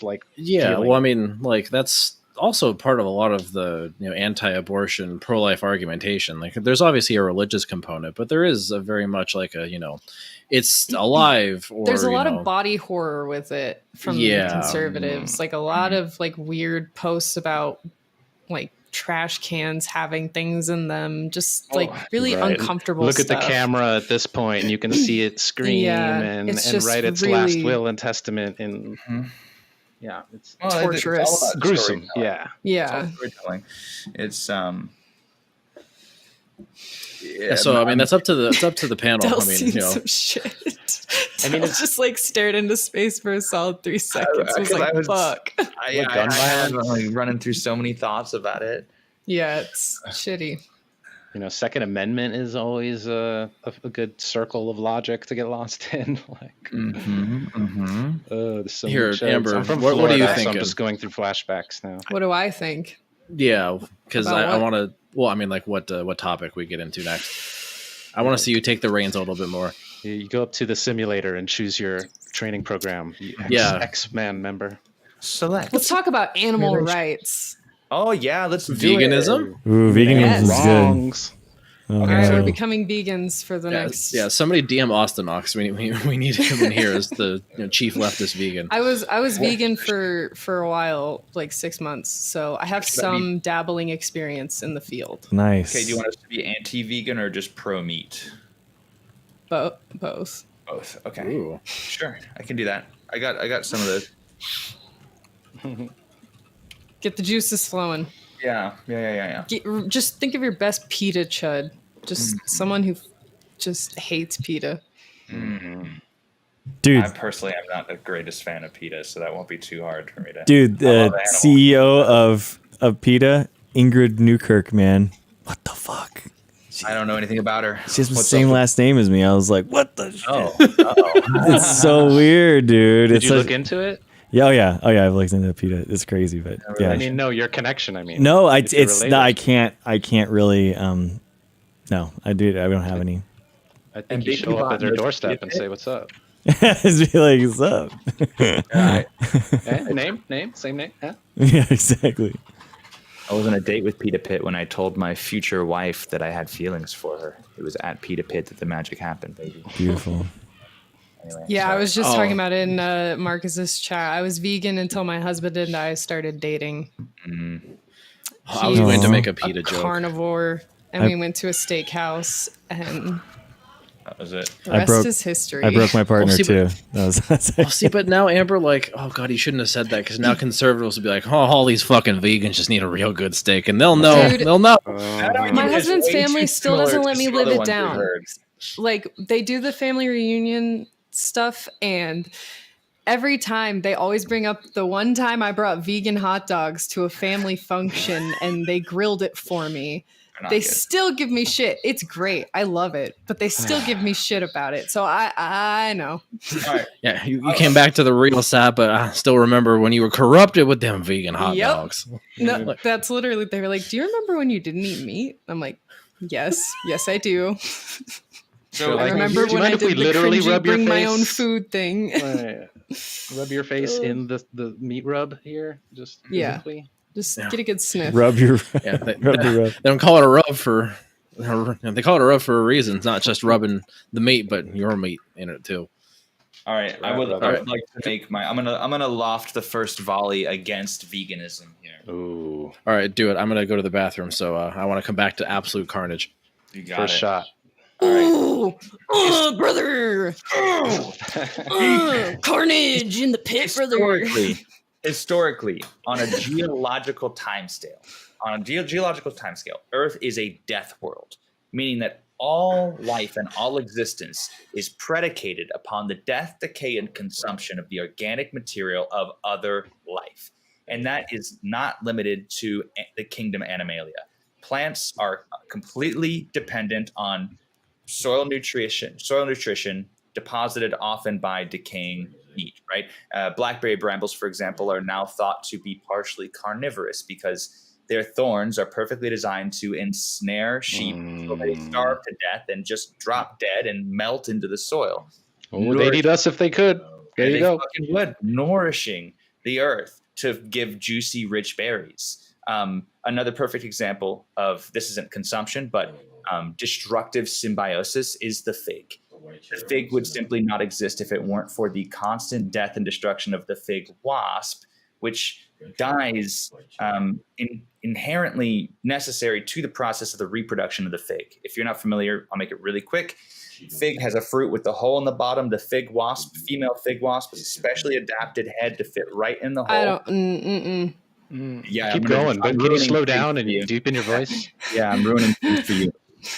like feeling. Well, I mean, like that's also part of a lot of the anti-abortion, pro-life argumentation. Like there's obviously a religious component, but there is a very much like a it's alive. Or, there's a lot of body horror with it from the conservatives. Like a lot of like weird posts about like trash cans having things in them, just like really uncomfortable Look stuff. at the camera at this point and you can see it scream and write its really last will and testament in it's torturous, it's gruesome. Yeah It's so I mean that's up to the panel. Del's I mean, seen some shit. I mean, it's just like stared into space for a solid 3 seconds. I was like, fuck. I'm running through so many thoughts about it. Yeah, it's shitty. Second Amendment is always a good circle of logic to get lost in. Like, so here, much, Amber, I'm from what Florida, do you so think? I'm just going through flashbacks now. What do I think? Yeah, because About I what? want to. Well, I mean, like what topic we get into next? I want to see you take the reins a little bit more. You go up to the simulator and choose your training program. X-Man member. Select. Let's talk about animal rights. Oh yeah, let's do Veganism. it. Ooh, veganism Yes. is good. Wrongs. Oh, All right, no. we're becoming vegans for the next. Yeah, somebody DM Austin Knox. We need him in here as the chief leftist vegan. I was vegan for a while, like 6 months. So I have some dabbling experience in the field. Nice. Okay, do you want us to be anti-vegan or just pro-meat? Both. Both. Okay. Ooh. Sure, I can do that. I got some of those. Get the juices flowing. Yeah. Just think of your best PETA chud. Just someone who just hates PETA. Dude, I personally am not the greatest fan of PETA, so that won't be too hard for me to. dude, I the love animals. CEO of PETA, Ingrid Newkirk, man. What the fuck? I don't know anything about her. She has the What's same up? last name as me. I was like, what the shit? Oh. It's so weird, dude. Did It's you such- look into it? Yeah, I've looked into PETA. It's crazy, but yeah. I mean, no, your connection. I mean, No, if you're it's related. not. I can't really. No, I don't have any. I think And you Big show up Bot at their knows doorstep Pita and Pit. say, "What's up?" Just be like, what's up? Name, same name. Huh? Yeah, exactly. I was on a date with Pita Pit when I told my future wife that I had feelings for her. It was at Pita Pit that the magic happened, baby. Beautiful. Anyway, Yeah, I sorry. was just Oh. talking about it in Marcus's chat. I was vegan until my husband and I started dating. I was going to He's make a a PETA joke. carnivore, and I- we went to a steakhouse, and That was it. the I rest broke- is history. I broke my partner see, too. but- That's Oh, see, but now Amber, like, oh god, he shouldn't have said that because now conservatives will be like, oh, all these fucking vegans just need a real good steak, and they'll know. Dude. They'll know. My husband's family still doesn't let me live it down. Like, they do the family reunion stuff, and every time they always bring up the one time I brought vegan hot dogs to a family function and they grilled it for me. They still give me shit. It's great. I love it, but they still give me shit about it. So I know. All right. Yeah, you came back to the real side, but I still remember when you were corrupted with them vegan hot Yep. dogs. No, that's literally, they were like, do you remember when you didn't eat meat? I'm like, yes, I do. So, I like, remember do you when mind I if we did the literally cringy rub your bring my own face? food thing. Rub your face in the meat rub here, just Yeah. physically. Just Yeah. get a good sniff. rub your Yeah, they, rub your rub. they don't call it a rub for. They call it a rub for a reason. It's not just rubbing the meat, but your meat in it too. All right. I would like to make my. I'm gonna loft the first volley against veganism here. Ooh, All right, do it. I'm gonna go to the bathroom, so I want to come back to absolute carnage. You got first it. shot. Oh, brother! Carnage in the pit, brother! Historically, on a geological timescale, Earth is a death world, meaning that all life and all existence is predicated upon the death, decay, and consumption of the organic material of other life. And that is not limited to the kingdom Animalia. Plants are completely dependent on soil nutrition deposited often by decaying meat, right? Blackberry brambles, for example, are now thought to be partially carnivorous because their thorns are perfectly designed to ensnare sheep so they starve to death and just drop dead and melt into the soil. Oh, they'd eat us if they could. There And you they go. fucking would, nourishing the earth to give juicy, rich berries. Another perfect example of this isn't consumption, but destructive symbiosis is the fig. The fig would simply not exist if it weren't for the constant death and destruction of the fig wasp, which dies inherently necessary to the process of the reproduction of the fig. If you're not familiar, I'll make it really quick. Fig has a fruit with the hole in the bottom. The fig wasp, female fig wasp, is a specially adapted head to fit right in the hole. I don't. Yeah, Keep I'm going, but I'm can you ruining slow things down for and you. deepen your voice? Yeah, I'm ruining things for you.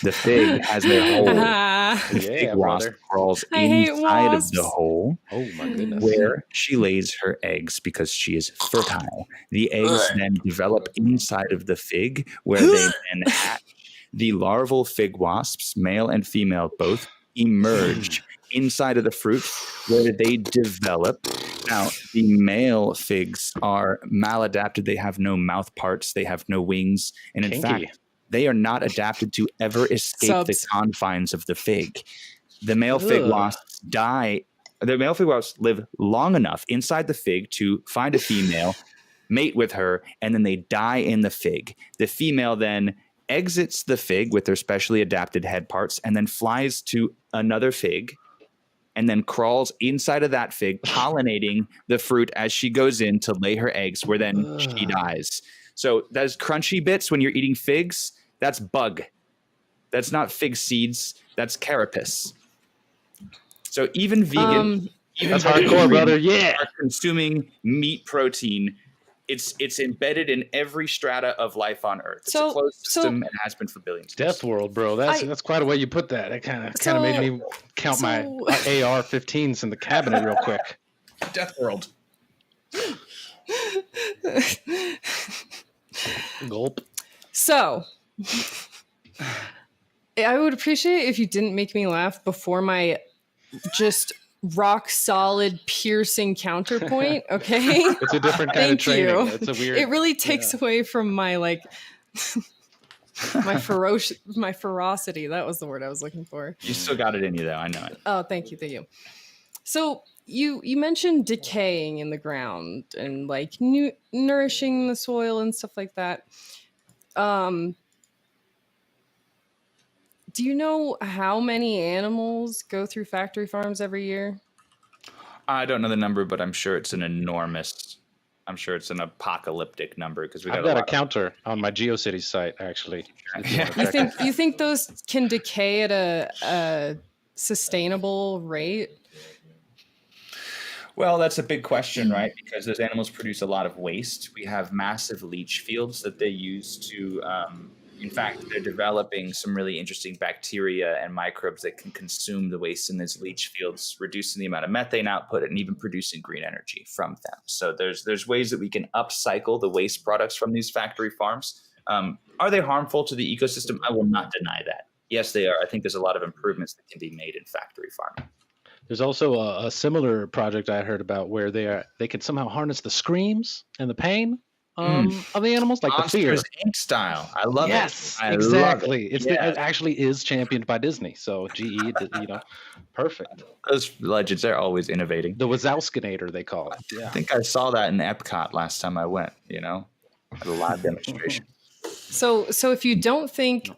The fig has a hole. The Yeah, fig wasp brother. crawls I hate inside of wasps. the hole Oh my goodness. where she lays her eggs because she is fertile. The eggs then develop inside of the fig where they then hatch. The larval fig wasps, male and female both, emerge inside of the fruit where they develop. Now, the male figs are maladapted. They have no mouth parts. They have no wings. And in Kinky. fact, they are not adapted to ever escape the Subs. confines of the fig. The male fig Ugh. wasps die. The male fig wasps live long enough inside the fig to find a female, mate with her, and then they die in the fig. The female then exits the fig with their specially adapted head parts and then flies to another fig and then crawls inside of that fig, pollinating the fruit as she goes in to lay her eggs, where then she dies. So those crunchy bits when you're eating figs, that's bug. That's not fig seeds. That's carapace. So even vegan, even That's vegan hardcore, brother. Yeah. are consuming meat protein. It's embedded in every strata of life on Earth. It's a closed system and has been for billions of years. Death world, bro. That's quite a way you put that. It kind of made me count my AR-15s in the cabinet real quick. Death world. Gulp. So, I would appreciate if you didn't make me laugh before my just rock solid piercing counterpoint. Okay, It's a different kind of Thank training. you. It's a weird. It really takes away from my like my ferocity. That was the word I was looking for. You still got it in you, though. I know it. Oh, thank you. So you mentioned decaying in the ground and like nourishing the soil and stuff like that. Do you know how many animals go through factory farms every year? I don't know the number, but I'm sure it's an apocalyptic number because we got I've got a lot counter on my GeoCities site, actually. If you Yeah. wanna check it. You think those can decay at a sustainable rate? Well, that's a big question, right? Because those animals produce a lot of waste. We have massive leach fields that they use to, in fact, they're developing some really interesting bacteria and microbes that can consume the waste in those leach fields, reducing the amount of methane output and even producing green energy from them. So there's ways that we can upcycle the waste products from these factory farms. Are they harmful to the ecosystem? I will not deny that. Yes, they are. I think there's a lot of improvements that can be made in factory farming. There's also a similar project I heard about where they can somehow harness the screams and the pain of the animals, like the fear. Monsters Inc. style. I love Yes, it. I exactly. Love it. It actually is championed by Disney, so GE, perfect. Those legends, they're always innovating. The Wazowskinator, they call it. I Yeah. think I saw that in Epcot last time I went, at a live demonstration. So if you don't think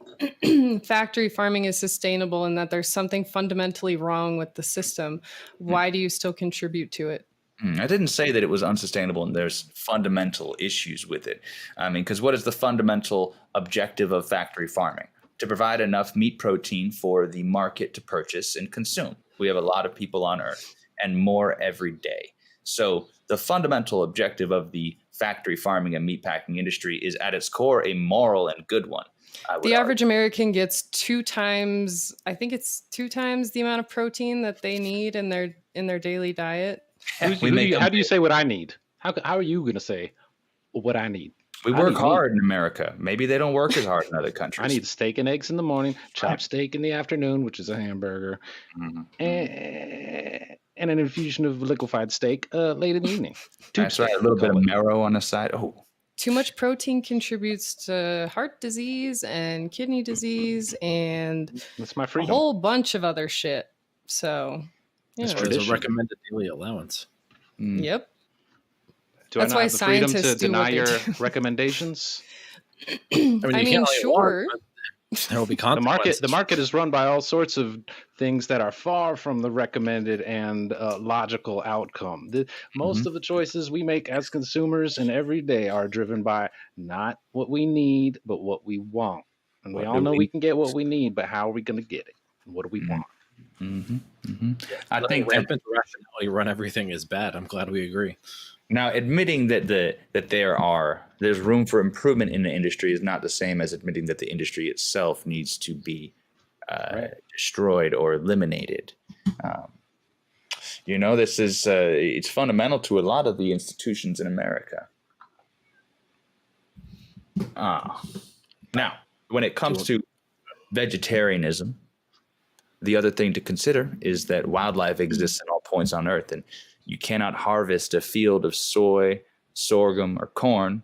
factory farming is sustainable and that there's something fundamentally wrong with the system, why do you still contribute to it? I didn't say that it was unsustainable and there's fundamental issues with it. I mean, because what is the fundamental objective of factory farming? To provide enough meat protein for the market to purchase and consume. We have a lot of people on Earth and more every day. So the fundamental objective of the factory farming and meatpacking industry is at its core a moral and good one. The average American gets 2 times, I think it's 2 times the amount of protein that they need in their daily diet. How do you say what I need? How are you going to say what I need? We work hard in America. Maybe they don't work as hard in other countries. I need steak and eggs in the morning, chopped steak in the afternoon, which is a hamburger, and an infusion of liquefied steak late in the evening. That's right. A little bit of marrow on the side. Oh, Too much protein contributes to heart disease and kidney disease and That's my a freedom. whole bunch of other shit. So, It's tradition. a recommended daily allowance. Yep. Do That's I not why have the freedom to scientists do deny what they your do. recommendations? I mean, I you mean, can't sure. There will be The consequences. market is run by all sorts of things that are far from the recommended and logical outcome. Most of the choices we make as consumers and every day are driven by not what we need, but what we want. And we all know we can get what we need, but how are we going to get it? And what do we want? I think that rampant rationality run everything is bad. I'm glad we agree. now admitting that there's room for improvement in the industry is not the same as admitting that the industry itself needs to be destroyed or eliminated. This is it's fundamental to a lot of the institutions in America. Now, when it comes to vegetarianism, the other thing to consider is that wildlife exists at all points on Earth, and you cannot harvest a field of soy, sorghum, or corn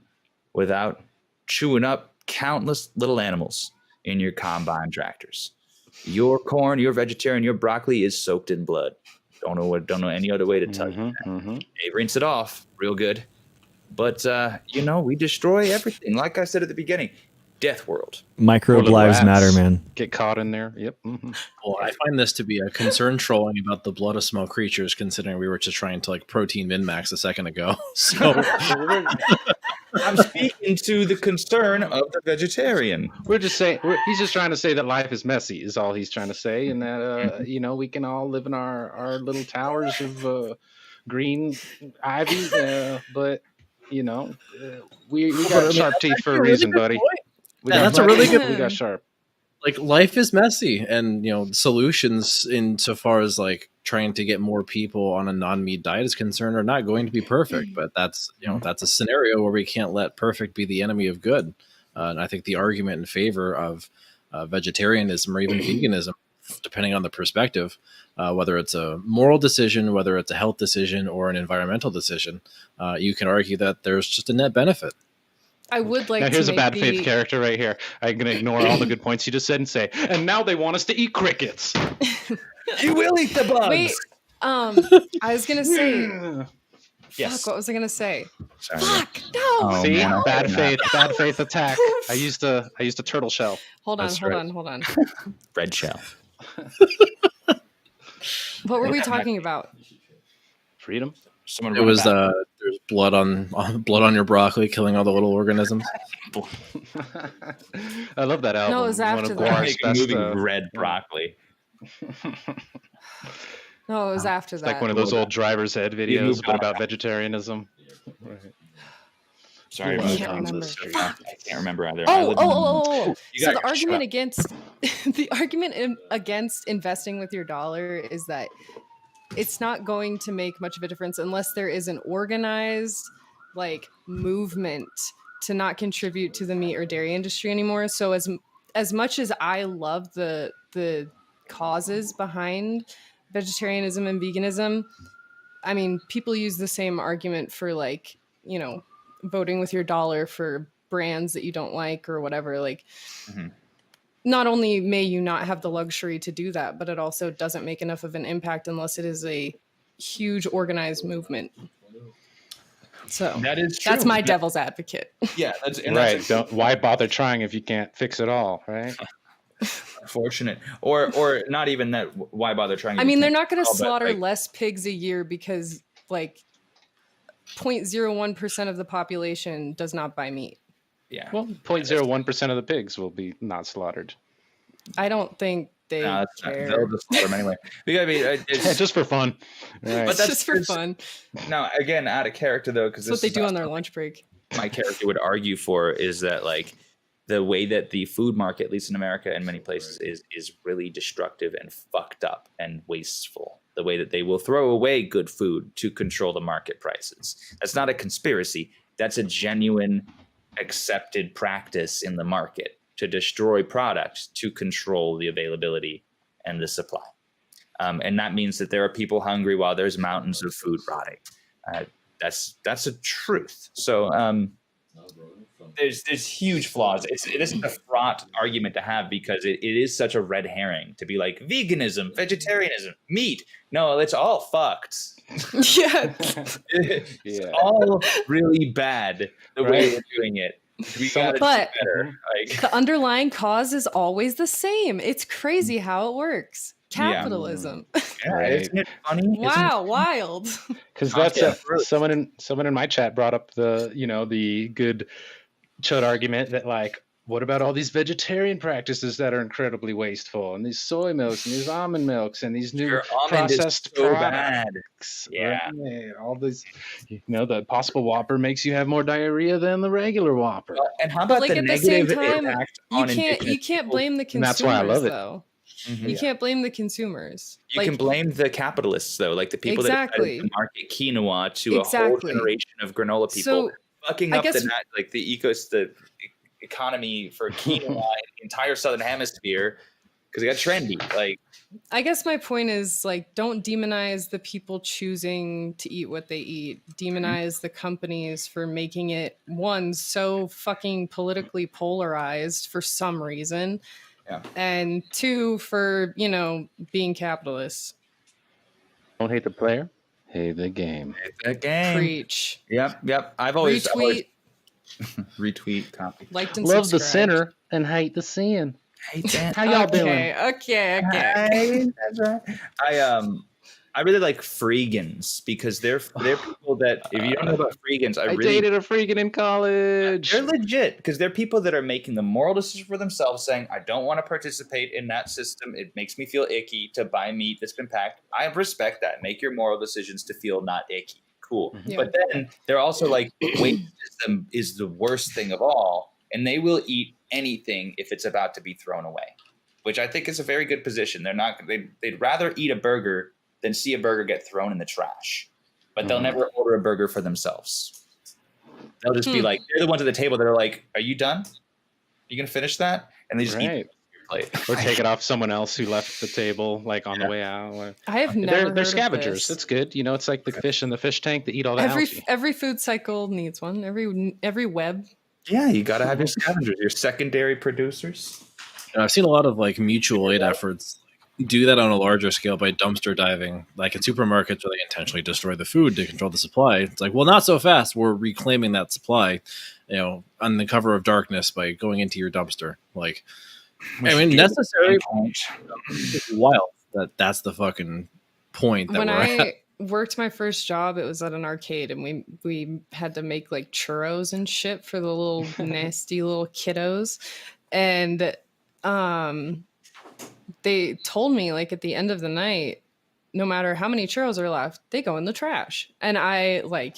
without chewing up countless little animals in your combine tractors. Your corn, your vegetarian, your broccoli is soaked in blood. Don't know any other way to tell you that. They rinse it off real good. But, we destroy everything. Like I said at the beginning, death world. Microbe Little lives rats matter, man. Get caught in there. Yep. Well, I find this to be a concern trolling about the blood of small creatures, considering we were just trying to protein min-max a second ago. So I'm speaking to the concern of the vegetarian. We're just saying he's just trying to say that life is messy is all he's trying to say, and that we can all live in our little towers of green ivy, but we got sharp teeth for a reason, buddy. That's a really good We got sharp. life is messy, and solutions insofar as trying to get more people on a non-meat diet is concerned are not going to be perfect, but that's a scenario where we can't let perfect be the enemy of good. And I think the argument in favor of vegetarianism or even veganism, depending on the perspective, whether it's a moral decision, whether it's a health decision or an environmental decision, you can argue that there's just a net benefit. I would like Now to here's a make bad the, faith character right here. I'm gonna ignore all the good points you just said and say, and now they want us to eat crickets. You will eat the bugs. Wait, I was gonna say, Yes. fuck, what was I gonna say? Sorry. Fuck, no. Oh, See, man, I bad forgot. faith attack. I used a turtle shell. Hold on, That's hold right. on, hold on. Red shell. What were we talking about? Freedom. Someone It run was back. there's blood on your broccoli, killing all the little organisms. I love that album. No, it was One of after that. Guar's Make a best, movie uh, red broccoli. No, it was after It's that. like one of those old driver's ed You videos, moved but on. about vegetarianism. Sorry, I I can't remember. can't remember either. I Oh, live oh, in- oh, oh, oh. You So got the your argument shot. against against investing with your dollar is that it's not going to make much of a difference unless there is an organized like movement to not contribute to the meat or dairy industry anymore. So as much as I love the causes behind vegetarianism and veganism, I mean, people use the same argument for like, you know, voting with your dollar for brands that you don't like or whatever. Like, Mhm. not only may you not have the luxury to do that, but it also doesn't make enough of an impact unless it is a huge organized movement. So That is true. that's my devil's advocate. Yeah, that's and Right. That's Don't, why bother trying if you can't fix it all, right? unfortunate. Or not even that. Why bother trying? I if you mean, they're can't not going to control, but, slaughter like, less pigs a year because like 0.01% of the population does not buy meat. Yeah. Well, 0.01% of the pigs will be not slaughtered. I don't think they No, that's not, care. they'll just slaughter them anyway. Because I mean, it's, Just for fun. Right. But It's that's just for just- fun. now again out of character though, because That's what they do on their lunch break. my character would argue for is that like the way that the food market, at least in America and many places, is really destructive and fucked up and wasteful. The way that they will throw away good food to control the market prices. That's not a conspiracy. That's a genuine accepted practice in the market to destroy products to control the availability and the supply. And that means that there are people hungry while there's mountains of food rotting. That's a truth. So there's huge flaws. It isn't a fraught argument to have because it is such a red herring to be like veganism, vegetarianism, meat. No, it's all fucked. Yeah. It's Yeah. all really bad the way Right. we're doing it. We So- gotta do But- better. Like, The underlying cause is always the same. It's crazy how it works. Capitalism. yeah, Right. isn't it funny? Isn't it Wow, wild. Because Not that's yet. someone in my chat brought up the good chud argument that like, what about all these vegetarian practices that are incredibly wasteful, and these soy milks and these almond milks and these new Your almond is processed so products? bad. Yeah. right? All these, the possible Whopper makes you have more diarrhea than the regular Whopper. And how about like, the at the same negative time, impact You on can't indigenous people? blame the And consumers that's why I love it. though. Mhm. You can't blame the consumers. You Like, can blame the capitalists though, like the people Exactly. that decided to market quinoa to a whole Exactly. generation of granola people, So fucking I up guess- the economy for quinoa in the entire southern hemisphere because it got trendy. Like, I guess my point is like, don't demonize the people choosing to eat what they eat. Demonize the companies for making it one so fucking politically polarized for some reason, Yeah. and two for being capitalists. Don't hate the player, hate the game. that game. Preach. Yep. I've always Retweet, retweet, copy. liked, and Love the subscribed. sinner and hate the sin. Hate that. How y'all doing? Okay. Hi, that's right. I really like freegans because they're people that if you don't know about freegans, I really dated a freaking in college. they're legit because they're people that are making the moral decision for themselves, saying, "I don't want to participate in that system. It makes me feel icky to buy meat that's been packed." I respect that. Make your moral decisions to feel not icky. Cool. Yeah. But then they're also like, weight system is the worst thing of all, and they will eat anything if it's about to be thrown away, which I think is a very good position. They'd rather eat a burger than see a burger get thrown in the trash, but they'll never order a burger for themselves. They'll just be like, they're the ones at the table that are like, "Are you done? You gonna finish that?" And they just eat Right. your plate. Or take it off someone else who left the table, like on the Yeah. way out. I have never. They're heard of scavengers. this. That's good. It's like the fish in the fish tank that eat all the every algae. every food cycle needs one. Every web Yeah, you got to have your scavengers, your secondary producers. And I've seen a lot of like mutual aid efforts do that on a larger scale by dumpster diving. Like in supermarkets where they intentionally destroy the food to control the supply. It's like, well, not so fast. We're reclaiming that supply, on the cover of darkness by going into your dumpster. Like, I mean, necessary. It's wild that's the fucking point that When we're at. I worked my first job, it was at an arcade, and we had to make like churros and shit for the little nasty little kiddos, and they told me like at the end of the night, no matter how many churros are left, they go in the trash. And I like,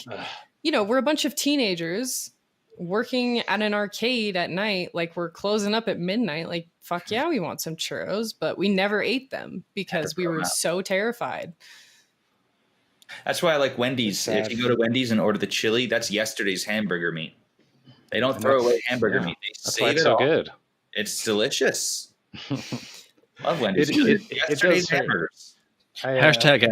we're a bunch of teenagers working at an arcade at night, like we're closing up at midnight, like fuck yeah, we want some churros, but we never ate them because we were so terrified. That's why I like Wendy's. If you go to Wendy's and order the chili, that's yesterday's hamburger meat. They don't throw away hamburger meat. They That's why save it's it so all. good. It's delicious. Love Wendy's. It Yesterday's does hurt. hamburgers. Hashtag ad.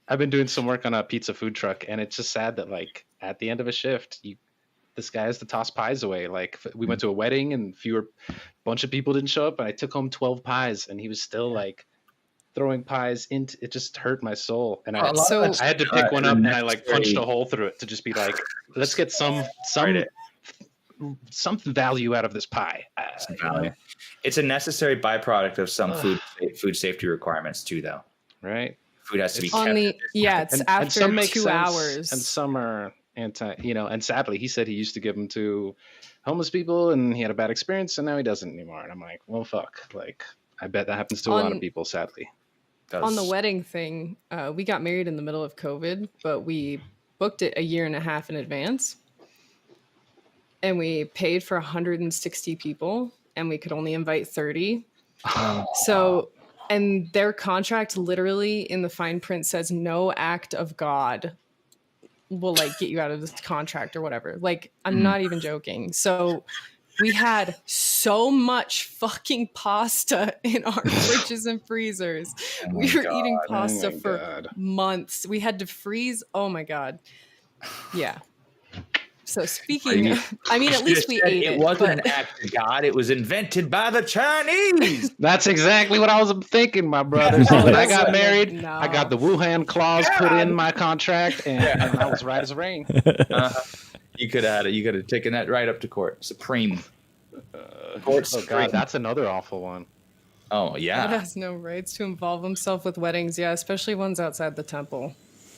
I've been doing some work on a pizza food truck, and it's just sad that like at the end of a shift, this guy has to toss pies away. Like we went to a wedding, and bunch of people didn't show up, and I took home 12 pies, and he was still like throwing pies into. It just hurt my soul, and I had to pick one up, and I like punched a hole through it to just be like, let's get some value out of this pie. It's a necessary byproduct of some food safety requirements too, though. Right. Food has to be On kept. the it's after some make 2 sense, hours, and some are anti. And sadly, he said he used to give them to homeless people, and he had a bad experience, and now he doesn't anymore. And I'm like, well, fuck. Like, I bet that happens to a lot of people, sadly. On the wedding thing, we got married in the middle of COVID, but we booked it a year and a half in advance. And we paid for 160 people, and we could only invite 30. So, and their contract literally in the fine print says no act of God will like get you out of this contract or whatever. Like, I'm not even joking. So we had so much fucking pasta in our fridges and freezers. We were eating pasta for months. We had to freeze. Oh my God. Yeah. So speaking of, I mean, at least we ate it. It wasn't an act of God. It was invented by the Chinese. That's exactly what I was thinking, my brother. So when I got married, No. I got the Wuhan clause put in my contract, and I was right as rain. You could have had it. You could have taken that right up to court. Supreme. Court Oh Supreme. God, that's another awful one. Oh God yeah, has no rights to involve himself with weddings. Yeah, especially ones outside the temple.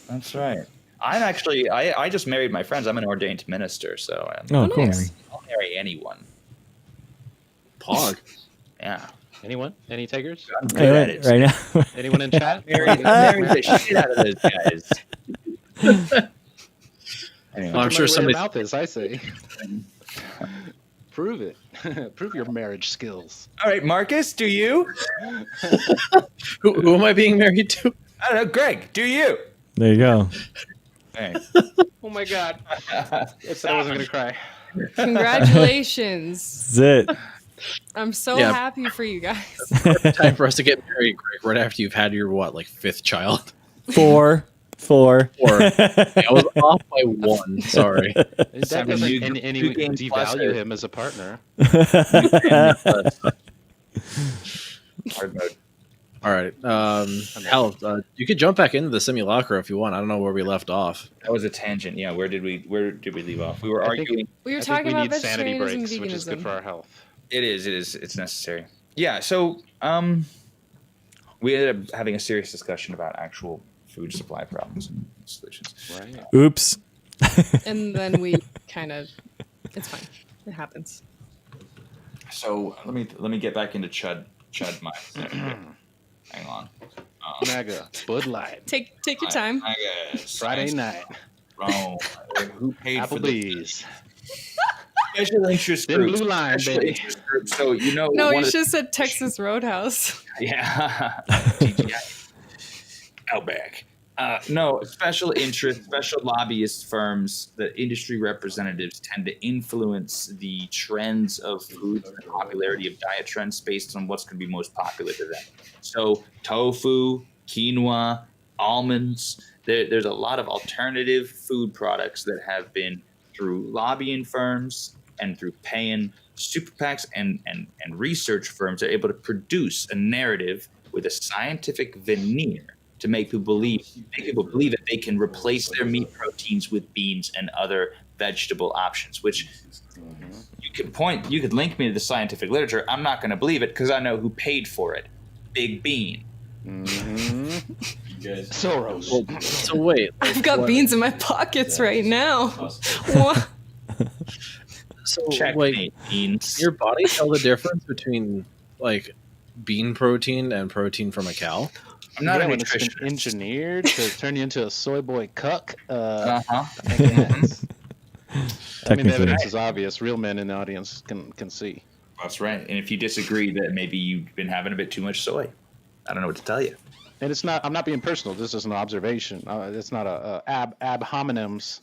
that's right. I'm actually. I just married my friends. I'm an ordained minister, so Oh, cool. nice. I'll marry anyone. Pog. Yeah. Anyone? Any takers? I'm good at it. Right now. Anyone in chat? Married the shit out of those guys. Anyway. I'm sure somebody. Mouth is. I say. Prove it. Prove your marriage skills. All right, Marcus, do you? Who am I being married to? I don't know, Greg, do you? There you go. Hey. Oh my God! I said I wasn't gonna cry. Congratulations. That's it. I'm so Yeah. happy for you guys. Time for us to get married, Greg, right after you've had your fifth child? Four. Or I was off by one. Sorry. That Seven doesn't new- any new games plus devalue or- him as a partner. Hard mode. All right. Hell, you could jump back into the simulacra if you want. I don't know where we left off. That was a tangent. Yeah, where did we leave off? We were I think- arguing. We were I think talking we about need sanity vegetarianism and breaks, which is good veganism. for our health. It is. It's necessary. Yeah. So, we ended up having a serious discussion about actual food supply problems and solutions. Right. Oops. And then we kind of, it's fine. It happens. So let me get back into Chud mind. Hang on. Mega Bud Light. Take your time. I guess. Friday night. Rome. Who paid for the Applebee's. special interest Thin groups? blue line, Special baby. interest groups. So you know. No, one you of the- should have said Texas Roadhouse. Yeah. TGI. Outback. No, special interest, special lobbyist firms, the industry representatives tend to influence the trends of food and the popularity of diet trends based on what's going to be most popular to them. So tofu, quinoa, almonds, there's a lot of alternative food products that have been through lobbying firms and through paying super PACs and research firms are able to produce a narrative with a scientific veneer to make people believe that they can replace their meat proteins with beans and other vegetable options, which you could link me to the scientific literature. I'm not going to believe it because I know who paid for it. Big Bean. Soros. Well, so wait, I've got beans in my pockets right now. What? so Checkmate, beans. your body tell the difference between like bean protein and protein from a cow? I'm not a when it's been nutritionist. engineered to turn you into a soy boy cuck. Uh-huh. I think it has. I mean, the Technically. evidence is obvious. Real men in the audience can see. That's right. And if you disagree that maybe you've been having a bit too much soy, I don't know what to tell you. And it's not. I'm not being personal. This is an observation. It's not a ab hominems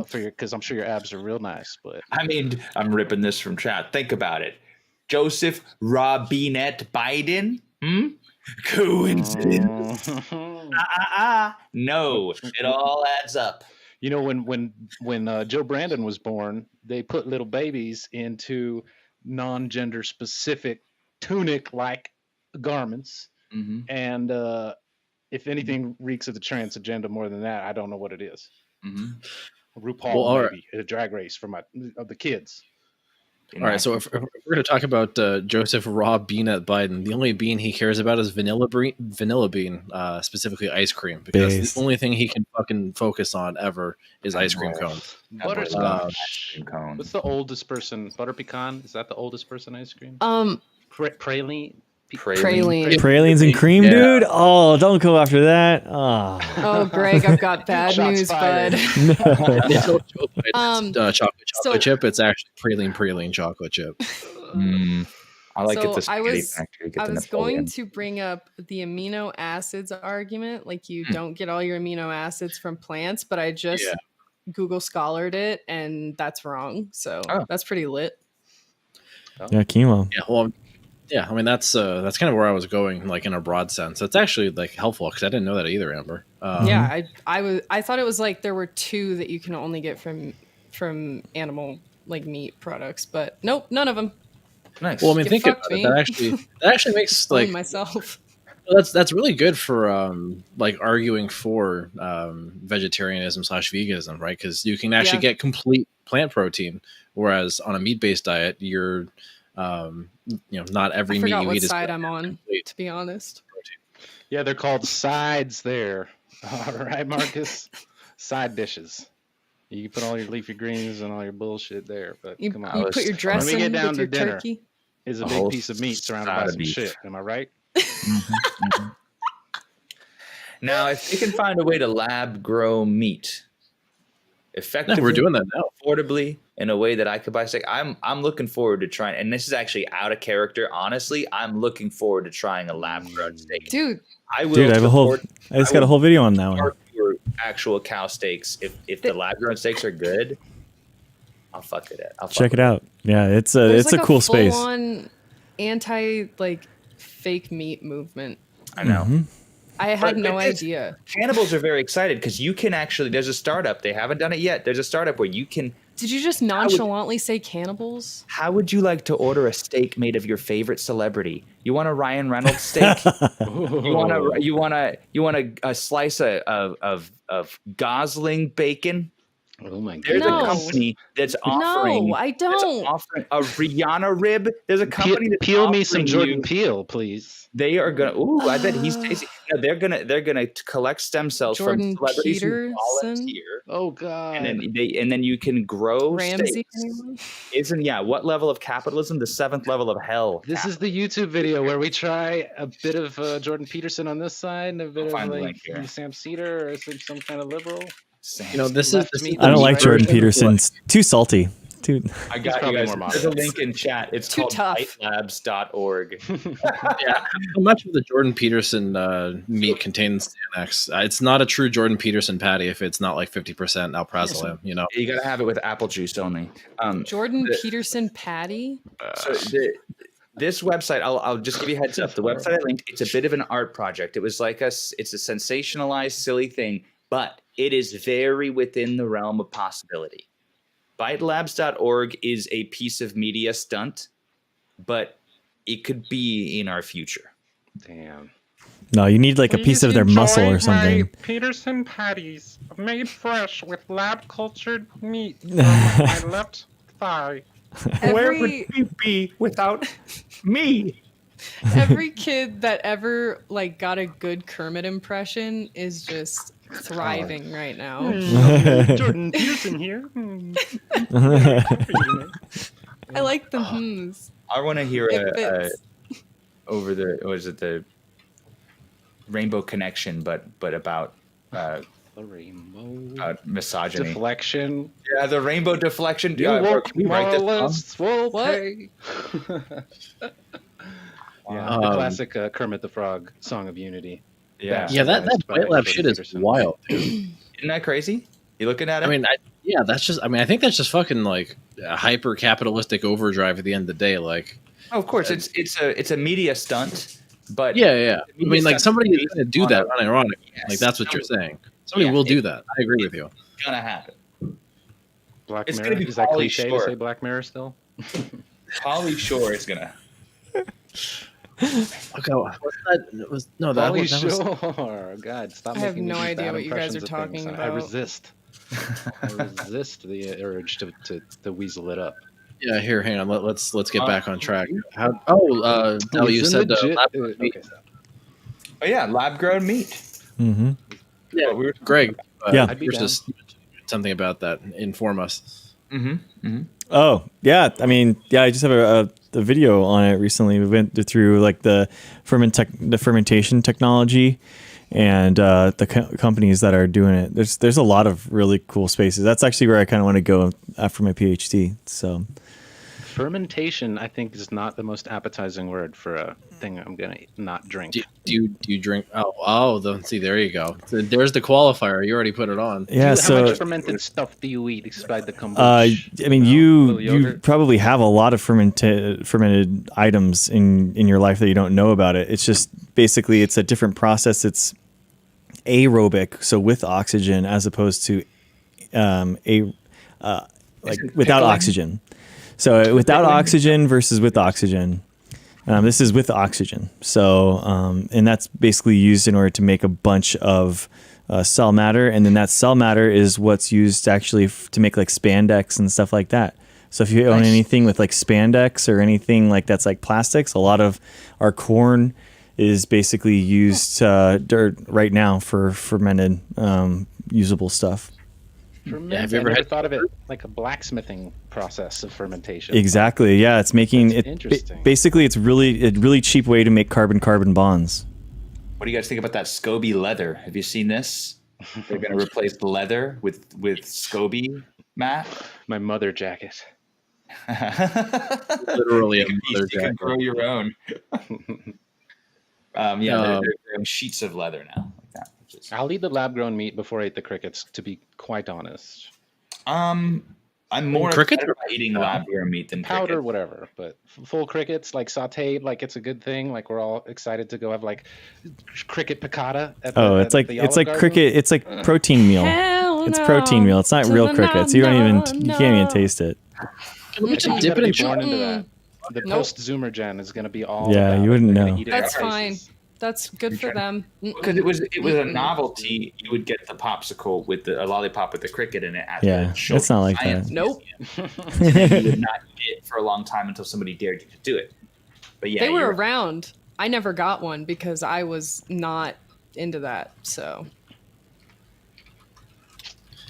for your, because I'm sure your abs are real nice. But I mean, I'm ripping this from chat. Think about it. Joseph Robinette Biden? Coincidence? No, it all adds up. you know, when Joe Brandon was born, they put little babies into non-gender specific tunic-like garments. Mm-hmm. And if anything reeks of the trans agenda more than that, I don't know what it is. Mm-hmm. RuPaul, Well, all right. maybe, a drag race for of the kids. All right, so if we're going to talk about Joseph Raw Beanut Biden, the only bean he cares about is vanilla bean, specifically ice cream, because Based. the only thing he can fucking focus on ever is ice cream cone. Butterscotch. cone. What's the oldest person? Butter pecan? Is that the oldest person ice cream? Praline. Praline. Pralines and cream, Yeah. dude. Oh, don't go after that. Oh. Oh, Greg, I've got bad Shots news, fired. bud. They told Joe Biden it's, chocolate so- chip. It's actually praline chocolate chip. I like So it. The I spaghetti was- factory. Get I the was Napoleon. going to bring up the amino acids argument. Like, you don't get all your amino acids from plants, but I just Yeah. Google scholared it, and that's wrong. So Oh. that's pretty lit. Yeah, quinoa. Yeah, well, yeah. I mean, that's kind of where I was going, like in a broad sense. It's actually like helpful because I didn't know that either, Amber. Yeah, I thought it was like there were two that you can only get from animal like meat products, but nope, none of them. Nice. Well, I mean, Get think about fucked, it. me. That actually makes Like like myself. that's really good for like arguing for vegetarianism / veganism, right? Because you can actually Yeah. get complete plant protein, whereas on a meat based diet, you're not every I meat forgot you what eat is side gonna I'm have on, complete to be honest. protein. Yeah, they're called sides there. All right, Marcus. Side dishes. You can put all your leafy greens and all your bullshit there, but You, come on. you put your When dressing we get down with to your dinner, turkey. is a A big whole piece of meat surrounded side by of some beef. shit. Am I right? Now, if they can find a way to lab grow meat No, effectively, we're doing that now. affordably, in a way that I could buy steak, I'm looking forward to trying. And this is actually out of character. Honestly, I'm looking forward to trying a lab grown steak. Dude, I will. Dude, I have a whole. support I just got a whole video on that one. your actual cow steaks. If the lab grown steaks are good, I'll fuck it. I'll fuck Check with it out. Yeah, it's a there's it's like a cool space. full-on anti like fake meat movement. I know. Mhm. I had But no it is- idea. Cannibals are very excited because you can actually. There's a startup. They haven't done it yet. There's a startup where you can. Did you just nonchalantly say cannibals? How would you like to order a steak made of your favorite celebrity? You want a Ryan Reynolds steak? You want a slice of Gosling bacon? Oh my god. There's No. a company that's offering. No, I that's don't. offering a Rihanna rib. There's a company that's Peel me some offering Jordan you- Peele, please. They are gonna. Ooh, I bet he's tasty. No, they're gonna collect stem cells Jordan from celebrities who Peterson? volunteer, Oh god. and then you can grow Ramsey? steaks. anyone? Isn't what level of capitalism? The seventh level of hell. This is the YouTube video where we try a bit of Jordan Peterson on this side and a bit I'll of find the like link here. Sam Cedar or some kind of liberal. This Left is meat I don't like Right. Jordan Peterson. It's too salty. Too. I got you probably guys. more There's a moderate. link in chat. It's Too called tough. whitelabs.org. Yeah, how much of the Jordan Peterson meat contains Xanax? It's not a true Jordan Peterson patty if it's not like 50% alprazolam. You know, You gotta have it with apple juice only. Jordan The- Peterson patty? So this website, I'll just give you a heads up. The website I linked, it's a bit of an art project. It was like it's a sensationalized, silly thing, but it is very within the realm of possibility. Bytelabs.org is a piece of media stunt, but it could be in our future. Damn. No, you need like a piece of their muscle or something. Peterson patties made fresh with lab cultured meat from my left thigh. Every, we be without me? every kid that ever like got a good Kermit impression is just thriving right now. Jordan Peterson here. I like the hmms. I want to hear It fits. over the the Rainbow Connection, but about The rainbow. misogyny. Deflection. Yeah, the Rainbow Deflection. You Bro, woke can we write this down? moralists will What? pay. Yeah, the classic Kermit the Frog song of unity. Yeah, Yeah, that Baptized by ByteLab Jordan shit is Peterson. wild. isn't that crazy? You looking at it? I mean, that's just. I mean, I think that's just fucking like a hyper capitalistic overdrive at the end of the day. Like, oh, of course, it's a media stunt, but yeah. I media mean, like stunt somebody is based going to do on that a- unironically. Yes. Like that's what you're saying. Somebody Yeah, will do that. I agree with you. gonna happen. Black It's Mirror. gonna be Is that Pauly cliche Shore. to say Black Mirror still? Pauly Shore is gonna. Okay, what's that? Was no that Pauly was, that was Shore. God, stop I have making me no do idea bad what you guys are impressions of talking things. I about. resist. I resist the urge to weasel it up. yeah. Here, hang on. Let's get back on track. How? It you was said legit- lab- okay, stop. Oh yeah, lab grown meat. Mm-hmm. yeah, What we were- Greg. Yeah. I'd be yours down. is something about that. Inform us. Oh yeah, I mean, yeah, I just have a video on it recently. We went through like the fermentation technology and the companies that are doing it. There's a lot of really cool spaces. That's actually where I kind of want to go after my PhD. So Fermentation, I think, is not the most appetizing word for a thing I'm gonna not drink. Do you drink? See, there you go. There's the qualifier. You already put it on. yeah, How so much fermented stuff do you eat beside the kombucha? I mean, No? you Little yogurt? probably have a lot of fermented items in your life that you don't know about it. It's just basically it's a different process. It's aerobic, so with oxygen, as opposed to like without pickling? oxygen. So without oxygen versus with oxygen. This is with oxygen. So and that's basically used in order to make a bunch of cell matter, and then that cell matter is what's used actually to make like spandex and stuff like that. So if you own anything with like spandex or anything like that's like plastics, a lot of our corn is basically used right now for fermented usable stuff. Ferment? have you I ever never had- thought of it like a blacksmithing process of fermentation. Exactly. Yeah, it's making That's it. interesting. Basically, it's a really cheap way to make carbon bonds. What do you guys think about that SCOBY leather? Have you seen this? They're gonna replace the leather with SCOBY, Matt. My mother jacket. Literally a You mother can jacket. grow your own. They're growing sheets of leather now. Like that, which is, I'll eat the lab-grown meat before I eat the crickets. To be quite honest, I'm more Crickets excited about eating lab-grown meat than powder, crickets. whatever, but full crickets, like sautéed, like it's a good thing. Like we're all excited to go have like cricket piccata. At the, Oh, at it's like the it's Olive like Garden. cricket. It's like protein meal. Hell It's no. protein meal. It's not To real the crickets. no, You don't even. no, You can't even no. taste it. Can we I just think you dip gotta it in be born into Mm. that. The Nope. post-Zoomer gen is going to be all. Yeah, about you it. wouldn't They're gonna know. eat it in That's our fine. faces. That's good for them. Because it was a novelty. You would get the popsicle with a lollipop with the cricket in it. At Yeah, the show it's not like science that. Nope. museum. You would not eat it for a long time until somebody dared you to do it. But yeah, They were you're- around. I never got one because I was not into that. So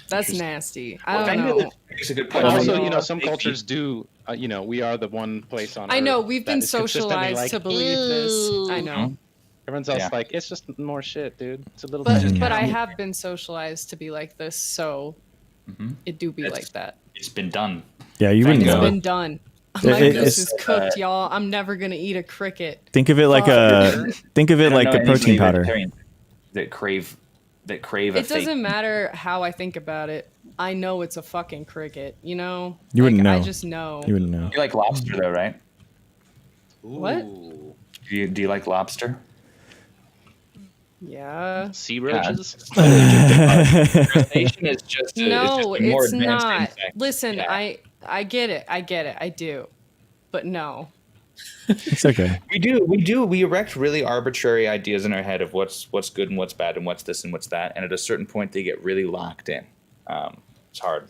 that's nasty. I Well, don't that know. makes a good But point. also, Some some big cultures do. We are the one place on. I know Earth we've that been is consistently socialized like, to believe this. I know. Mhm. Everyone's else Yeah. like, it's just more shit, dude. It's a little. But bit but I cow." have been socialized to be like this, so Mhm. it do be That's- like that. It's been done. Yeah, you Thank wouldn't It's you. know. been done. It- My it- goose it's, is cooked, y'all. I'm never gonna eat a cricket. Think of it like Fuck. think of I it don't like know a any protein powder. vegetarians that crave a It fake. doesn't matter how I think about it. I know it's a fucking cricket. You know. You wouldn't I know. just know. You wouldn't know. You like lobster though, right? What? Ooh. Do you like lobster? Yeah. Sea roaches. Crustacean is just a, No, it's just a more it's advanced not. insect. Listen, Yeah. I get it. I do. But no. It's okay. We erect really arbitrary ideas in our head of what's good and what's bad and what's this and what's that, and at a certain point they get really locked in. It's hard.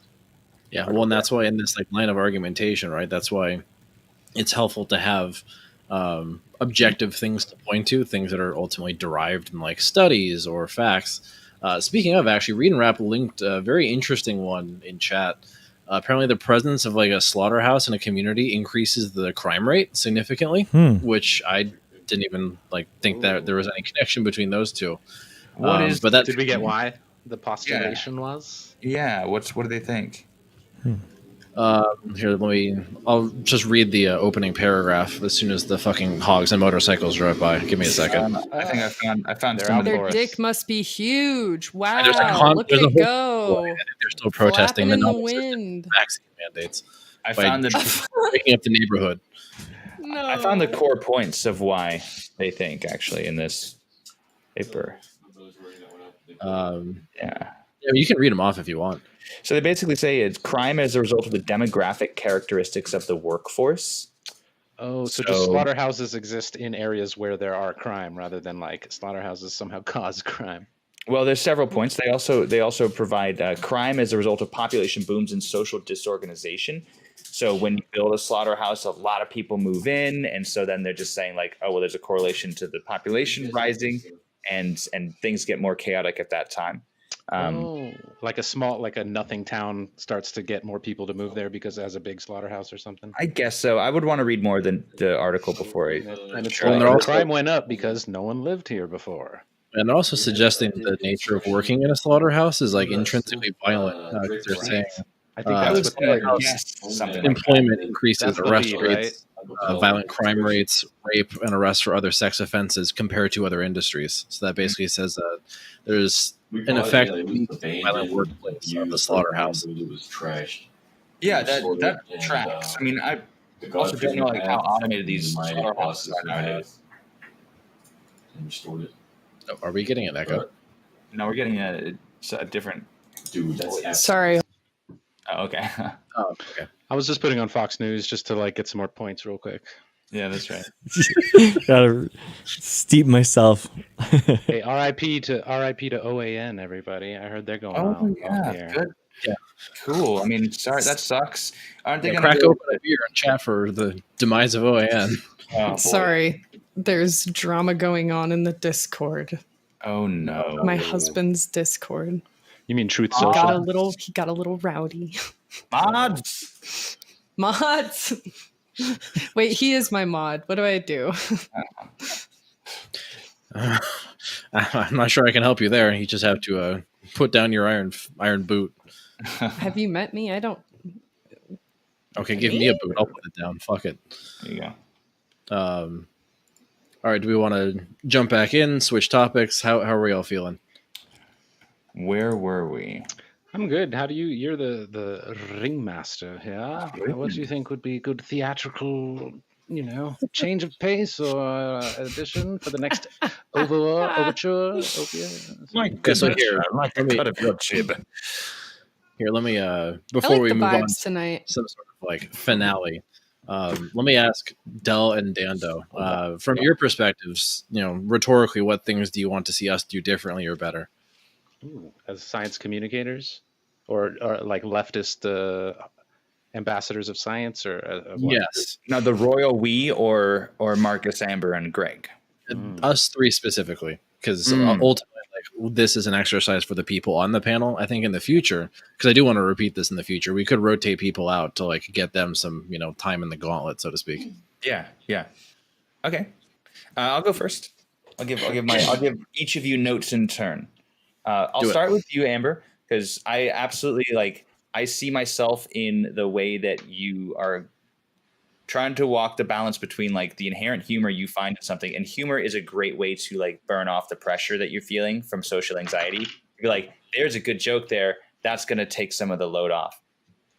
Yeah, well, and that's why in this like line of argumentation, right? That's why it's helpful to have objective things to point to, things that are ultimately derived in like studies or facts. Speaking of, actually, Read and Rap linked a very interesting one in chat. Apparently, the presence of like a slaughterhouse in a community increases the crime rate significantly, which I didn't even like think that there was any connection between those two. What is? But that Did we get why the postulation was? Yeah. What do they think? here, I'll just read the opening paragraph as soon as the fucking hogs and motorcycles drive by. Give me a second. I think I found They're some out of the for Their us. dick must be huge. Wow. There's Look at there's a it whole- go. I think they're still protesting Flapping in the non-existent wind. vaccine mandates. I by found the breaking up the neighborhood. No. I found the core points of why they think actually in this paper. Yeah, Yeah. you can read them off if you want. So they basically say it's crime as a result of the demographic characteristics of the workforce. Oh, so just slaughterhouses exist in areas where there are crime, rather than like slaughterhouses somehow cause crime. Well, there's several points. They also provide crime as a result of population booms and social disorganization. So when you build a slaughterhouse, a lot of people move in, and so then they're just saying like, oh well, there's a correlation to the population rising, and things get more chaotic at that time. Like a nothing town starts to get more people to move there because it has a big slaughterhouse or something. I guess so. I would want to read more than the article before I. And it's Well, like they're also- crime went up because no one lived here before. And they're also suggesting the nature of working in a slaughterhouse is like intrinsically violent. 'Cause they're saying I think I that's what would the, guess something like employment increases That's the arrest lead, rates, violent crime rates, rape, and arrests for other sex offenses compared to other industries. So that basically says that there's in effect a violent workplace of the slaughterhouse. Yeah, that tracks. I mean, I also don't know like how automated these slaughterhouses are nowadays. Oh, are we getting an echo? No, we're getting a different. Sorry. Oh, okay. Oh, okay. I was just putting on Fox News just to like get some more points real quick. Yeah, that's right. Gotta steep myself. Hey, RIP to OAN, everybody. I heard they're going Oh out yeah, here. good. Yeah. Cool. I mean, sorry, that sucks. Aren't they Yeah, gonna crack go- open a beer and chat for the demise of OAN. Oh, boy. Sorry. There's drama going on in the Discord. Oh no. My husband's Discord. You mean Truth He got Social? he got a little rowdy. Mods. Mods. Wait, he is my mod. What do I do? I'm not sure I can help you there. You just have to put down your iron boot. Have you met me? I don't. Okay, give me a boot. I'll put it down. Fuck it. There you go. All right, do we want to jump back in, switch topics? How are we all feeling? Where were we? I'm good. How do you? You're the ringmaster here. What do you think would be good theatrical? Change of pace or addition for the next overture. My Okay, so here, like let me- cut of your jib. Here, let me I before like we the move on vibes to tonight. some sort of like finale. Let me ask Del and Dando, from your perspectives, rhetorically, what things do you want to see us do differently or better? As science communicators, or like leftist ambassadors of science, or what? Yes, Now the royal we or Marcus, Amber, and Greg. us three specifically, because ultimately, like this is an exercise for the people on the panel. I think in the future, because I do want to repeat this in the future, we could rotate people out to like get them some, time in the gauntlet, so to speak. Yeah. Okay. I'll go first. I'll give each of you notes in turn. I'll Do it. start with you, Amber, because I absolutely I see myself in the way that you are trying to walk the balance between like the inherent humor you find in something, and humor is a great way to like burn off the pressure that you're feeling from social anxiety. You're like, there's a good joke there. That's going to take some of the load off.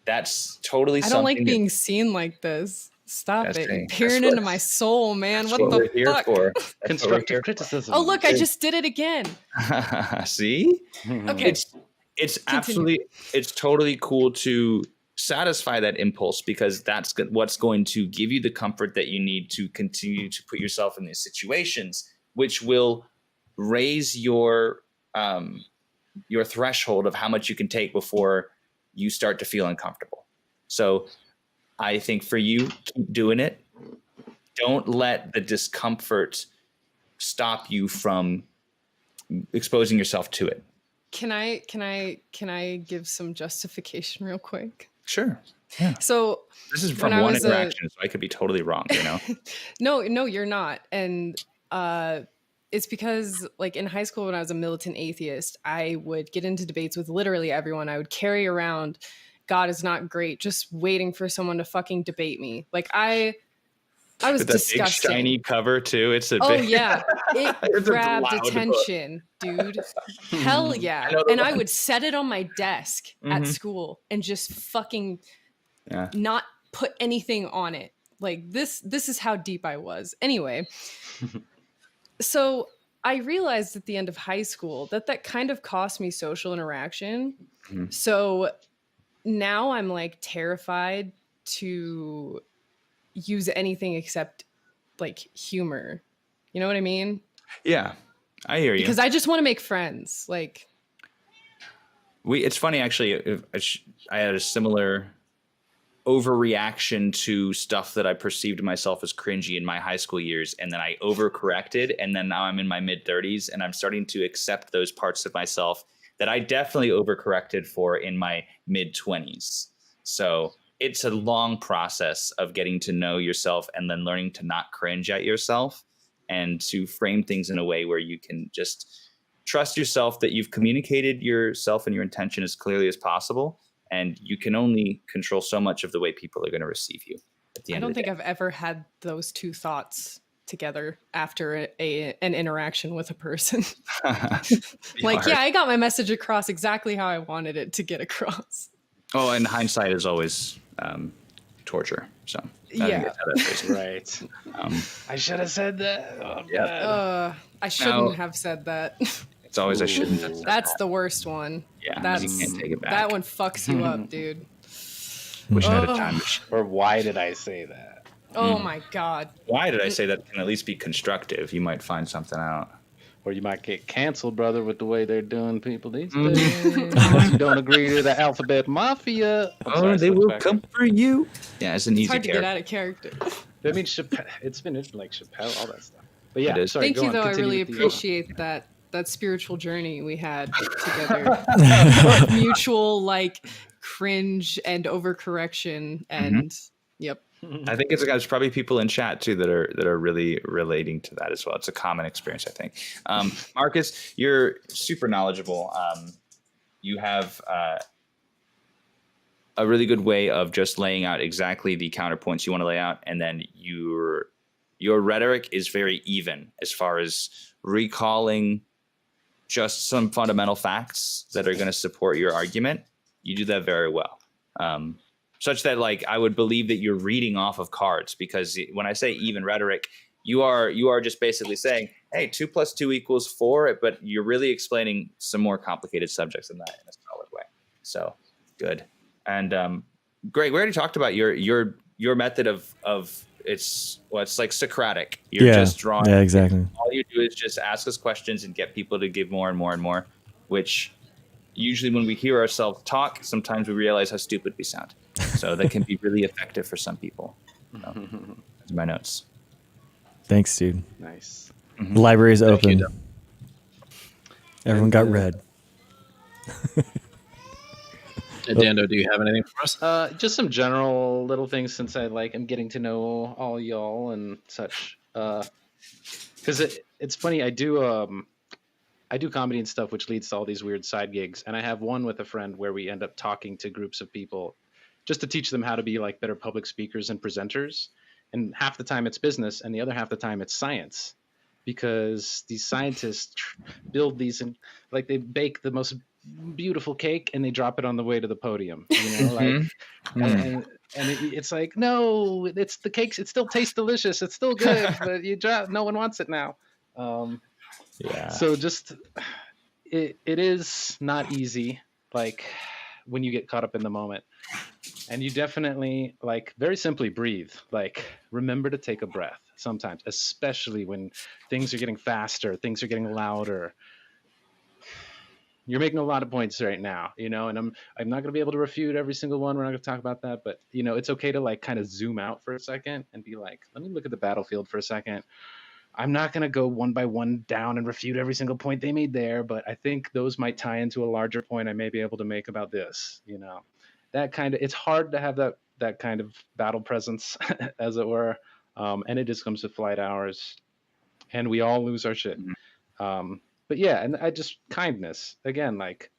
That's totally I something. don't like being seen like this. Stop That's it. right. You're peering That's into what- my soul, man. That's What what the we're here fuck? for. That's what we're Constructive here criticism. Oh, look, I just did it again. for. See? Okay. It's Continue. absolutely, it's totally cool to satisfy that impulse, because that's what's going to give you the comfort that you need to continue to put yourself in these situations, which will raise your threshold of how much you can take before you start to feel uncomfortable. So I think for you, keep doing it. Don't let the discomfort stop you from exposing yourself to it. Can I give some justification real quick? Sure. So This is When from I one was a- interaction, so I could be totally wrong, you know? no, you're not. And it's because like in high school when I was a militant atheist, I would get into debates with literally everyone. I would carry around God is not great, just waiting for someone to fucking debate me. Like I was With that big disgusting. shiny cover too. It's a Oh big yeah, it It's a grabbed loud book. attention, dude. Hell yeah! I know the And I one. would set it on my desk at Mhm. school and just fucking Yeah. not put anything on it. Like this is how deep I was. Anyway, so I realized at the end of high school that kind of cost me social interaction. Mhm. So now I'm like terrified to use anything except like humor. You know what I mean? Yeah. I hear you. Because I just want to make friends. Like, It's funny actually. I had a similar overreaction to stuff that I perceived myself as cringy in my high school years, and then I overcorrected, and then now I'm in my mid-30s, and I'm starting to accept those parts of myself that I definitely overcorrected for in my mid-20s. So it's a long process of getting to know yourself and then learning to not cringe at yourself and to frame things in a way where you can just trust yourself that you've communicated yourself and your intention as clearly as possible. And you can only control so much of the way people are going to receive you at the I end don't of the think day. I've ever had those two thoughts together after an interaction with a person. Like, Hard. yeah, I got my message across exactly how I wanted it to get across. Oh, and hindsight is always torture. So I think Yeah. that's how that phrase Right. um, I should have said that. Oh, Yeah. God. I shouldn't Now- have said that. it's always I shouldn't have said That's that. the worst one. Yeah, That's, you can't take it back. that one fucks you up, dude. Wish I had a Ugh. time machine. Or why did I say that? Oh my god. Why did I say that? Can at least be constructive. You might find something out. Or you might get canceled, brother, with the way they're doing people these Mm. days. Unless you don't agree to the alphabet mafia. I'm sorry, Oh, they switch will back. come for you. Yeah, it's an It's easy hard to get character. out of character. I mean, it's been like Chappelle, all that stuff. But yeah, It is. sorry. Thank go you, on, though. I continue really with the, appreciate that spiritual journey we had together. Mutual like cringe and overcorrection and yep. I think there's probably people in chat too that are really relating to that as well. It's a common experience, I think. Marcus, you're super knowledgeable. You have a really good way of just laying out exactly the counterpoints you want to lay out, and then your rhetoric is very even as far as recalling just some fundamental facts that are going to support your argument. You do that very well. Such that like I would believe that you're reading off of cards, because when I say even rhetoric, you are just basically saying, hey, 2 + 2 = 4, but you're really explaining some more complicated subjects than that in a solid way. So good. And Greg, we already talked about your method of it's like Socratic. You're just drawing. Yeah, exactly. All you do is just ask us questions and get people to give more and more and more, which usually when we hear ourselves talk, sometimes we realize how stupid we sound. So that can be really effective for some people. So, that's my notes. Thanks, dude. nice. The library is Thank you, open. Dom. Everyone got read. Dando, do you have anything for us? Just some general little things, since I am getting to know all y'all and such. Because it's funny, I do comedy and stuff, which leads to all these weird side gigs. And I have one with a friend where we end up talking to groups of people just to teach them how to be like better public speakers and presenters. And half the time it's business, and the other half the time it's science, because these scientists build these and like they bake the most beautiful cake and they drop it on the way to the podium. You know, like, it's like, no, it's the cakes. It still tastes delicious. It's still good, but no one wants it now. Yeah. So just it is not easy. Like when you get caught up in the moment, and you definitely like very simply breathe. Like remember to take a breath sometimes, especially when things are getting faster, things are getting louder. You're making a lot of points right now, you know, and I'm not going to be able to refute every single one. We're not going to talk about that, but you know, it's okay to like kind of zoom out for a second and be like, let me look at the battlefield for a second. I'm not going to go one by one down and refute every single point they made there, but I think those might tie into a larger point I may be able to make about this, you know. That kind of, it's hard to have that kind of battle presence, as it were, and it just comes with flight hours, and we all lose our shit. But yeah, and I just kindness again, like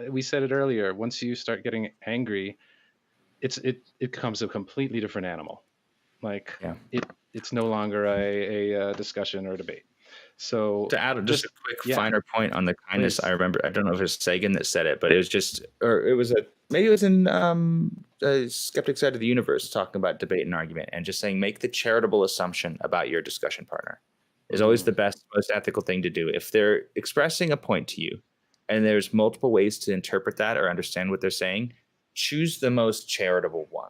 we said it earlier. Once you start getting angry, it becomes a completely different animal. Like it's no longer a discussion or a debate. So to add just a quick finer point on the kindness, Please. I remember, I don't know if it was Sagan that said it, but it was just, or it was maybe it was in Skeptic Side of the Universe talking about debate and argument and just saying, make the charitable assumption about your discussion partner is always the best, most ethical thing to do. If they're expressing a point to you and there's multiple ways to interpret that or understand what they're saying, choose the most charitable one.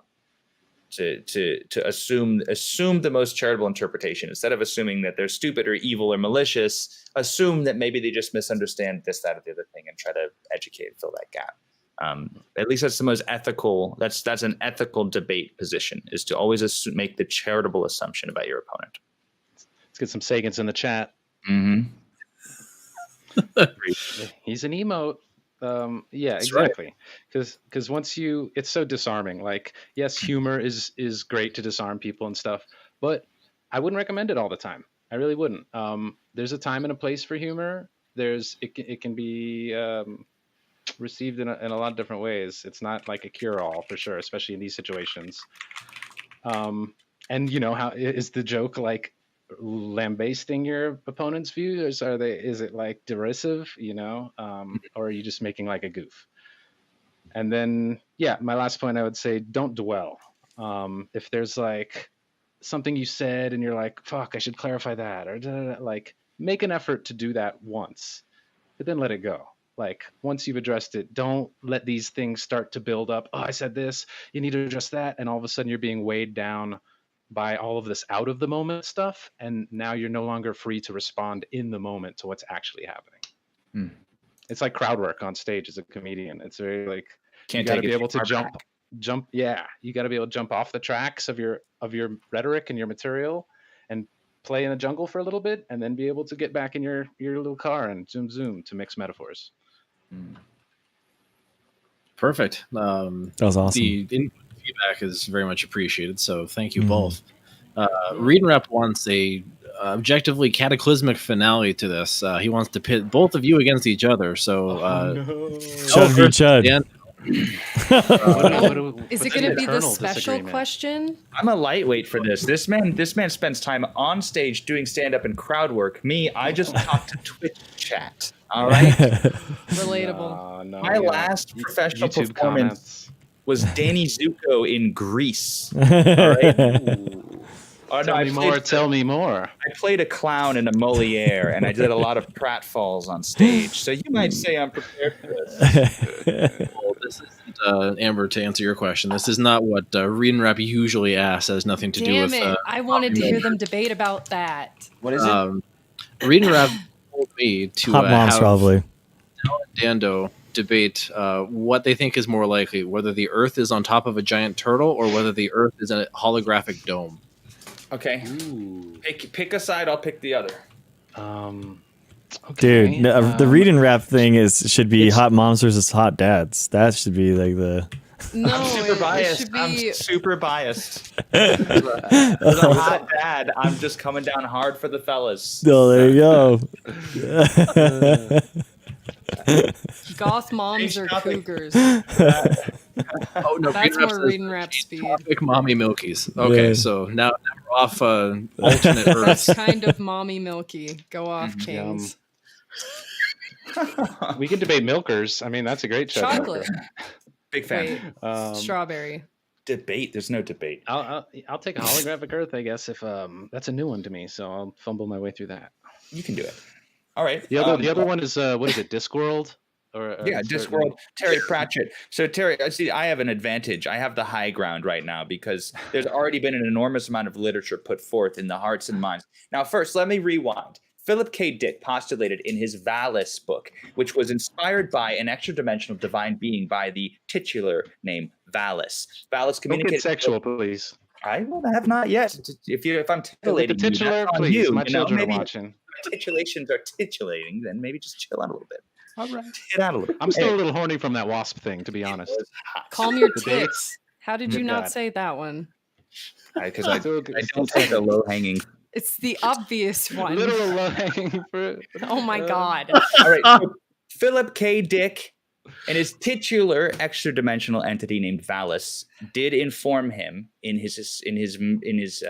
To assume the most charitable interpretation instead of assuming that they're stupid or evil or malicious. Assume that maybe they just misunderstand this, that, or the other thing, and try to educate and fill that gap. At least that's the most ethical. That's an ethical debate position, is to always make the charitable assumption about your opponent. Let's get some Sagans in the chat. He's an emote. Yeah, That's exactly. Because once it's so disarming. Like, yes, humor is great to disarm people and stuff, but I wouldn't recommend it all the time. I really wouldn't. There's a time and a place for humor. It can be received in a lot of different ways. It's not like a cure-all for sure, especially in these situations. And you know, how is the joke like lambasting your opponent's view, or is it like derisive, you know, or are you just making like a goof? And then my last point, I would say, don't dwell. If there's like something you said and you're like, fuck, I should clarify that, or like make an effort to do that once, but then let it go. Like once you've addressed it, don't let these things start to build up. Oh, I said this, you need to address that, and all of a sudden you're being weighed down by all of this out of the moment stuff, and now you're no longer free to respond in the moment to what's actually happening. It's like crowd work on stage as a comedian. It's very like you got to be able to jump. Yeah, you got to be able to jump off the tracks of your rhetoric and your material, and play in the jungle for a little bit, and then be able to get back in your little car and zoom to mix metaphors. Perfect. That was awesome. The feedback is very much appreciated, so thank you both. Read and Rep wants a objectively cataclysmic finale to this. He wants to pit both of you against each other. So Chud v. Chud. Is it going to be the special question? I'm a lightweight for this. This man spends time on stage doing stand-up and crowd work. Me, I just talk to Twitch chat. All right. Relatable. My last professional YouTube performance was Danny Zuko in Grease. All right. Oh, Tell me more. I played a clown in a Moliere, and I did a lot of pratfalls on stage. So you might say I'm prepared for this. Well, this isn't, Amber, to answer your question, this is not what Read and Rep usually asks. It has nothing to do with... Damn it. I wanted to hear them debate about that. What is it? Read and Rep told me to Hot moms, have probably. Del and Dando debate what they think is more likely, whether the Earth is on top of a giant turtle or whether the Earth is a holographic dome. Okay. Pick a side. I'll pick the other. Okay. Dude, the Read and Rap thing should be hot moms versus hot dads. That should be like the... No, I'm super biased. It should I'm be... super biased. As a hot dad, I'm just coming down hard for the fellas. Oh, there you go. Goth moms or cougars. Oh no, That's more Read and Rap speed. Topic mommy milkies. Okay, so now we're off alternate Earths. That's kind of mommy milky. Go off, Kings. We can debate milkers. I mean, that's a great show. Chocolate. Big fan. Wait, strawberry. Debate. There's no debate. I'll take a holographic Earth, I guess. If that's a new one to me, so I'll fumble my way through that. You can do it. All right. The other one is what is it? Discworld. Yeah, Discworld, Terry Pratchett. So Terry, see, I have an advantage. I have the high ground right now because there's already been an enormous amount of literature put forth in the hearts and minds. Now, first, let me rewind. Philip K. Dick postulated in his Valis book, which was inspired by an extra-dimensional divine being by the titular name Valis. Valis Don't get communicates. sexual, please. I have not yet. If I'm The titillating you, titular, that's on please. you, My you know? children Maybe are watching. titulations are titulating, then maybe just chill out a little bit. All right. Get out a little bit. I'm still a little horny from that wasp thing, to be honest. Calm your The tits. dates. How did you not God. say that one? Because I Still don't take the low-hanging. It's the obvious one. literal low hanging fruit. Oh my god. All right. So Philip K. Dick and his titular extra-dimensional entity named Valis did inform him in his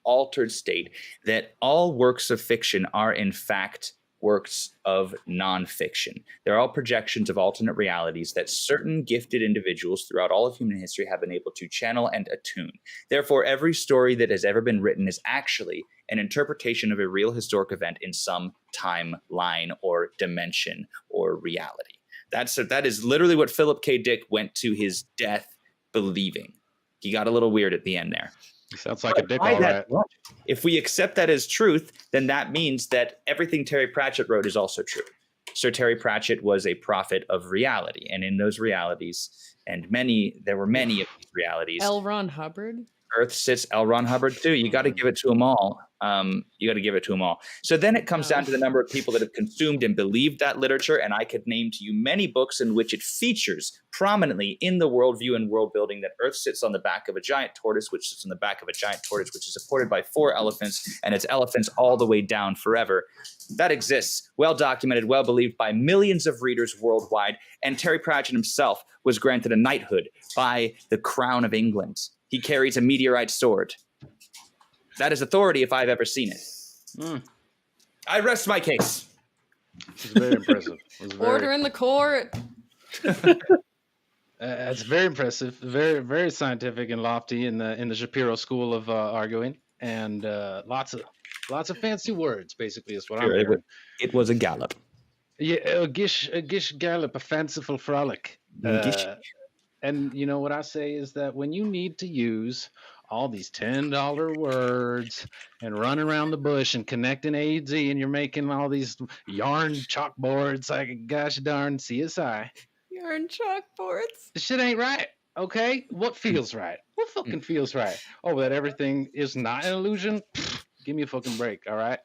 altered state that all works of fiction are in fact works of nonfiction. They're all projections of alternate realities that certain gifted individuals throughout all of human history have been able to channel and attune. Therefore, every story that has ever been written is actually an interpretation of a real historic event in some timeline or dimension or reality. That is literally what Philip K. Dick went to his death believing. He got a little weird at the end there. Sounds like a dick, By all that right. logic, if we accept that as truth, then that means that everything Terry Pratchett wrote is also true. Sir Terry Pratchett was a prophet of reality, and in those realities, there were many of these realities. L. Ron Hubbard. Earth sits L. Ron Hubbard too. You got to give it to them all. So then it comes down to the number of people that have consumed and believed that literature. And I could name to you many books in which it features prominently in the worldview and world building that Earth sits on the back of a giant tortoise, which sits on the back of a giant tortoise, which is supported by 4 elephants, and it's elephants all the way down forever. That exists, well documented, well believed by millions of readers worldwide. And Terry Pratchett himself was granted a knighthood by the Crown of England. He carries a meteorite sword. That is authority if I've ever seen it. I rest my case. It's very impressive. Order in the court. It's very impressive, very very scientific and lofty in the Shapiro school of arguing, and lots of fancy words. Basically, is what I'm hearing. It was a gallop. Yeah, a gish gallop, a fanciful frolic. And you know what I say is that when you need to use all these $10 words and running around the bush and connecting A to Z, and you're making all these yarn chalkboards like a gosh darn CSI. Yarn chalkboards. This shit ain't right, okay? What feels right? What fucking feels right? Oh, that everything is not an illusion? Pfft, give me a fucking break, all right?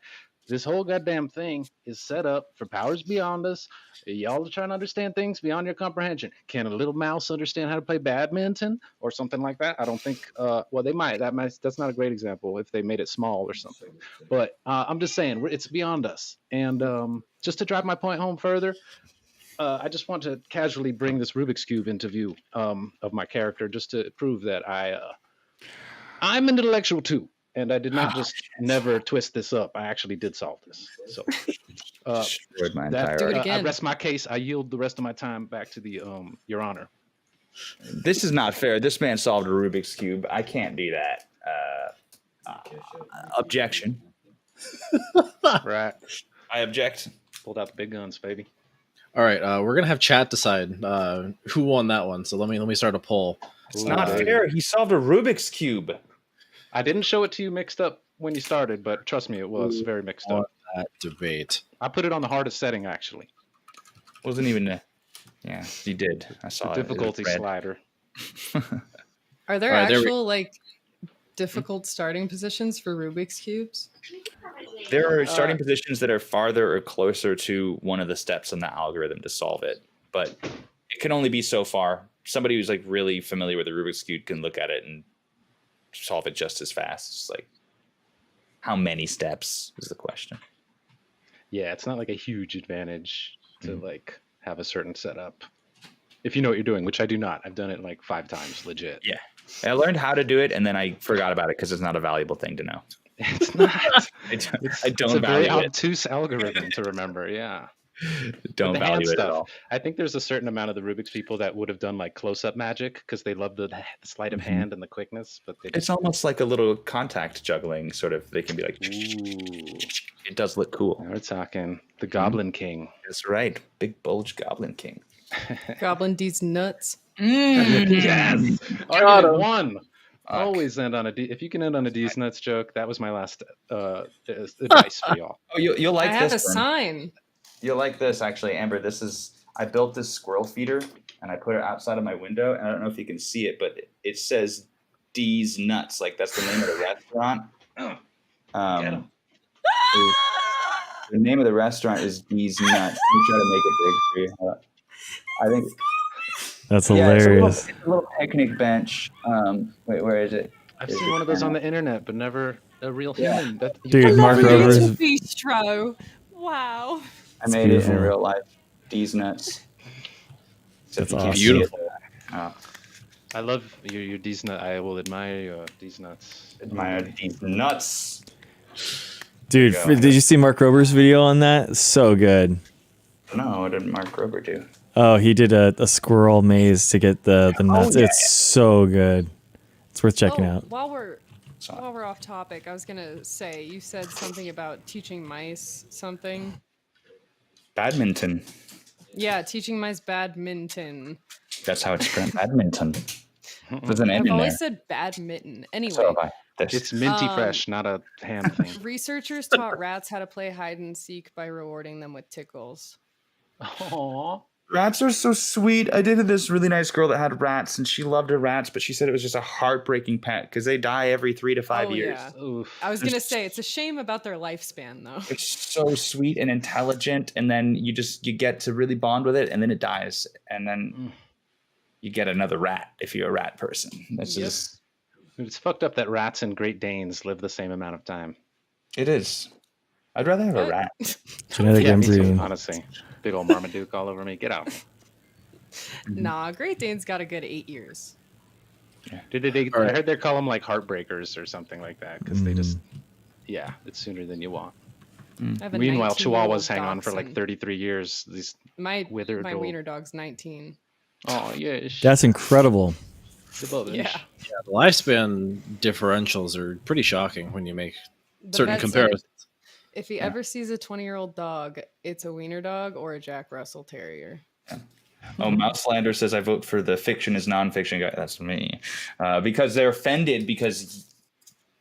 This whole goddamn thing is set up for powers beyond us. Y'all are trying to understand things beyond your comprehension. Can a little mouse understand how to play badminton or something like that? I don't think. Well, they might. That's not a great example if they made it small or something. But I'm just saying it's beyond us. And just to drive my point home further, I just want to casually bring this Rubik's Cube into view of my character, just to prove that I'm an intellectual too. And I did not just never twist this up. I actually did solve this. So Destroyed my that, entire Do it life. again. I rest my case. I yield the rest of my time back to the Your Honor. This is not fair. This man solved a Rubik's Cube. I can't do that. Objection. Right. I object. Pulled out the big guns, baby. All right, we're gonna have chat decide who won that one. So let me start a poll. It's not fair. He solved a Rubik's Cube. I didn't show it to you mixed up when you started, but trust me, it was very mixed up. That debate. I put it on the hardest setting, actually. Wasn't even a... Yeah, you did. I saw The it. It was difficulty red. slider. Are there All right, there we- actual difficult starting positions for Rubik's cubes? There are starting positions that are farther or closer to one of the steps in the algorithm to solve it, but it can only be so far. Somebody who's really familiar with the Rubik's Cube can look at it and solve it just as fast. It's how many steps is the question. Yeah, it's not like a huge advantage to have a certain setup. If you know what you're doing, which I do not. I've done it 5 times, legit. Yeah. I learned how to do it, and then I forgot about it because it's not a valuable thing to know. It's not. I don't It's a very value it. obtuse algorithm to remember. Yeah. don't the hand value it at stuff. all. I think there's a certain amount of the Rubik's people that would have done like close-up magic because they love the sleight of hand and the quickness. But they It's almost like a little contact juggling sort of. They can be like, Ooh, it does look cool. now we're talking the Goblin King. That's right, big bulge Goblin King. Goblin D's nuts. Yes, Got argument him. one. Always end on a D. If you can end on a D's nuts joke, that was my last advice for y'all. Oh, you'll like I have a this one. sign. You'll like this actually, Amber. I built this squirrel feeder and I put it outside of my window. And I don't know if you can see it, but it says D's Nuts. Like that's the name of the restaurant. Get Um, 'em. the name of the restaurant is D's Nuts. Let me try to make it big for you. I think That's yeah, hilarious. it's a little picnic bench. Wait, where is it? I've Is seen it one of those on kinda- the internet, but never a real Yeah. human. Dude, Mark Margarita's Rober's- Bistro. Wow. I made it in beautiful. real life. D's Nuts. Except That's you can't awesome. see it. Beautiful. Oh, I love your D's nut. I will admire your D's nuts. admire D's Nuts. Dude, Go. did you see Mark Rober's video on that? So good. No, what did Mark Rober do? Oh, he did a squirrel maze to get the nuts. yeah, It's so good. It's worth checking out. While we're So- off topic, I was gonna say you said something about teaching mice something. Badminton. Yeah, teaching mice badminton. That's how it's pronounced. Badminton. There's an N I've in there. always said badminton. Anyway, So have I. This. It's minty Um, fresh, not a ham thing. researchers taught rats how to play hide and seek by rewarding them with tickles. Aww. Rats are so sweet. I dated this really nice girl that had rats, and she loved her rats, but she said it was just a heartbreaking pet because they die every 3 to 5 Oh, years. yeah. Oof. I was gonna say it's a shame about their lifespan though. It's so sweet and intelligent, and then you get to really bond with it, and then it dies, and then you get another rat if you're a rat person. That's Yep. just It's fucked up that rats and Great Danes live the same amount of time. it is. I'd rather have a What? rat. Genetic Yeah, me too, inbreeding. honestly. Big old Marmaduke all over me. Get out. Nah, Great Dane's got a good 8 years. Did they? All right. I heard they call them like heartbreakers or something like that because they just, yeah, it's sooner than you want. I have a Meanwhile, 19-year-old Chihuahuas hang on for like dachshund. 33 years. These, My withered my old- wiener dog's 19. oh yes, That's incredible. the buttons. Yeah. The lifespan differentials are pretty shocking when you make The certain vet said comparisons. If he ever sees a 20-year-old dog, it's a wiener dog or a Jack Russell Terrier. Oh, Mouselander says I vote for the fiction is nonfiction guy. That's me, because they're offended because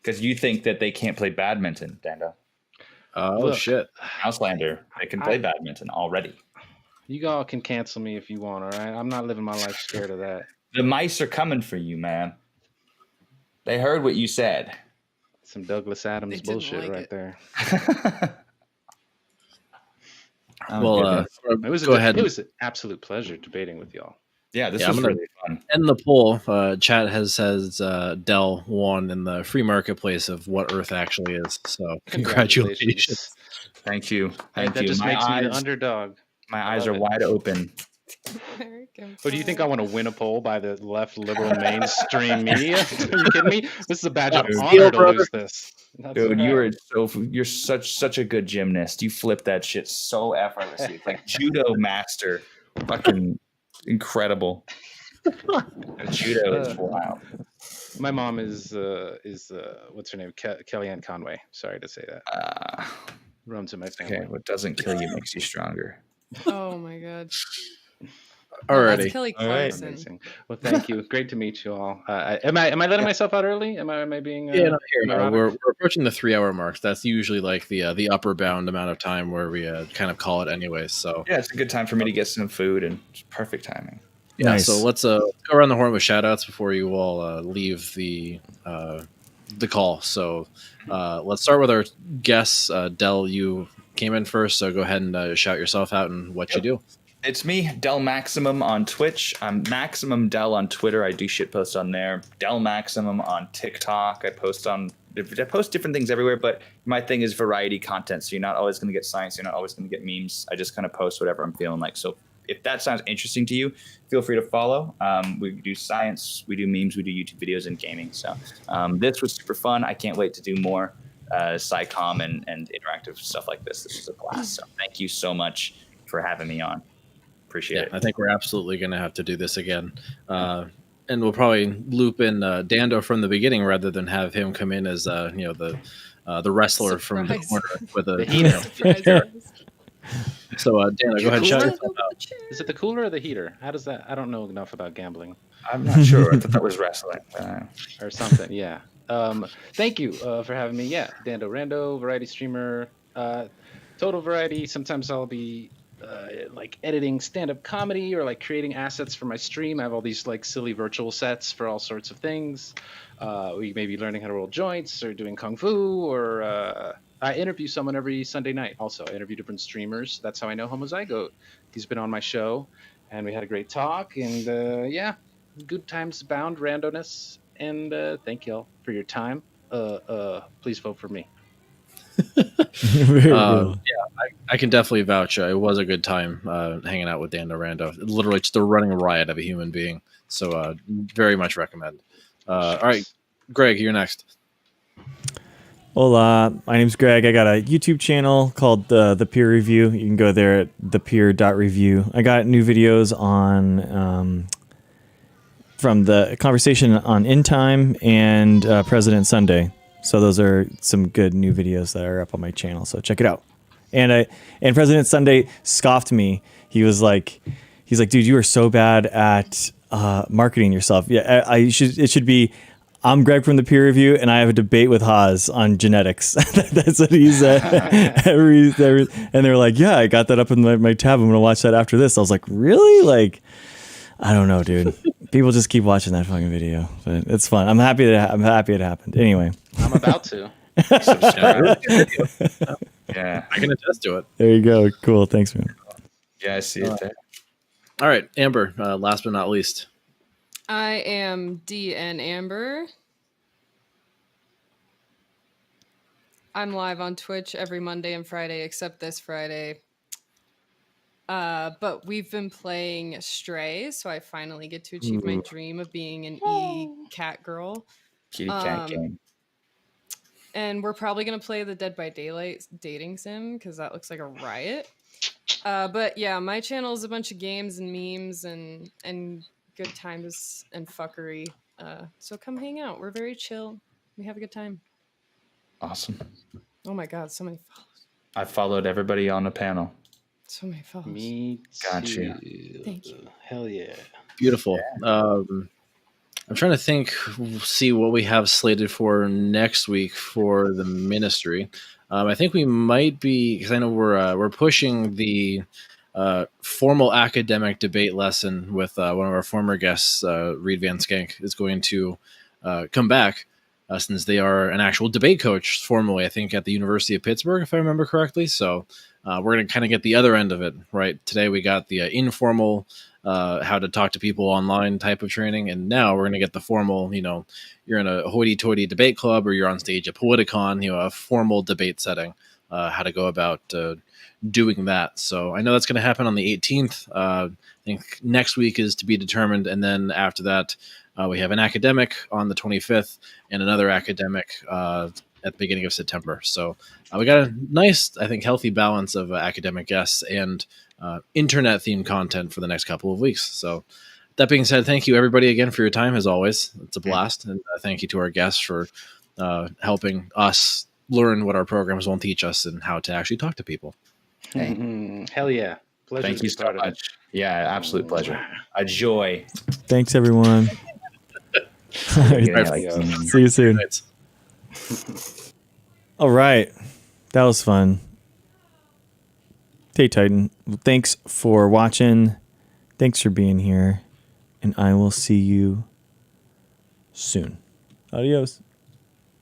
you think that they can't play badminton, Danda. Oh Look. shit! Mouselander, they can play badminton already. You all can cancel me if you want. All right, I'm not living my life scared of that. The mice are coming for you, man. They heard what you said. Some Douglas Adams They didn't bullshit like right it. there. Oh, Well, goodness. It was go ahead. It was an absolute pleasure debating with y'all. Yeah, this Yeah, was I'm gonna- really fun. In the poll, chat says Dell won in the free marketplace of what Earth actually is. So congratulations. Thank you. Thank That you. just My makes me the eyes, underdog. my eyes love are it. wide open. American But do you think I flag. want to win a poll by the left liberal mainstream media? Are you kidding me? This is a badge of Steal, honor to brother. lose this. That's Dude, all you right. are you're such a good gymnast. You flip that shit so effortlessly. It's like judo master. Fucking incredible. Judo is wild. My mom is what's her name? Kellyanne Conway. Sorry to say that. Runs in my family. Okay, what doesn't kill you makes you stronger. Oh my god. No, Alrighty. that's Kelly All right. Clarkson. Amazing. Well, thank you. Great to meet you all. Am I letting myself out early? Am I being? Yeah, no, here, no, neurotic? we're approaching the 3-hour mark. That's usually like the upper bound amount of time where we kind of call it anyways. So Yeah, it's a good time for me to get some food and it's perfect timing. yeah, Nice. so let's go around the horn with shout outs before you all leave the call. So let's start with our guests. Dell, you came in first, so go ahead and shout yourself out and what you do. It's me, Dell Maximum on Twitch. I'm Maximum Dell on Twitter. I do shit post on there. Dell Maximum on TikTok. I post different things everywhere, but my thing is variety content. So you're not always going to get science. You're not always going to get memes. I just kind of post whatever I'm feeling like. So if that sounds interesting to you, feel free to follow. We do science, we do memes, we do YouTube videos and gaming. So this was super fun. I can't wait to do more SciComm and interactive stuff like this. This was a blast. So thank you so much for having me on. Appreciate Yeah, it. I think we're absolutely going to have to do this again. And we'll probably loop in Dando from the beginning rather than have him come in as the wrestler from the Surprise. corner with a The heater. Surprise. So Dando, go ahead and shout cooler? yourself out. Is it the cooler or the heater? How does that? I don't know enough about gambling I'm not sure. I thought that was wrestling. or something. Yeah. Thank you for having me. Yeah, Dando Rando, variety streamer, total variety. Sometimes I'll be like editing stand-up comedy or like creating assets for my stream. I have all these like silly virtual sets for all sorts of things. We may be learning how to roll joints or doing kung fu, or I interview someone every Sunday night. Also, I interview different streamers. That's how I know Homozygote. He's been on my show, and we had a great talk. And yeah, good times abound, randomness. And thank y'all for your time. Please vote for me. Very cool. I can definitely vouch. It was a good time hanging out with Dando Rando. Literally just a running riot of a human being. So very much recommend. All right, Greg, you're next. Hola, my name's Greg. I got a YouTube channel called The Peer Review. You can go there at thepeer.review. I got new videos on from the conversation on In Time and President Sunday. So those are some good new videos that are up on my channel. So check it out. And President Sunday scoffed me. He's like, dude, you are so bad at marketing yourself. Yeah, it should be, I'm Greg from The Peer Review, and I have a debate with Haas on genetics. That's what he said. And they're like, yeah, I got that up in my tab. I'm going to watch that after this. I was like, really? Like, I don't know, dude. People just keep watching that fucking video, but it's fun. I'm happy it happened. Anyway. I'm about to. Yeah. I can attest to it. There you go. Cool. Thanks, man. Yeah, I see it there. All right, Amber, last but not least. I am DN Amber. I'm live on Twitch every Monday and Friday, except this Friday. But we've been playing Stray, so I finally get to achieve my dream of being an E-cat girl. Kitty cat game. And we're probably going to play the Dead by Daylight dating sim, because that looks like a riot. But yeah, my channel is a bunch of games and memes and good times and fuckery. So come hang out. We're very chill. We have a good time. Awesome. Oh my god, so many follows. I followed everybody on the panel. So many follows. Me Got too. you. Thank you. Hell yeah. Beautiful. I'm trying to think, see what we have slated for next week for the ministry. I think we might be, because I know we're pushing the formal academic debate lesson with one of our former guests, Reed Van Skank, is going to come back since they are an actual debate coach formally, I think, at the University of Pittsburgh, if I remember correctly. So we're going to kind of get the other end of it, right? Today we got the informal how to talk to people online type of training, and now we're going to get the formal, you're in a hoity-toity debate club or you're on stage at Politicon, a formal debate setting, how to go about doing that. So I know that's going to happen on the 18th. I think next week is to be determined, and then after that we have an academic on the 25th and another academic at the beginning of September. So we got a nice, I think, healthy balance of academic guests and internet-themed content for the next couple of weeks. So that being said, thank you, everybody, again, for your time, as always. It's a blast. And thank you to our guests for helping us learn what our programs won't teach us and how to actually talk to people. Hell yeah. Pleasure Thank to you be so part of it. much. Yeah, absolute pleasure. A joy. Thanks, everyone. All right. Yeah, like, See you soon. All right. That was fun. Hey, Titan. Thanks for watching. Thanks for being here. And I will see you soon. Adios.